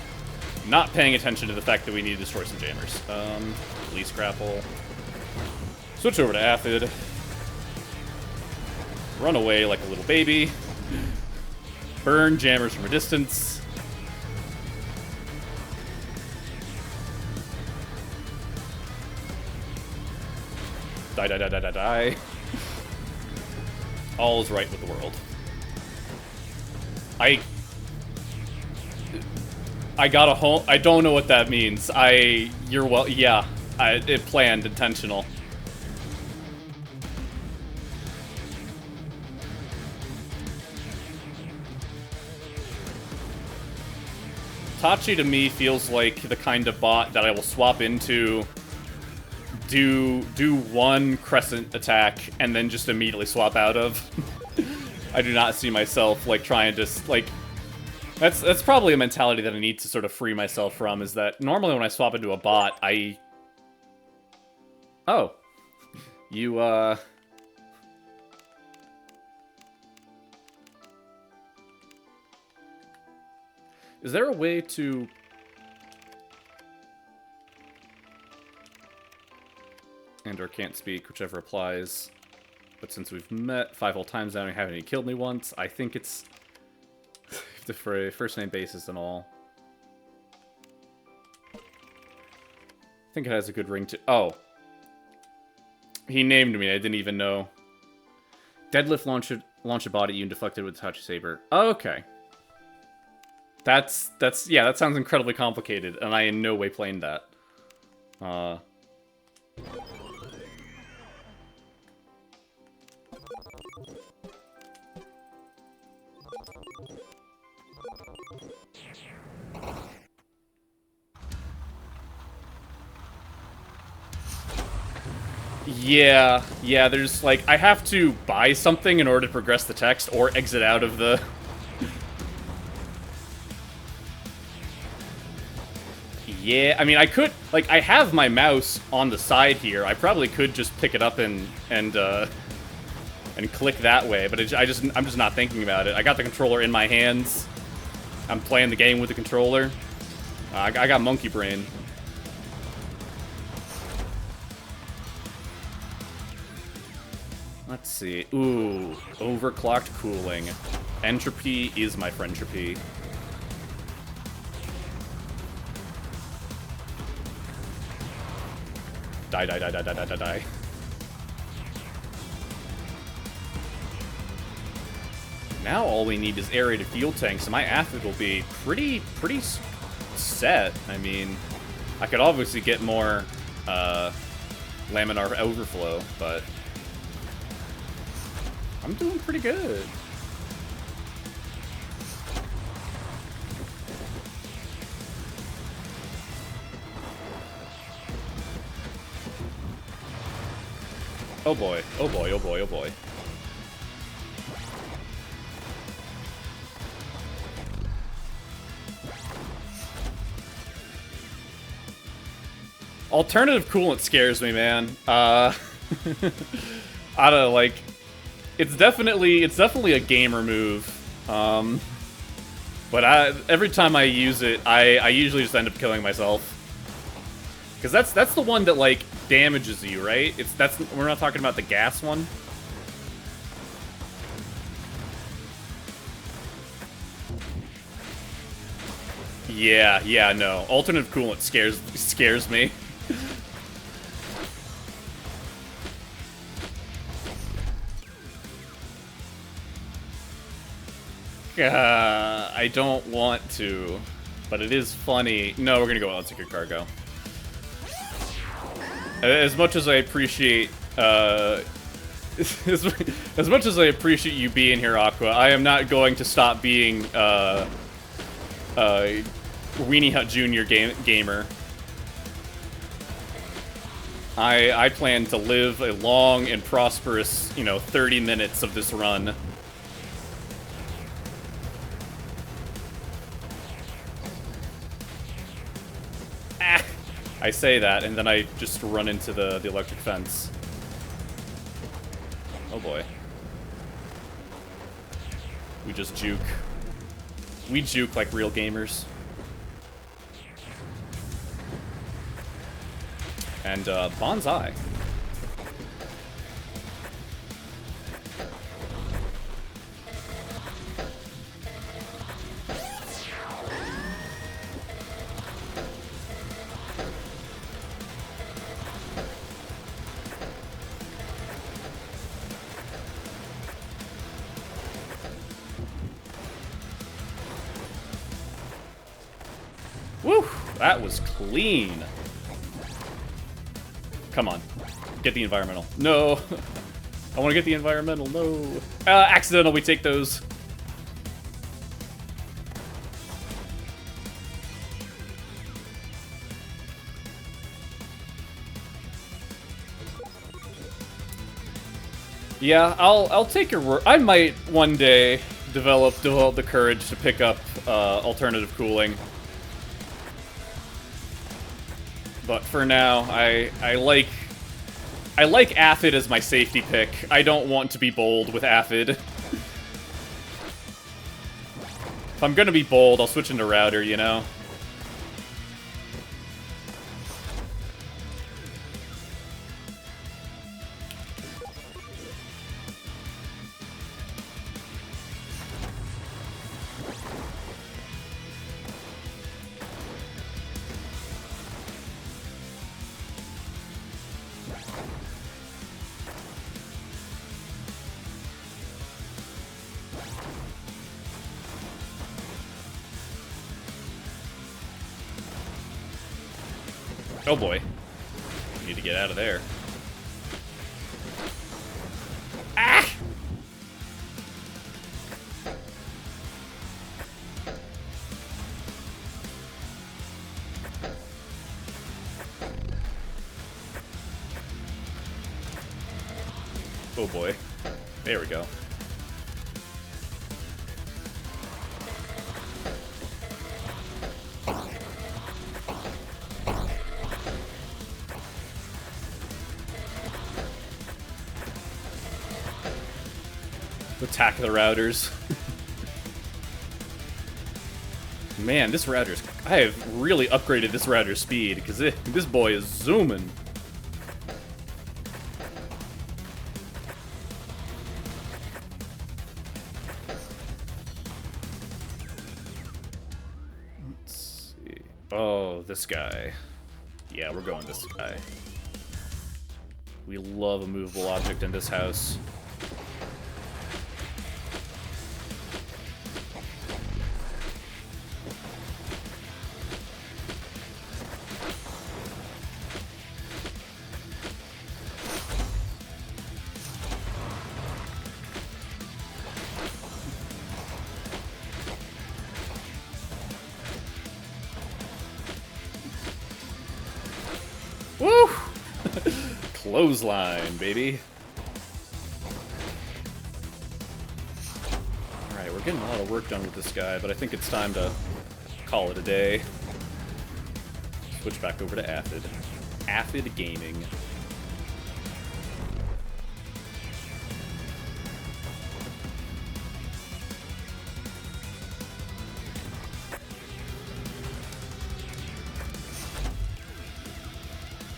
not paying attention to the fact that we need to destroy some jammers. Police grapple. Switch over to Aphid. Run away like a little baby. Burn jammers from a distance. Die, die, die, die, die, die. All is right with the world. I got a home. I don't know what that means. You're well. Yeah. It planned, intentional. Tachi to me feels like the kind of bot that I will swap into, do one crescent attack, and then just immediately swap out of. I do not see myself, like, trying to, like... That's probably a mentality that I need to sort of free myself from, is that normally when I swap into a bot, I... Oh. You, Is there a way to... And/or can't speak, whichever applies. But since we've met 5 whole times now and you haven't even killed me once, I think it's... for a first-name basis and all. I think it has a good ring to... Oh. He named me, I didn't even know. Deadlift launch a bot at you and deflect it with Tachi Saber. Oh, okay. That's, yeah, that sounds incredibly complicated, and I in no way planned that. Yeah, there's, like, I have to buy something in order to progress the text, or exit out of the... Yeah, I mean, I could, like, I have my mouse on the side here. I probably could just pick it up and click that way, but I'm just not thinking about it. I got the controller in my hands. I'm playing the game with the controller. I got monkey brain. Let's see. Ooh, overclocked cooling. Entropy is my friendshipy. Die, die, die, die, die, die, die, die. Now all we need is aerated fuel tanks, and my athlete will be pretty set. I mean, I could obviously get more laminar overflow, but I'm doing pretty good. Oh boy, oh boy, oh boy, oh boy. Alternative coolant scares me, man. I don't know, like, it's definitely a gamer move. But every time I use it, I usually just end up killing myself. Because that's the one that, like, damages you, right? We're not talking about the gas one. Yeah, no. Alternative coolant scares me. I don't want to, but it is funny. No, we're gonna go on secret cargo. As much as I appreciate, as much as I appreciate you being here, Aqua, I am not going to stop being, Weenie Hut Jr. gamer. I plan to live a long and prosperous, 30 minutes of this run. I say that, and then I just run into the electric fence. Oh boy. We just juke. We juke like real gamers. And, bonsai. That was clean. Come on. Get the environmental. No. I want to get the environmental. No. Accidental, we take those. Yeah, I'll take your word. I might one day develop the courage to pick up alternative cooling. But for now, I like Aphid as my safety pick. I don't want to be bold with Aphid. If I'm gonna be bold, I'll switch into Router, you know? Oh boy. Need to get out of there. Ah! Oh boy. There we go. Attack the routers. Man, this router's... I have really upgraded this router's speed, because this boy is zooming. Let's see. Oh, this guy. Yeah, we're going this guy. We love a movable object in this house. Woo! Clothesline, baby. Alright, we're getting a lot of work done with this guy, but I think it's time to call it a day. Switch back over to Aphid. Aphid Gaming.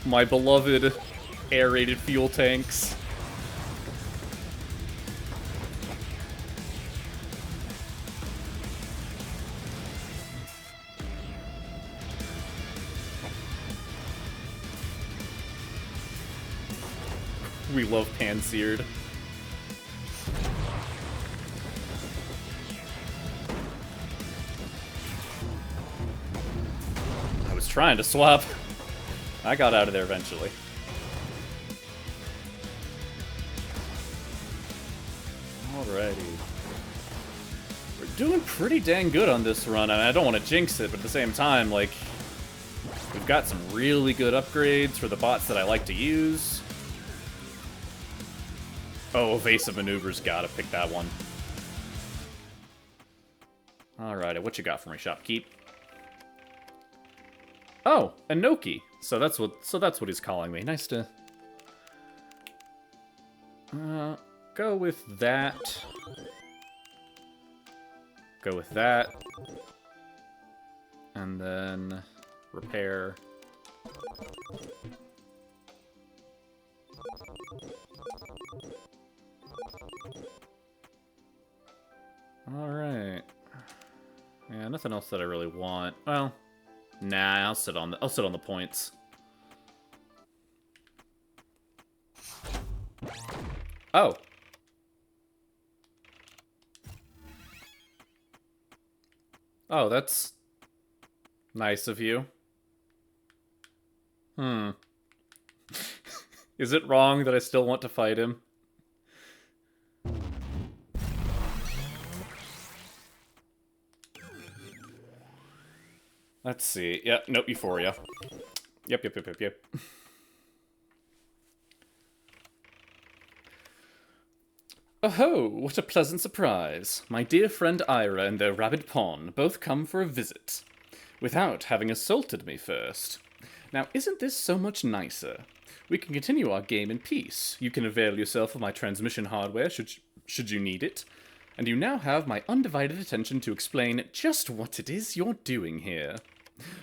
My beloved aerated fuel tanks. We love pan-seared. I was trying to swap. I got out of there eventually. Alrighty. We're doing pretty dang good on this run, and I don't want to jinx it, but at the same time, like, we've got some really good upgrades for the bots that I like to use. Oh, evasive maneuvers, gotta pick that one. Alrighty, what you got for me, Shopkeep? Oh, Enoki. So that's what he's calling me. Nice to go with that. Go with that. And then repair. Alright. Yeah, nothing else that I really want. Well, nah, I'll sit on the points. Oh. Oh, that's nice of you. Hmm. Is it wrong that I still want to fight him? Let's see. Yep, nope, Euphoria. Yep. Oh, what a pleasant surprise. My dear friend Ira and their rabid pawn both come for a visit, without having assaulted me first. Now, isn't this so much nicer? We can continue our game in peace. You can avail yourself of my transmission hardware should you need it. And you now have my undivided attention to explain just what it is you're doing here.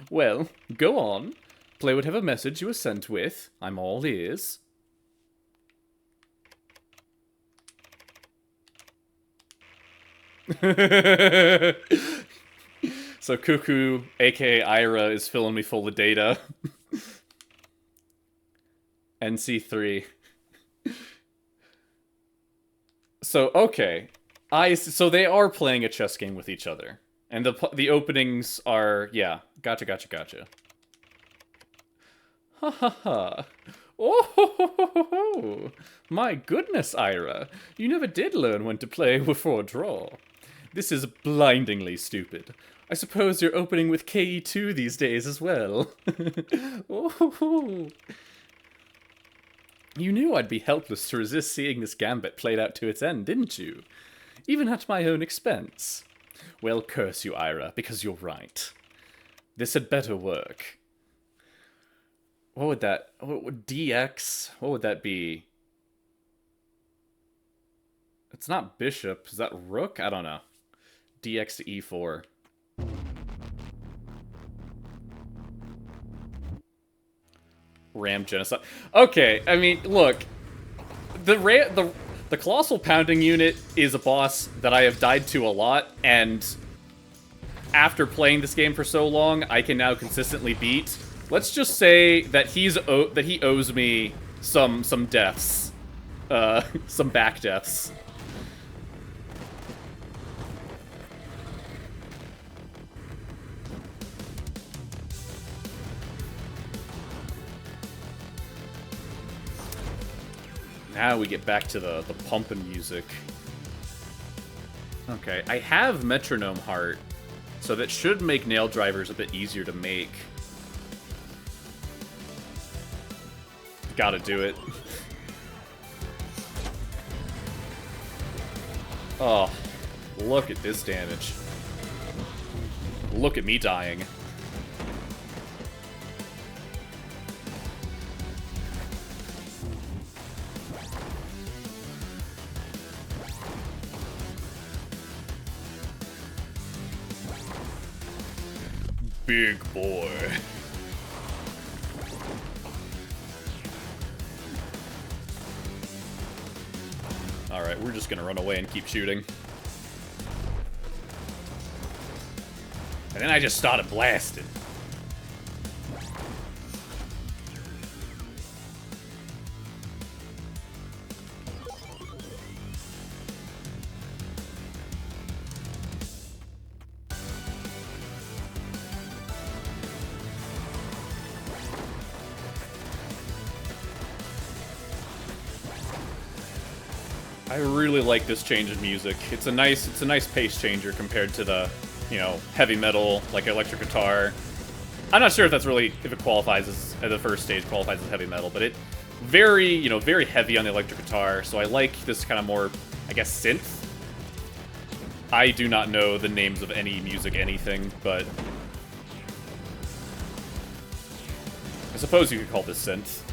Well, go on. Play whatever message you were sent with. I'm all ears. So Cuckoo, aka Ira, is filling me full of data. NC3. So, okay. So they are playing a chess game with each other. And the openings are, yeah, gotcha. Ha ha ha. Oh ho ho ho ho ho. My goodness, Ira. You never did learn when to play before draw. This is blindingly stupid. I suppose you're opening with KE2 these days as well. Oh ho ho. You knew I'd be helpless to resist seeing this gambit played out to its end, didn't you? Even at my own expense. Well, curse you, Ira, because you're right. This had better work. What would DX? What would that be? It's not bishop. Is that rook? I don't know. DX to E4. Ram genocide. Okay, I mean, look. The Colossal Pounding unit is a boss that I have died to a lot, and after playing this game for so long, I can now consistently beat. Let's just say that he owes me some deaths. Some back deaths. Now we get back to the pumpin' music. Okay, I have Metronome Heart, so that should make nail drivers a bit easier to make. Gotta do it. Oh, look at this damage. Look at me dying. Big boy. Alright, we're just gonna run away and keep shooting. And then I just started blasting. I really like this change in music. It's a nice pace changer compared to the, you know, heavy metal, like electric guitar. I'm not sure if it qualifies as, at the first stage, qualifies as heavy metal, but it very heavy on the electric guitar, so I like this kind of more, I guess, synth. I do not know the names of any music anything, but I suppose you could call this synth.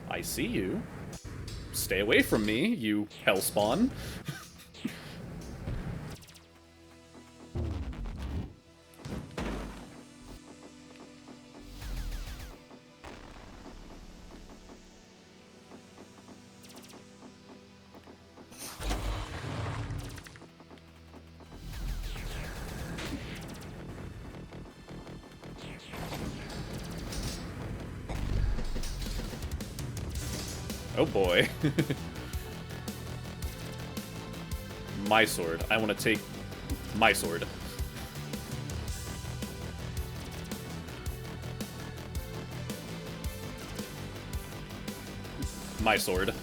I see you. Stay away from me, you hellspawn. Oh boy. My sword. I want to take my sword. My sword.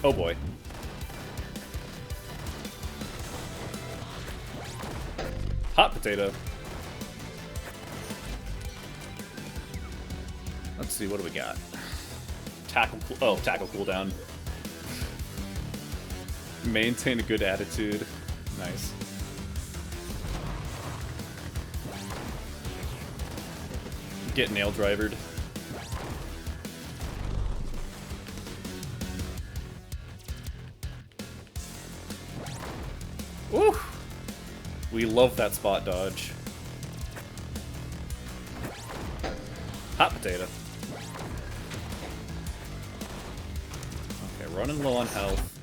Oh boy. Hot potato. Let's see, what do we got? Tackle cooldown. Maintain a good attitude. Nice. Get nail drivered. Woo! We love that spot dodge. Hot potato. Okay, running low on health.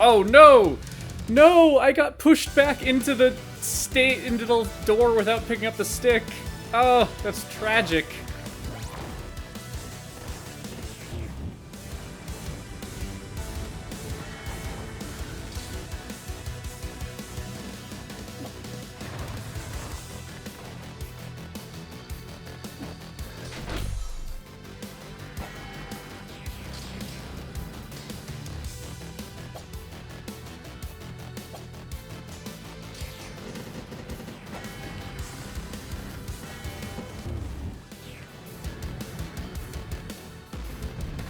Oh no! No! I got pushed back into the door without picking up the stick. Oh, that's tragic.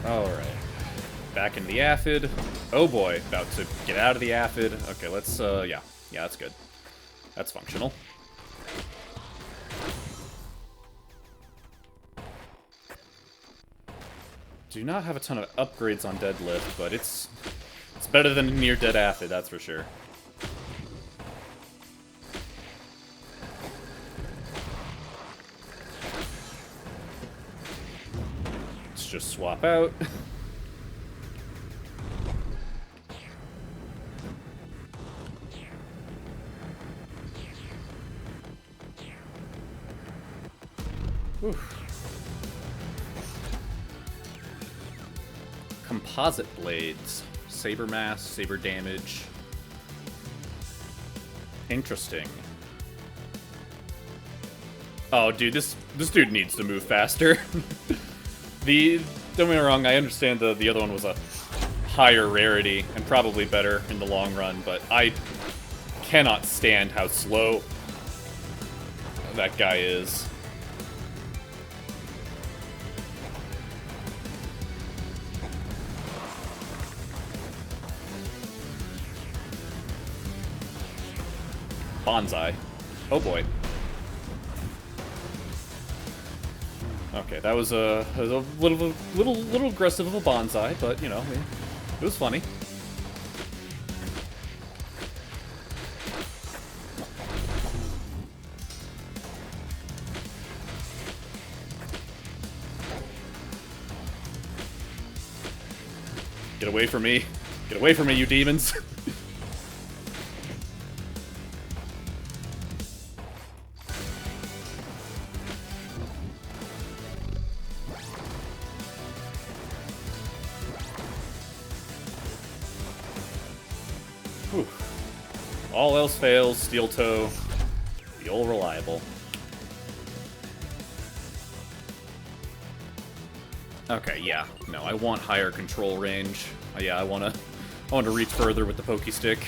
Alright. Back in the aphid. Oh boy, about to get out of the aphid. Okay, let's, yeah. Yeah, that's good. That's functional. Do not have a ton of upgrades on deadlift, but it's better than a near-dead aphid, that's for sure. Let's just swap out. Oof. Composite blades. Saber mass, saber damage. Interesting. Oh, dude, this dude needs to move faster. Don't get me wrong, I understand the other one was a higher rarity and probably better in the long run, but I cannot stand how slow that guy is. Bonsai. Oh boy. Okay, that was a little aggressive of a bonsai, but you know, it was funny. Get away from me. Get away from me, you demons. Whew. All else fails, steel toe, the old reliable. Okay, yeah, no, I want higher control range. Yeah, I want to reach further with the pokey stick.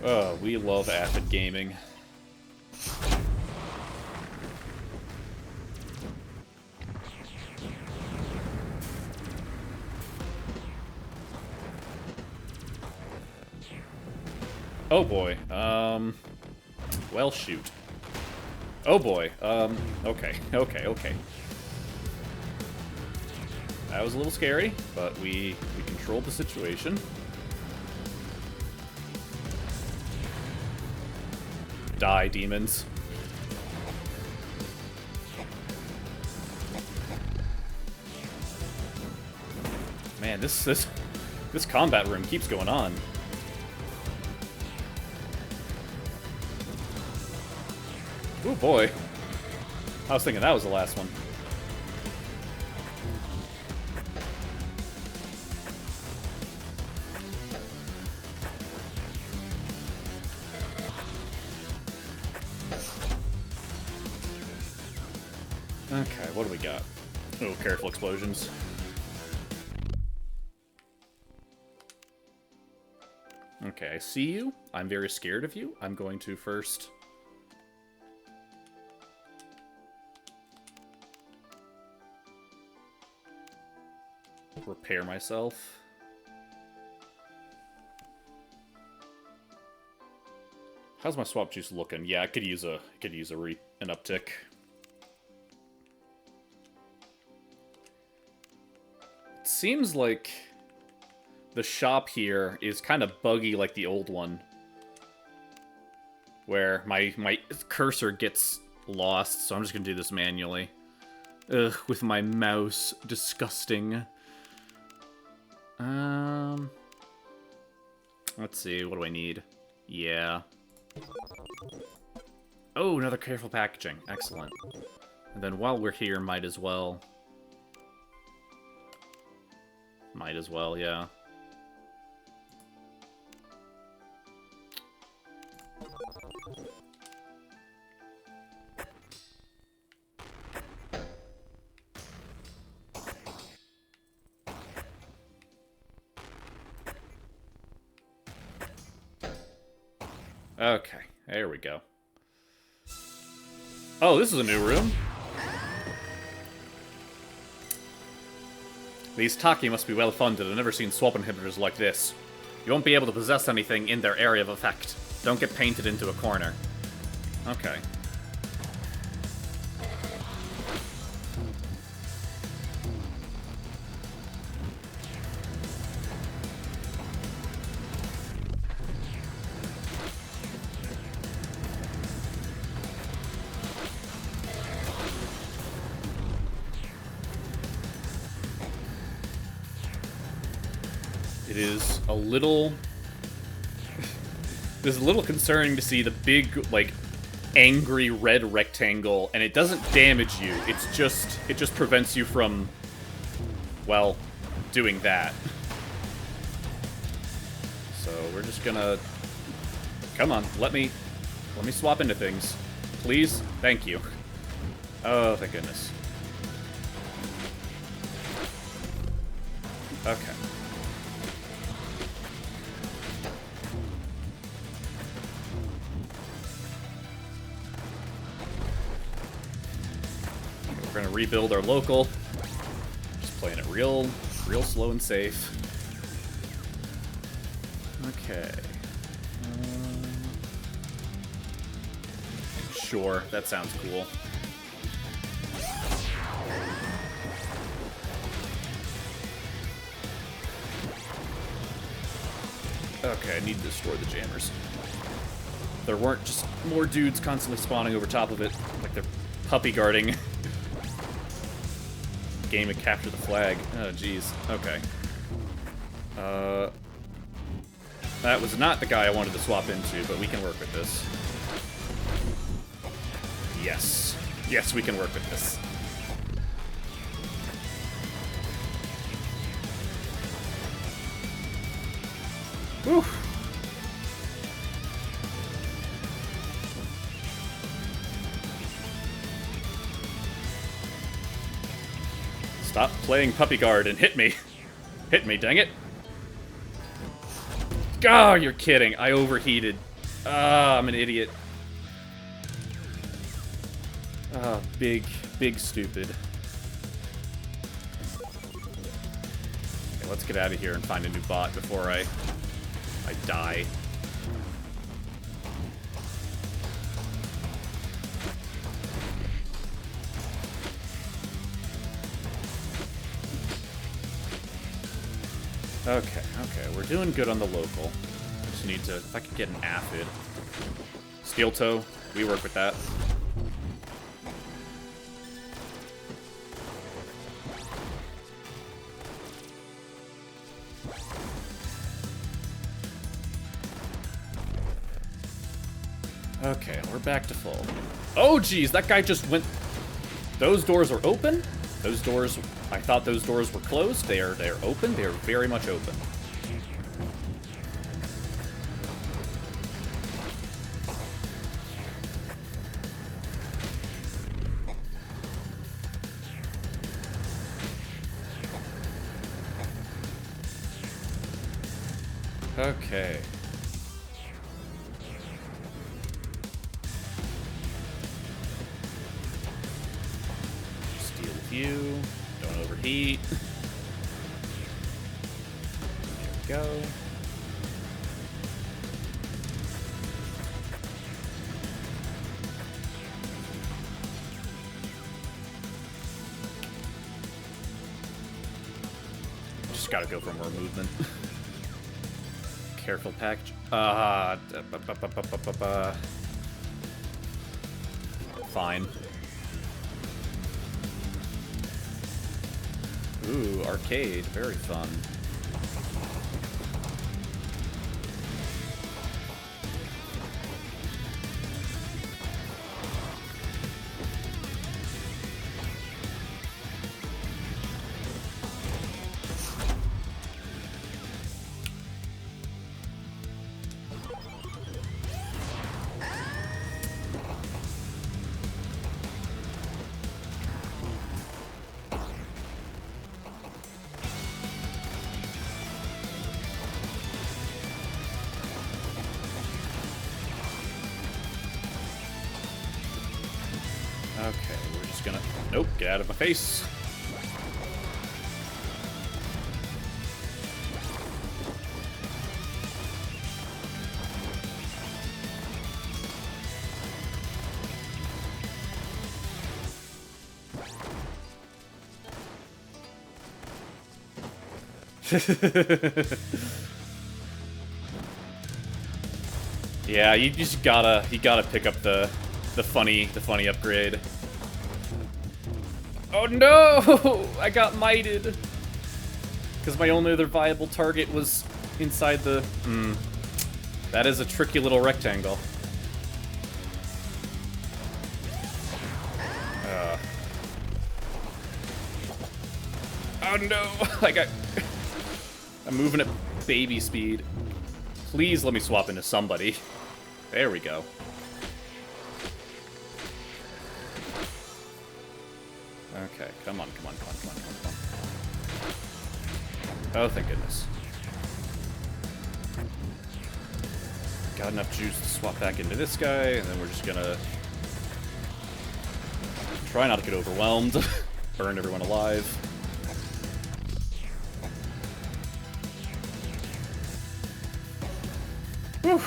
Oh, we love aphid gaming. Oh boy. Well, shoot. Oh boy. Okay. That was a little scary, but we controlled the situation. Die, demons. Man, this combat room keeps going on. Oh boy. I was thinking that was the last one. Okay, what do we got? Oh, careful explosions. Okay, I see you. I'm very scared of you. I'm going to first... repair myself. How's my swap juice looking? Yeah, I could use an uptick. It seems like the shop here is kind of buggy like the old one, where my cursor gets lost, so I'm just gonna do this manually. Ugh, with my mouse. Disgusting. Let's see, what do I need? Yeah. Oh, another careful packaging. Excellent. And then while we're here, might as well, yeah. Okay, there we go. Oh, this is a new room. These Taki must be well funded. I've never seen swap inhibitors like this. You won't be able to possess anything in their area of effect. Don't get painted into a corner. Okay. It is a little... It's a little concerning to see the big, like, angry red rectangle, and it doesn't damage you. It just prevents you from, well, doing that. So we're just gonna... Come on, let me swap into things. Please? Thank you. Oh, thank goodness. Okay. We're gonna rebuild our local. Just playing it real slow and safe. Okay. Sure, that sounds cool. Okay, I need to destroy the jammers. There weren't just more dudes constantly spawning over top of it, like they're puppy guarding. Game to capture the flag. Oh, jeez. Okay. That was not the guy I wanted to swap into, but we can work with this. Yes. Yes, we can work with this. Whew. Stop playing puppy guard and hit me. Hit me, dang it. Oh, you're kidding. I overheated. Ah, I'm an idiot. Ah, big stupid. Okay, let's get out of here and find a new bot before I die. Okay, we're doing good on the local. Just need to, if I could get an aphid. Steel toe, we work with that. Okay, we're back to full. Oh, geez, that guy just went... Those doors are open? Those doors... I thought those doors were closed. They're open. They are very much open. Okay. Steal with you. Don't overheat. There we go. Just gotta go for more movement. Careful package. Fine. Ooh, arcade. Very fun. Okay, we're just gonna... Nope, get out of my face. Yeah, you just gotta pick up the funny upgrade. Oh no! I got mited! Because my only other viable target was inside the... That is a tricky little rectangle. Oh no! I'm moving at baby speed. Please let me swap into somebody. There we go. Okay, come on. Oh, thank goodness. Got enough juice to swap back into this guy, and then we're just gonna try not to get overwhelmed. Burn everyone alive. Whew.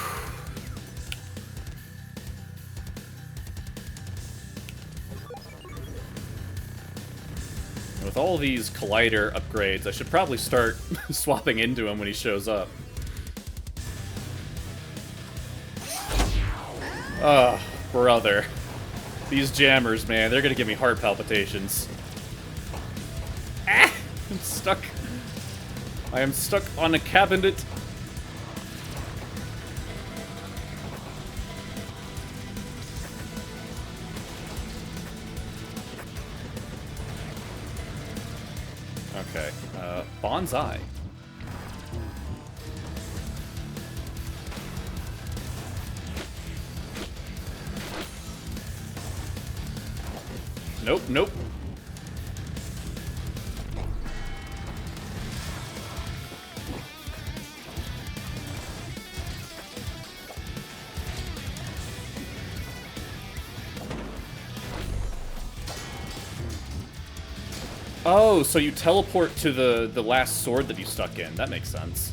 With all these collider upgrades, I should probably start swapping into him when he shows up. Oh, brother. These jammers, man, they're gonna give me heart palpitations. Ah! I'm stuck. I am stuck on a cabinet. Okay, bonsai. Nope. Oh, so you teleport to the last sword that you stuck in. That makes sense.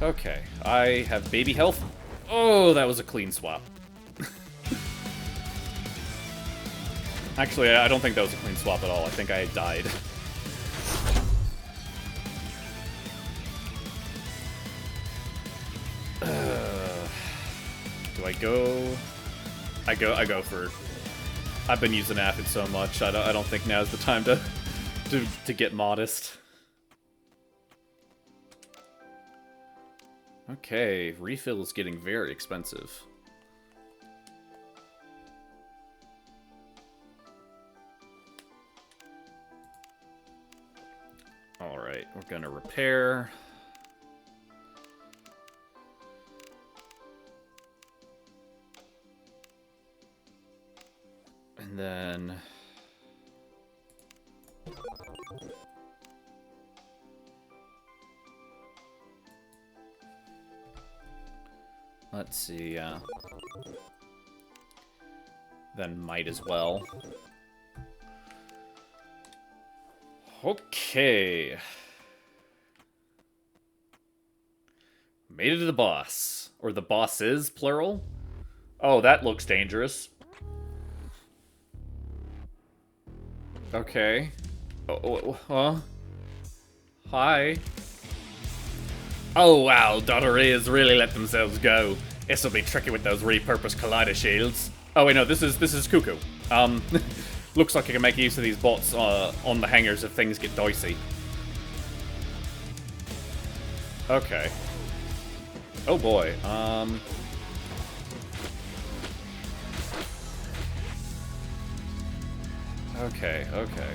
Okay, I have baby health. Oh, that was a clean swap. Actually, I don't think that was a clean swap at all. I think I died. Do I go? I go for... I've been using acid so much, I don't think now's the time to get modest. Okay, refill is getting very expensive. Alright, we're gonna repair. And then... let's see, then might as well. Okay. Made it to the boss. Or the bosses, plural. Oh, that looks dangerous. Okay. Huh? Hi. Oh wow, Dotteries really let themselves go. This'll be tricky with those repurposed collider shields. Oh wait, no, this is Cuckoo. Looks like I can make use of these bots on the hangers if things get dicey. Okay. Oh boy, okay, okay.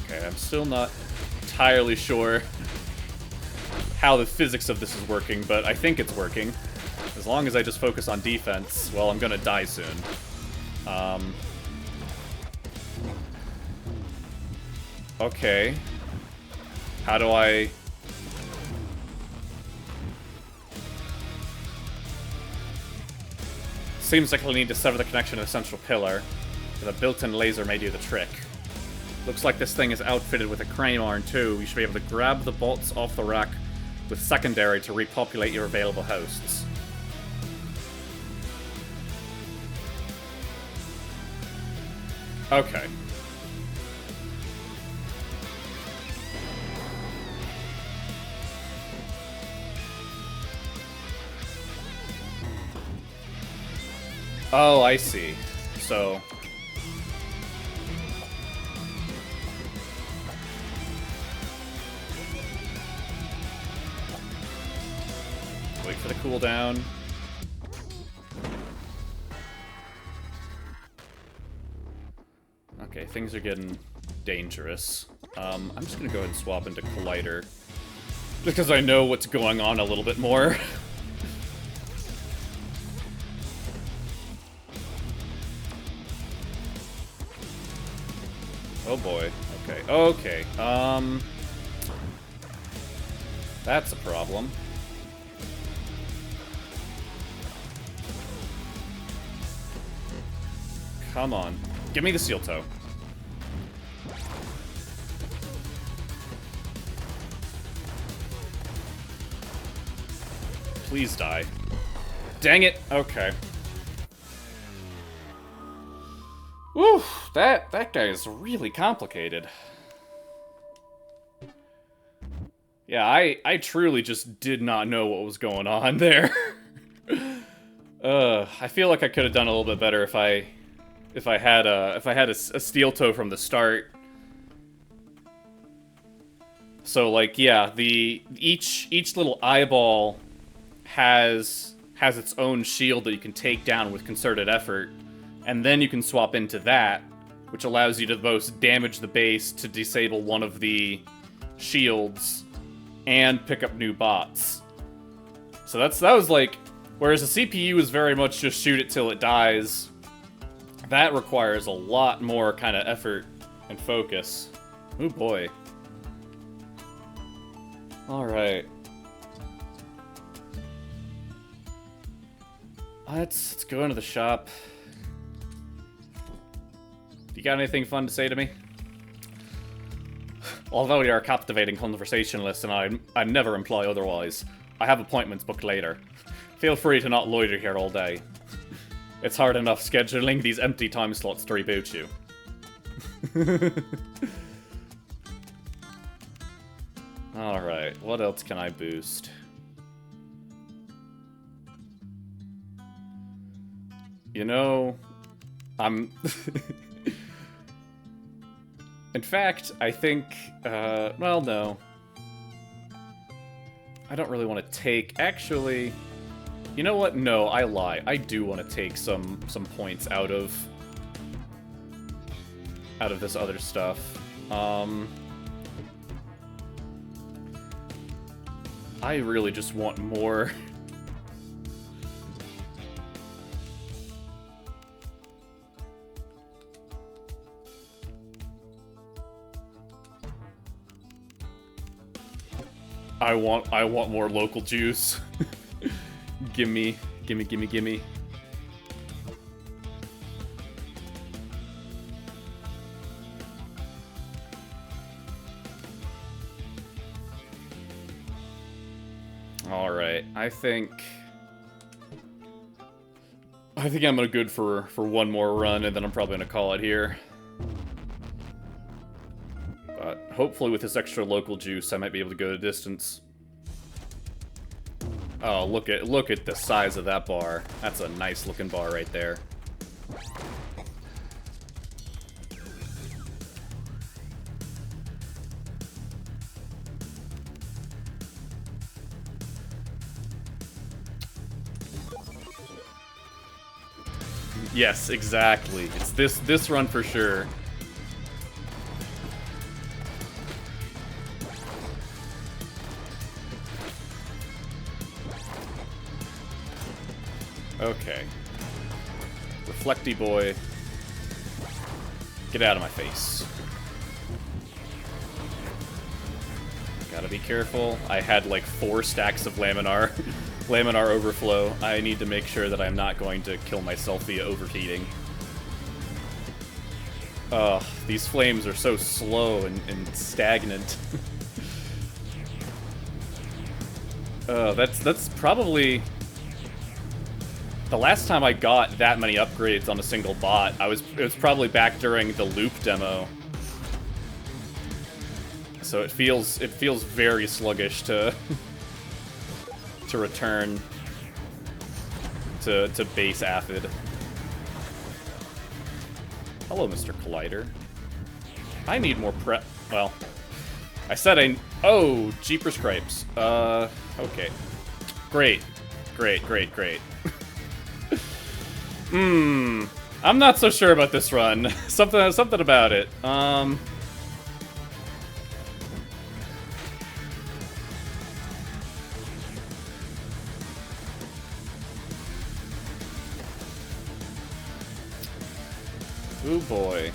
Okay, I'm still not entirely sure how the physics of this is working, but I think it's working. As long as I just focus on defense, well, I'm gonna die soon. Okay. How do I... Seems like I'll need to sever the connection to the central pillar. The built-in laser may do the trick. Looks like this thing is outfitted with a crane arm too. You should be able to grab the bolts off the rack with secondary to repopulate your available hosts. Okay. Oh, I see. So... wait for the cooldown. Okay, things are getting dangerous. I'm just gonna go ahead and swap into Collider. Just because I know what's going on a little bit more. Oh boy. Okay. Okay. That's a problem. Come on. Give me the seal toe. Please die. Dang it. Okay. Whew, that guy is really complicated. Yeah, I truly just did not know what was going on there. I feel like I could have done a little bit better if I had a steel toe from the start. So like, yeah, each little eyeball has its own shield that you can take down with concerted effort. And then you can swap into that, which allows you to both damage the base to disable one of the shields and pick up new bots. So that was like, whereas the CPU is very much just shoot it till it dies, that requires a lot more kind of effort and focus. Oh boy. Alright. Let's go into the shop. You got anything fun to say to me? Although you're a captivating conversationalist and I never imply otherwise, I have appointments booked later. Feel free to not loiter here all day. It's hard enough scheduling these empty time slots to reboot you. Alright, what else can I boost? You know, I'm... In fact, I think, well, no. I don't really want to take, actually, you know what? No, I lie. I do want to take some points out of this other stuff. I really just want more. I want more local juice. Gimme. Alright, I think I'm gonna good for one more run, and then I'm probably gonna call it here. But hopefully with this extra local juice, I might be able to go the distance. Oh, look at the size of that bar. That's a nice looking bar right there. Yes, exactly. It's this run for sure. Okay. Reflecty boy. Get out of my face. Gotta be careful. I had like 4 stacks of laminar. Laminar overflow. I need to make sure that I'm not going to kill myself via overheating. Ugh, these flames are so slow and stagnant. That's probably... The last time I got that many upgrades on a single bot, it was probably back during the loop demo. So it feels very sluggish to to return to base Aphid. Hello, Mr. Collider. I need more prep. Well, I said oh, Jeepers Cripes. Okay. Great. I'm not so sure about this run. Something about it. Ooh boy.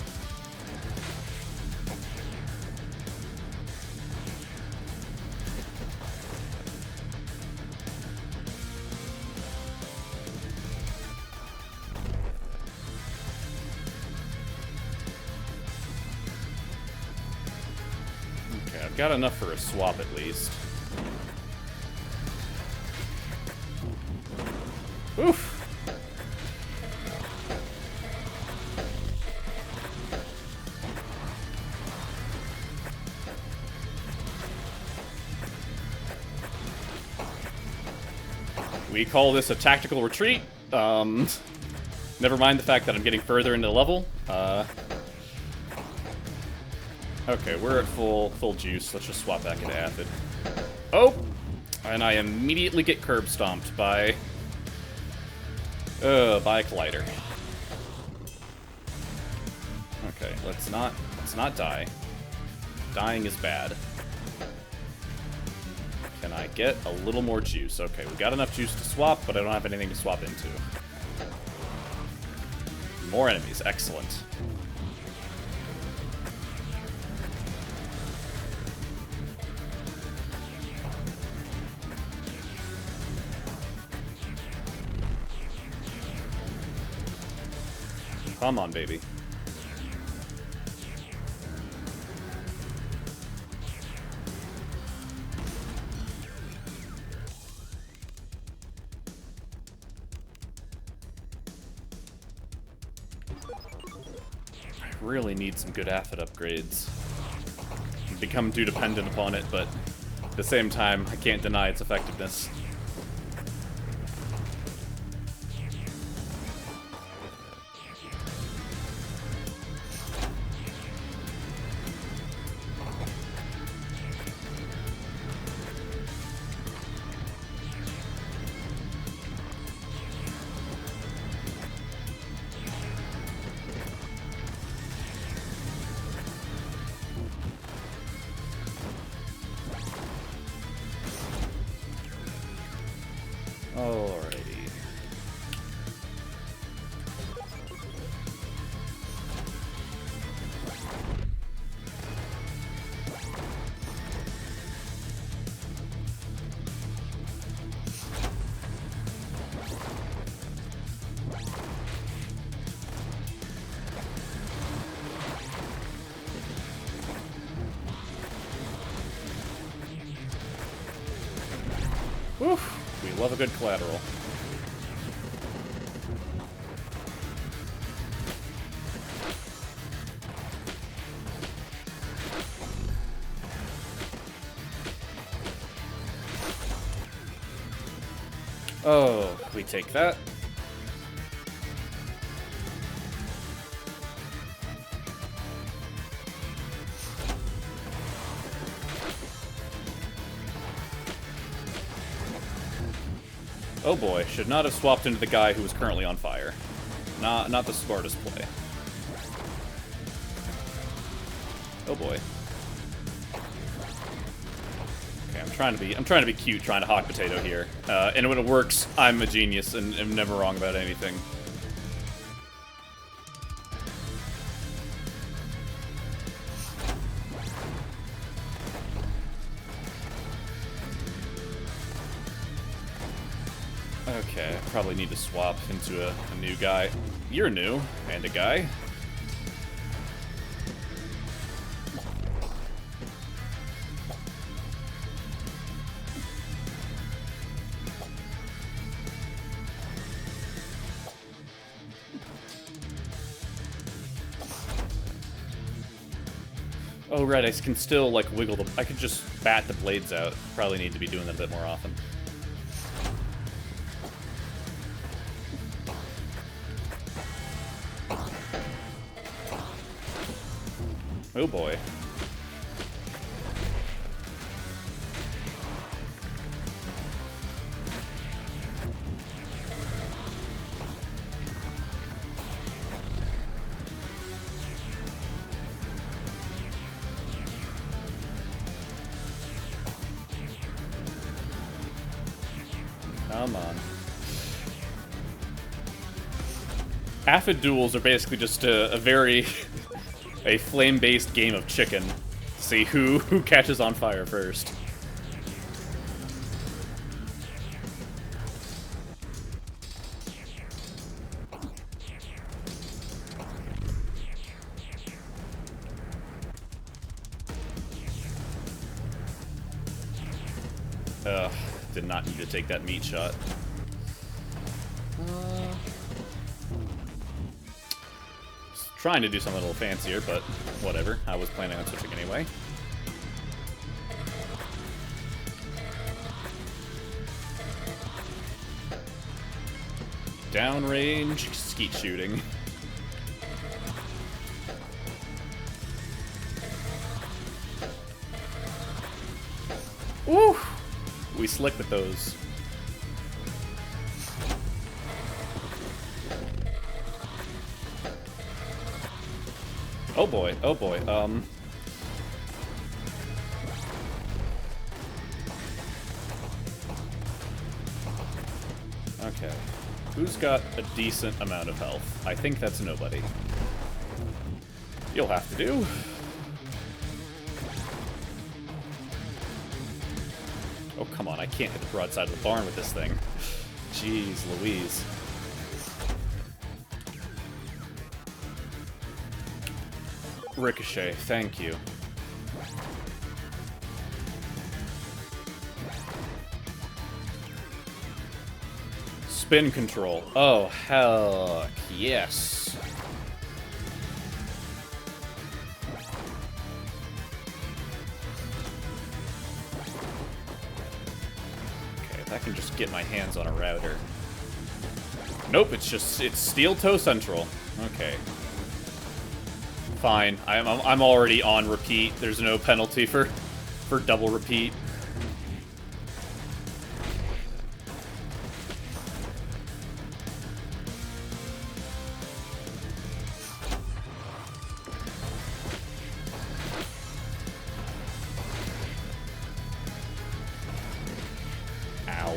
Okay, I've got enough for a swap at least. Oof. We call this a tactical retreat. Never mind the fact that I'm getting further into the level. Okay, we're at full juice. Let's just swap back into Aphid. Oh! And I immediately get curb stomped by a Collider. Okay, let's not die. Dying is bad. Can I get a little more juice? Okay, we got enough juice to swap, but I don't have anything to swap into. More enemies, excellent. Come on, baby. really need some good Aphid upgrades. I've become too dependent upon it, but at the same time, I can't deny its effectiveness. Alrighty. Whew, we love a good collateral. Oh, we take that. Oh boy, should not have swapped into the guy who was currently on fire. Not the smartest play. Oh boy. Okay, I'm trying to be cute, trying to hawk potato here. And when it works, I'm a genius and am never wrong about anything. Okay, I probably need to swap into a new guy. You're new, and a guy. Oh right, I can still like wiggle the... I could just bat the blades out. Probably need to be doing that a bit more often. Oh boy. Come on. Aphid duels are basically just a very... a flame-based game of chicken. See who catches on fire first. Ugh, did not need to take that meat shot. Trying to do something a little fancier, but whatever. I was planning on switching anyway. Downrange skeet shooting. Woo! We slick with those. Oh boy, oh boy, okay. Who's got a decent amount of health? I think that's nobody. You'll have to do. Oh, come on, I can't hit the broadside of the barn with this thing. Jeez Louise. Ricochet, thank you. Spin control. Oh, heck yes. can just get my hands on a router. Nope, it's Steel Toe Central. Okay. Fine. I'm already on repeat. There's no penalty for double repeat. Ow.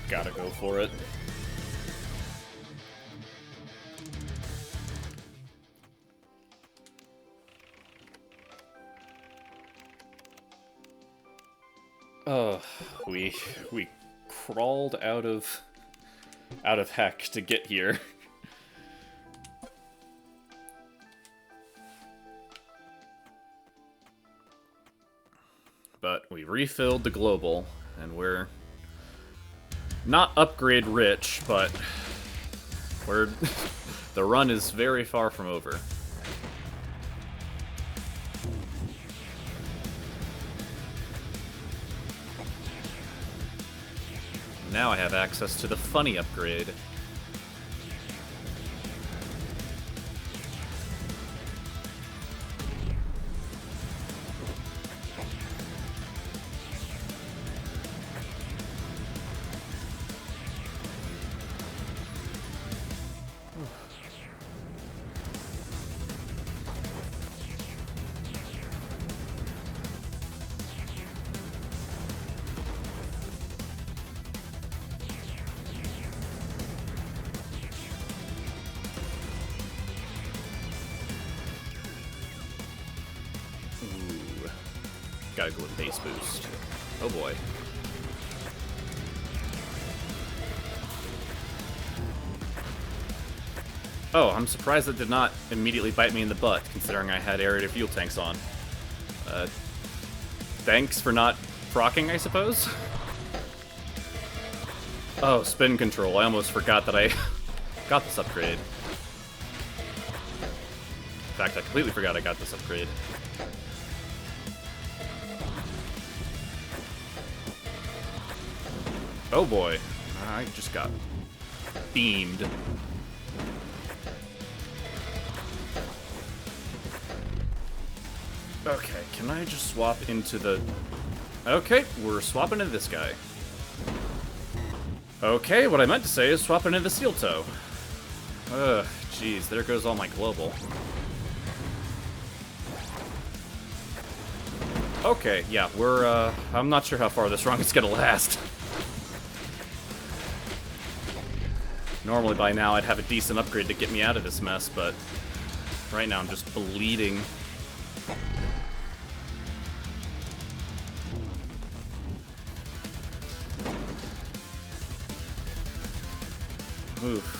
Gotta go for it. We crawled out of heck to get here. But we refilled the global, and we're not upgrade rich, but we're the run is very far from over. Now I have access to the funny upgrade. Gotta go with base boost. Oh boy. Oh, I'm surprised that did not immediately bite me in the butt, considering I had aerated fuel tanks on. Thanks for not proccing, I suppose? Oh, spin control. I almost forgot that I got this upgrade. In fact, I completely forgot I got this upgrade. Oh boy, I just got beamed. Okay, can I just swap into the... Okay, we're swapping into this guy. Okay, what I meant to say is swap into the Steel Toe. Ugh, jeez, there goes all my global. Okay, yeah, we're, I'm not sure how far this run is gonna last. Normally by now I'd have a decent upgrade to get me out of this mess, but right now I'm just bleeding. Oof.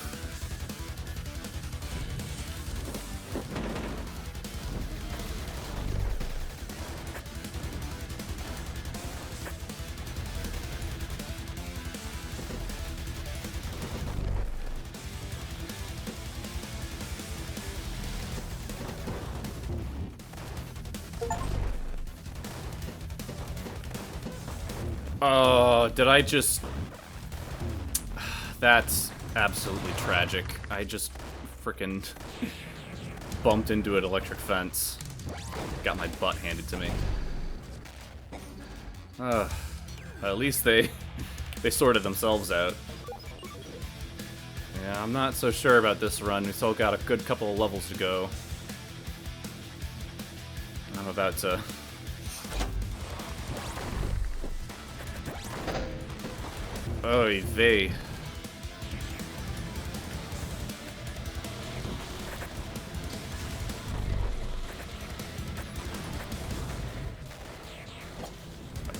Oh, did I just... That's absolutely tragic. I just frickin' bumped into an electric fence. Got my butt handed to me. At least they sorted themselves out. Yeah, I'm not so sure about this run. We've still got a good couple of levels to go. I'm about to... Oy vey.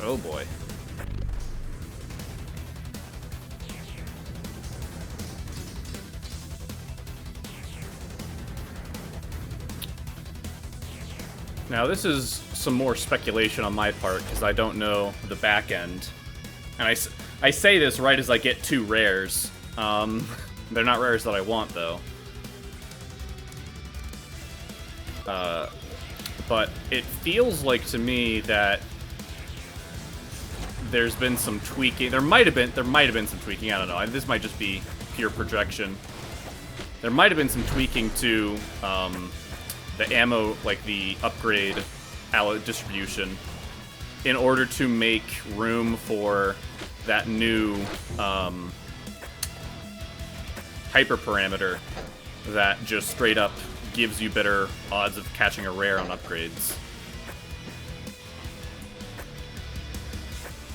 Oh boy. Now, this is some more speculation on my part, because I don't know the back end. And I say this right as I get 2 rares. They're not rares that I want, though. But it feels like to me that there's been some tweaking. There might have been some tweaking. I don't know. This might just be pure projection. There might have been some tweaking to the ammo, like the upgrade distribution, in order to make room for that new hyperparameter that just straight up gives you better odds of catching a rare on upgrades.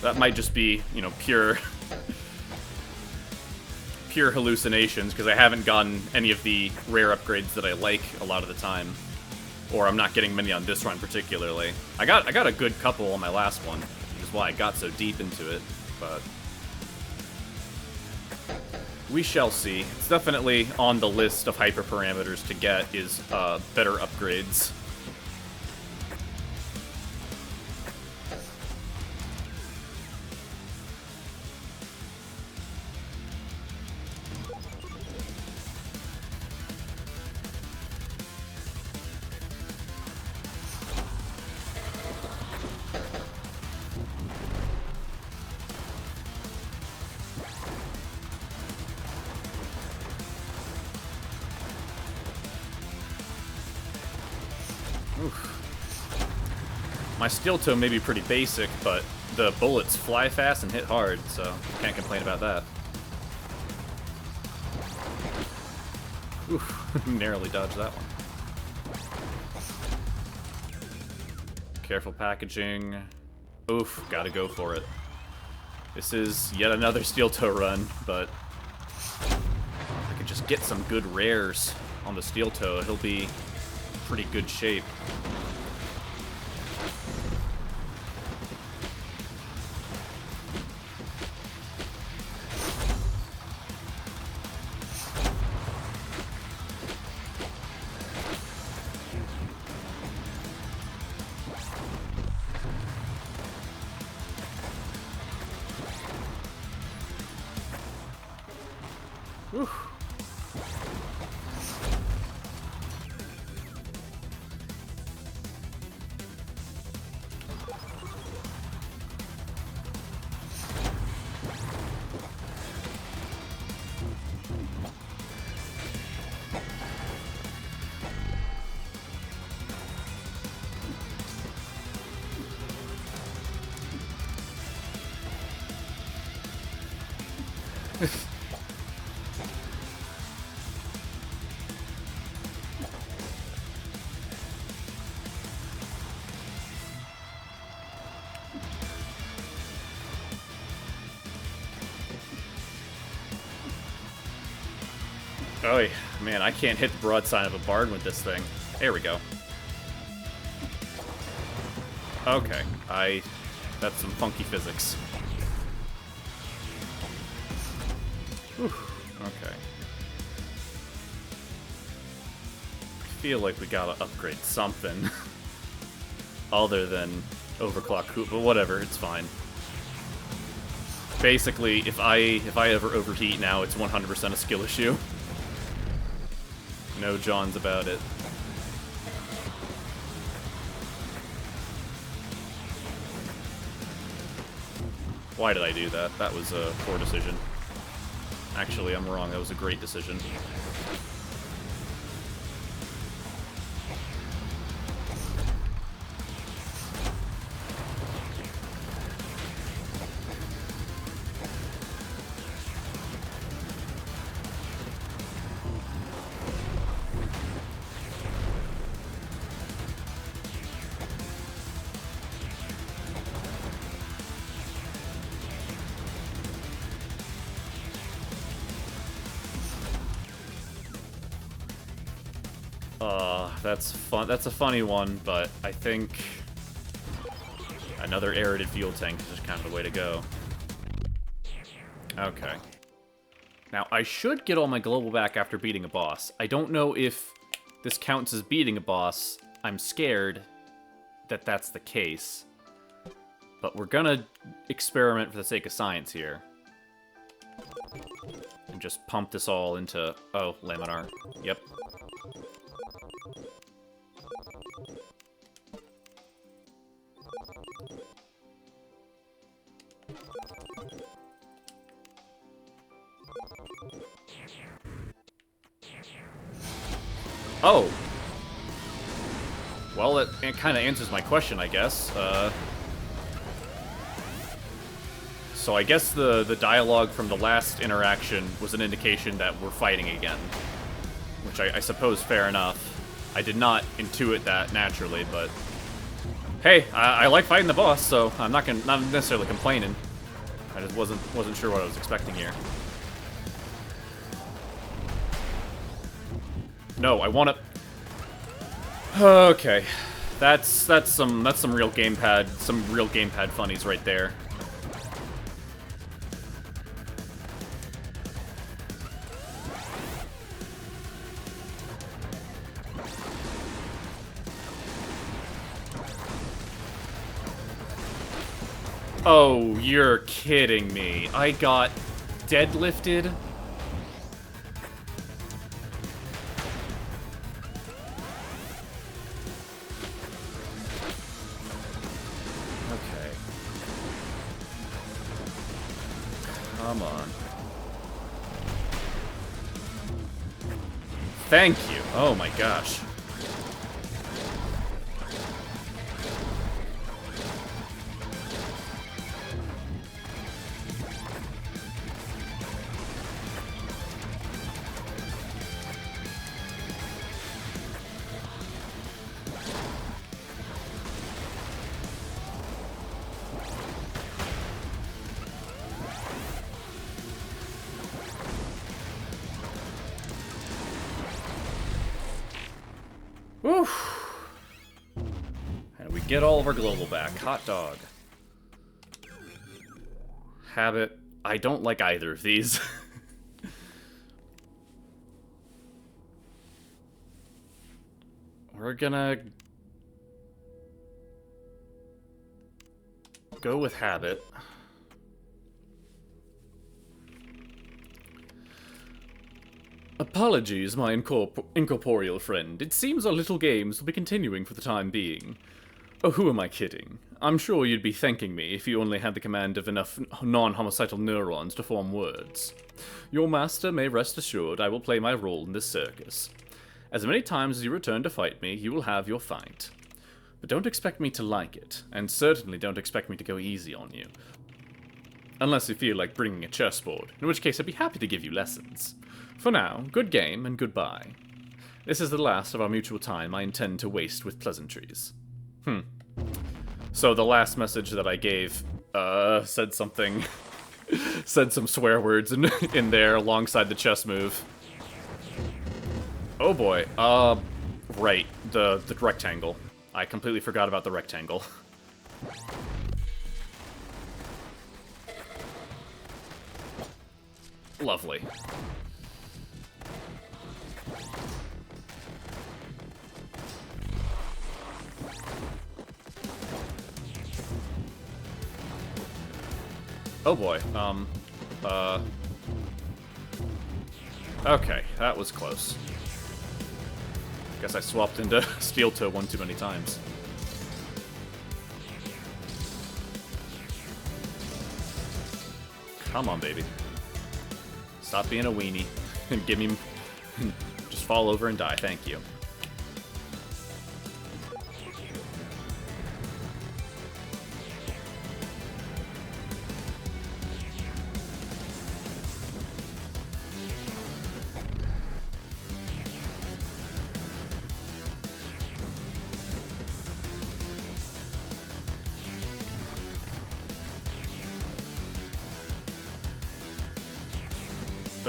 That might just be, you know, pure hallucinations, because I haven't gotten any of the rare upgrades that I like a lot of the time. Or I'm not getting many on this run particularly. I got a good couple on my last one, which is why I got so deep into it, but we shall see. It's definitely on the list of hyperparameters to get is better upgrades. My steel toe may be pretty basic, but the bullets fly fast and hit hard, so can't complain about that. Oof, narrowly dodged that one. Careful packaging. Oof, gotta go for it. This is yet another steel toe run, but if I could just get some good rares on the steel toe, he'll be in pretty good shape. Whew. Oh, man, I can't hit the broadside of a barn with this thing. There we go. Okay, that's some funky physics. Whew, okay. I feel like we gotta upgrade something. Other than overclock hoop, but whatever, it's fine. Basically, if I ever overheat now, it's 100% a skill issue. No Johns about it. Why did I do that? That was a poor decision. Actually, I'm wrong. That was a great decision. That's fun. That's a funny one, but I think another aerated fuel tank is just kind of the way to go. Okay. Now, I should get all my global back after beating a boss. I don't know if this counts as beating a boss. I'm scared, that that's the case. But we're gonna experiment for the sake of science here. And just pump this all into... Oh, laminar. Yep. Oh! Well, it kind of answers my question, I guess. So I guess the dialogue from the last interaction was an indication that we're fighting again. Which I suppose fair enough. I did not intuit that naturally, but... Hey, I like fighting the boss, so I'm not necessarily complaining. I just wasn't sure what I was expecting here. No, I want to... Okay. That's some real gamepad funnies right there. Oh, you're kidding me. I got deadlifted? Okay. Come on. Thank you. Oh my gosh. Whew. And we get all of our global back. Hot dog. Habit. I don't like either of these. We're gonna go with habit. Apologies, my incorporeal friend. It seems our little games will be continuing for the time being. Oh, who am I kidding? I'm sure you'd be thanking me if you only had the command of enough non-homicidal neurons to form words. Your master may rest assured I will play my role in this circus. As many times as you return to fight me, you will have your fight. But don't expect me to like it, and certainly don't expect me to go easy on you. Unless you feel like bringing a chessboard, in which case I'd be happy to give you lessons. For now, good game and goodbye. This is the last of our mutual time I intend to waste with pleasantries. So the last message that I gave, said something... said some swear words in there alongside the chess move. Oh boy, right, the rectangle. I completely forgot about the rectangle. Lovely. Oh boy, okay, that was close. Guess I swapped into steel toe one too many times. Come on, baby. Stop being a weenie and give me... just fall over and die, thank you.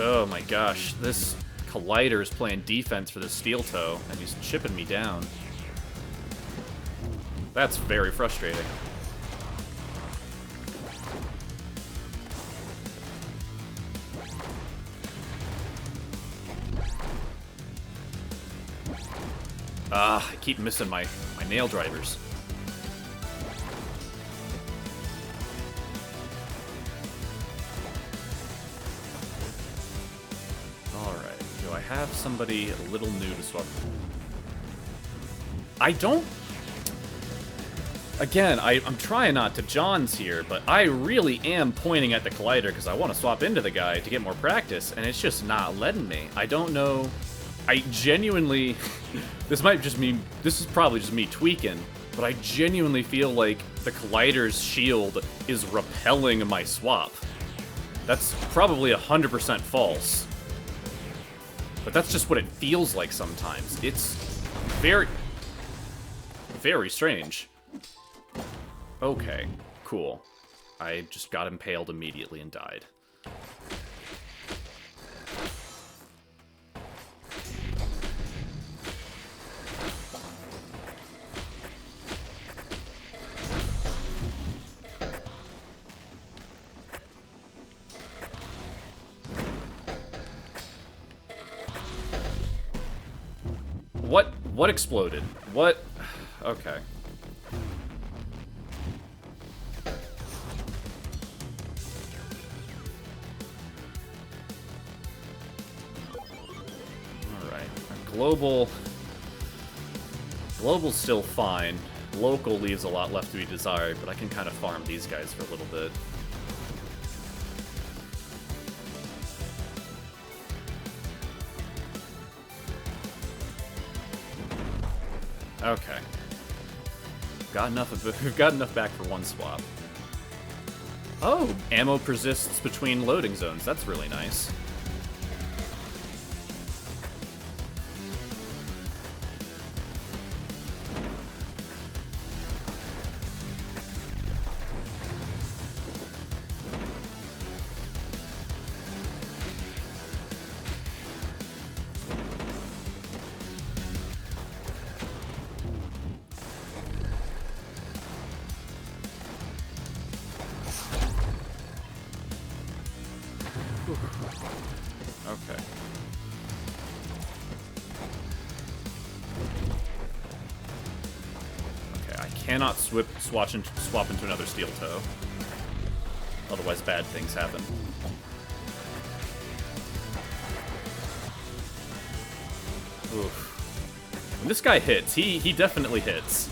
Oh my gosh, this Collider is playing defense for the steel toe, and he's chipping me down. That's very frustrating. Ah, I keep missing my nail drivers. have somebody a little new to swap? I don't... Again, I'm trying not to Johns here, but I really am pointing at the collider because I want to swap into the guy to get more practice, and it's just not letting me. I don't know. I genuinely... This is probably just me tweaking, but I genuinely feel like the collider's shield is repelling my swap. That's probably 100% false. But that's just what it feels like sometimes. It's very, very strange. Okay, cool. I just got impaled immediately and died. What exploded? What? Okay. Alright. Global's still fine. Local leaves a lot left to be desired, but I can kind of farm these guys for a little bit. Okay. We've got enough back for one swap. Oh, ammo persists between loading zones. That's really nice. Okay. Okay, I cannot swap into another steel toe. Otherwise bad things happen. Oof. When this guy hits, he definitely hits.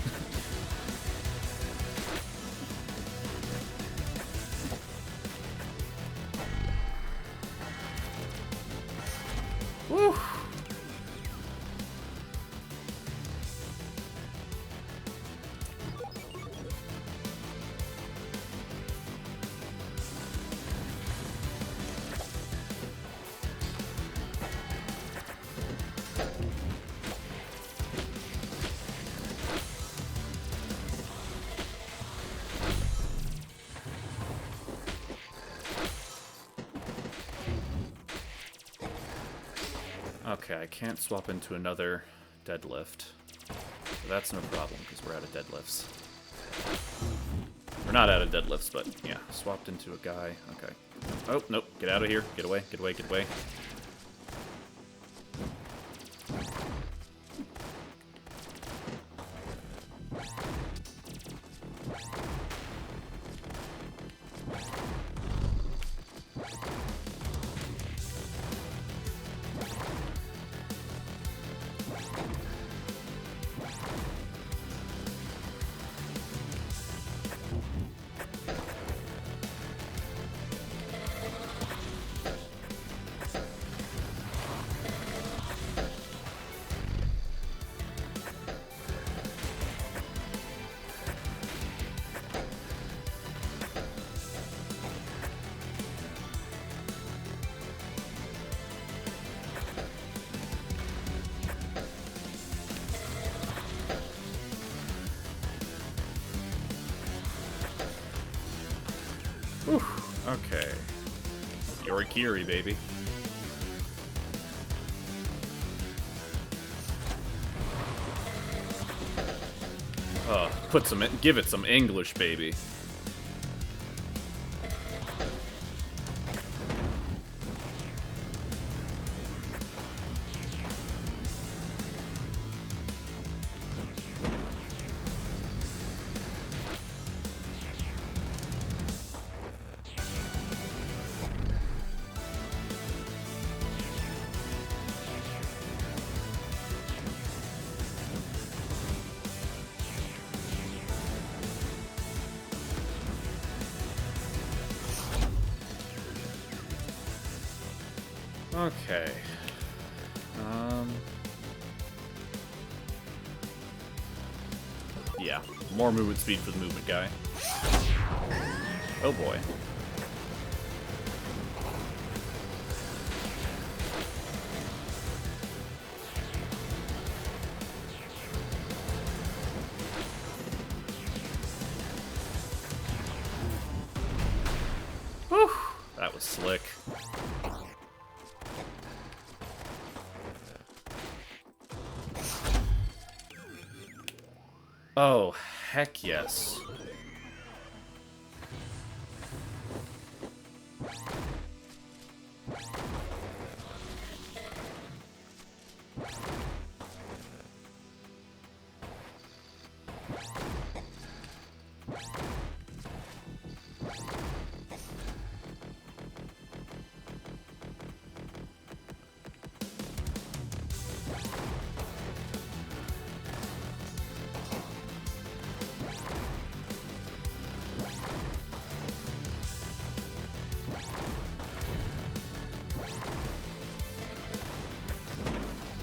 Woo. Okay, I can't swap into another deadlift. So that's no problem, because we're out of deadlifts. We're not out of deadlifts, but yeah, swapped into a guy. Okay. Oh, nope. Get out of here. Get away. Get away. Get away. Whew. Okay. Yorikiri, baby. Give it some English, baby. Okay. Yeah, more movement speed for the movement guy. Oh boy. Whew, that was slick. Oh, heck yes.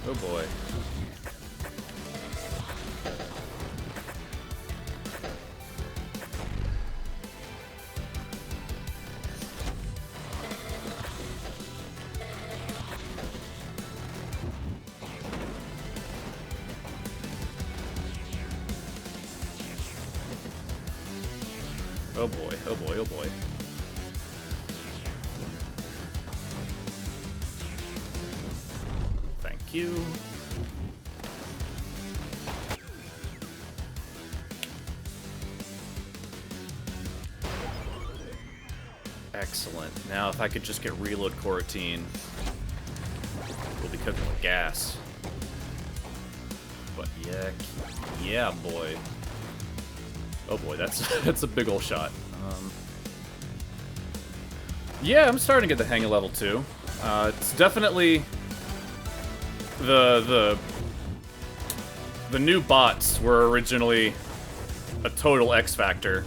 Oh boy. Oh boy, oh boy, oh boy. Thank you. Excellent. Now if I could just get reload Coroutine, we'll be cooking with gas. But yeah, boy. Oh boy, that's a big ol' shot. Yeah, I'm starting to get the hang of level 2. It's definitely the new bots were originally a total X factor,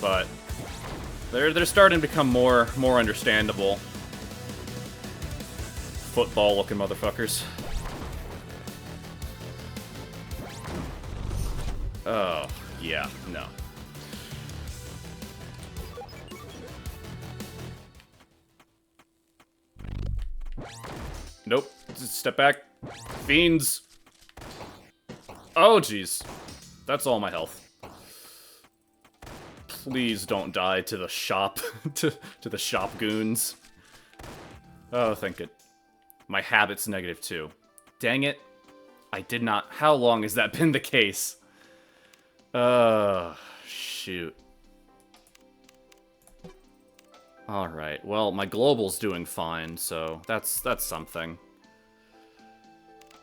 but they're starting to become more understandable. Football-looking motherfuckers. Oh, yeah, no. Nope. Just step back. Fiends. Oh, jeez. That's all my health. Please don't die to the shop, to the shop goons. Oh, thank it. My habit's -2. Dang it. I did not... How long has that been the case? Shoot. Alright, well, my global's doing fine, so that's something.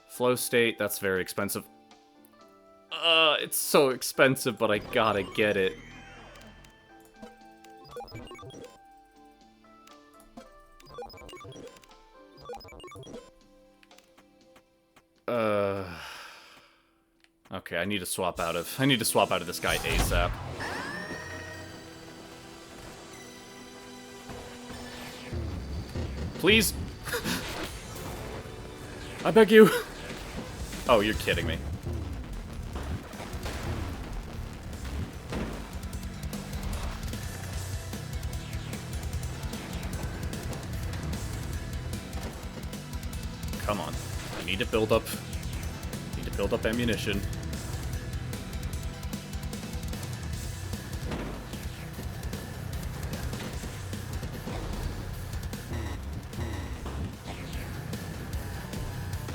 Flow state, that's very expensive. It's so expensive, but I gotta get it. Okay, I need to swap out of this guy ASAP. Please? I beg you. Oh, you're kidding me. Come on. I need to build up ammunition.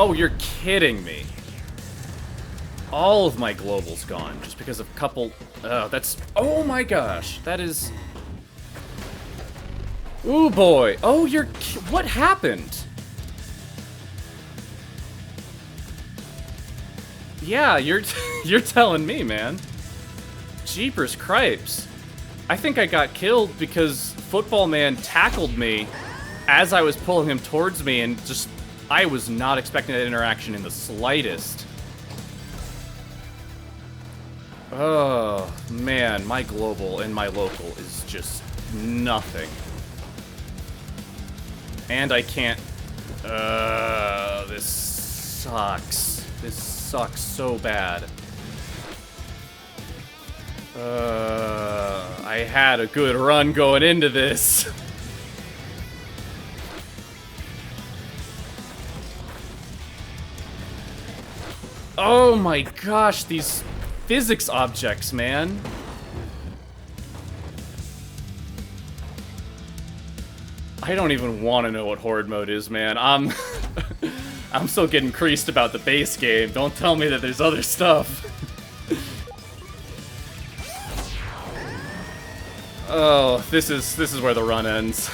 Oh, you're kidding me. All of my global's gone just because of a couple... that's... Oh my gosh. That is... Ooh, boy. Oh, what happened? Yeah, you're telling me, man. Jeepers cripes. I think I got killed because Football Man tackled me as I was pulling him towards me and just... I was not expecting that interaction in the slightest. Oh, man, my global and my local is just nothing. And I can't... this sucks. This sucks so bad. I had a good run going into this. Oh my gosh, these physics objects, man. I don't even want to know what horde mode is, man. I'm still getting creased about the base game. Don't tell me that there's other stuff. Oh, this is where the run ends.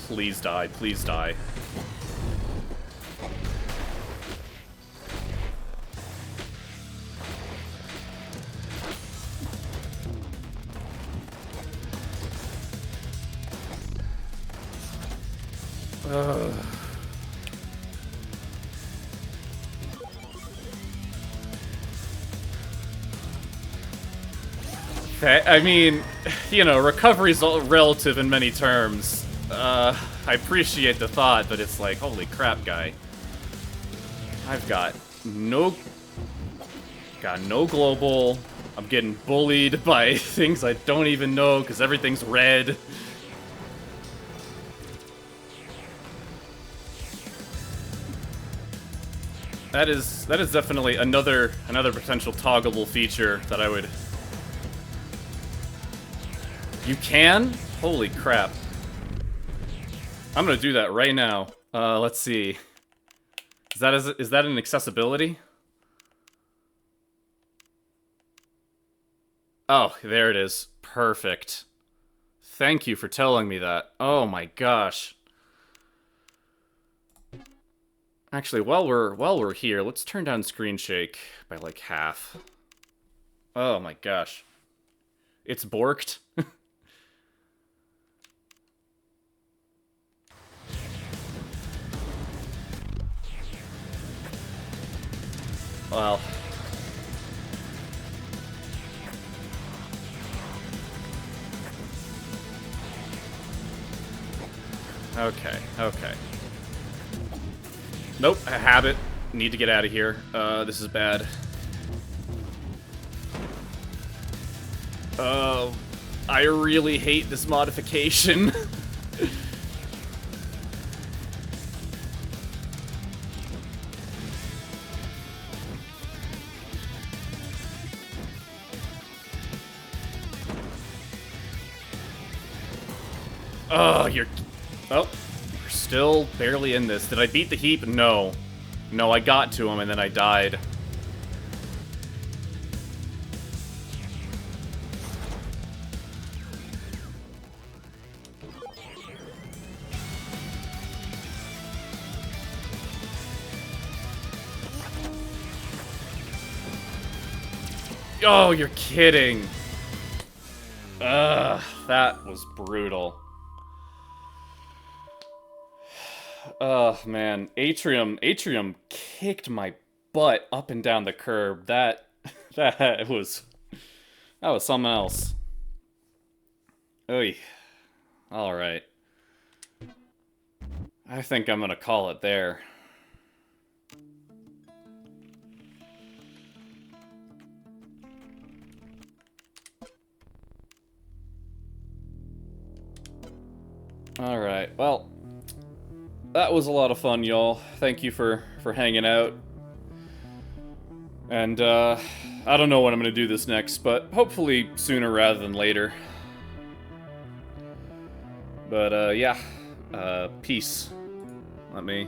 Please die, please die. I mean, you know, recovery's relative in many terms. I appreciate the thought, but it's like, holy crap, guy. I've got no global. I'm getting bullied by things I don't even know because everything's red. That is definitely another potential toggleable feature that I would. You can? Holy crap. I'm gonna do that right now. Let's see. Is that an accessibility? Oh, there it is. Perfect. Thank you for telling me that. Oh my gosh. Actually, while we're here, let's turn down screen shake by like half. Oh my gosh. It's borked. Well. Okay, okay. Nope, I have it. Need to get out of here. This is bad. I really hate this modification. Oh, you're still barely in this. Did I beat the heap? No. No, I got to him and then I died. Oh, you're kidding. Ugh, that was brutal. Oh man, Atrium kicked my butt up and down the curb. That was something else. Oy. All right. I think I'm gonna call it there. All right. Well, that was a lot of fun, y'all. Thank you for hanging out. And, I don't know when I'm gonna do this next, but hopefully sooner rather than later. But, yeah. Peace. Let me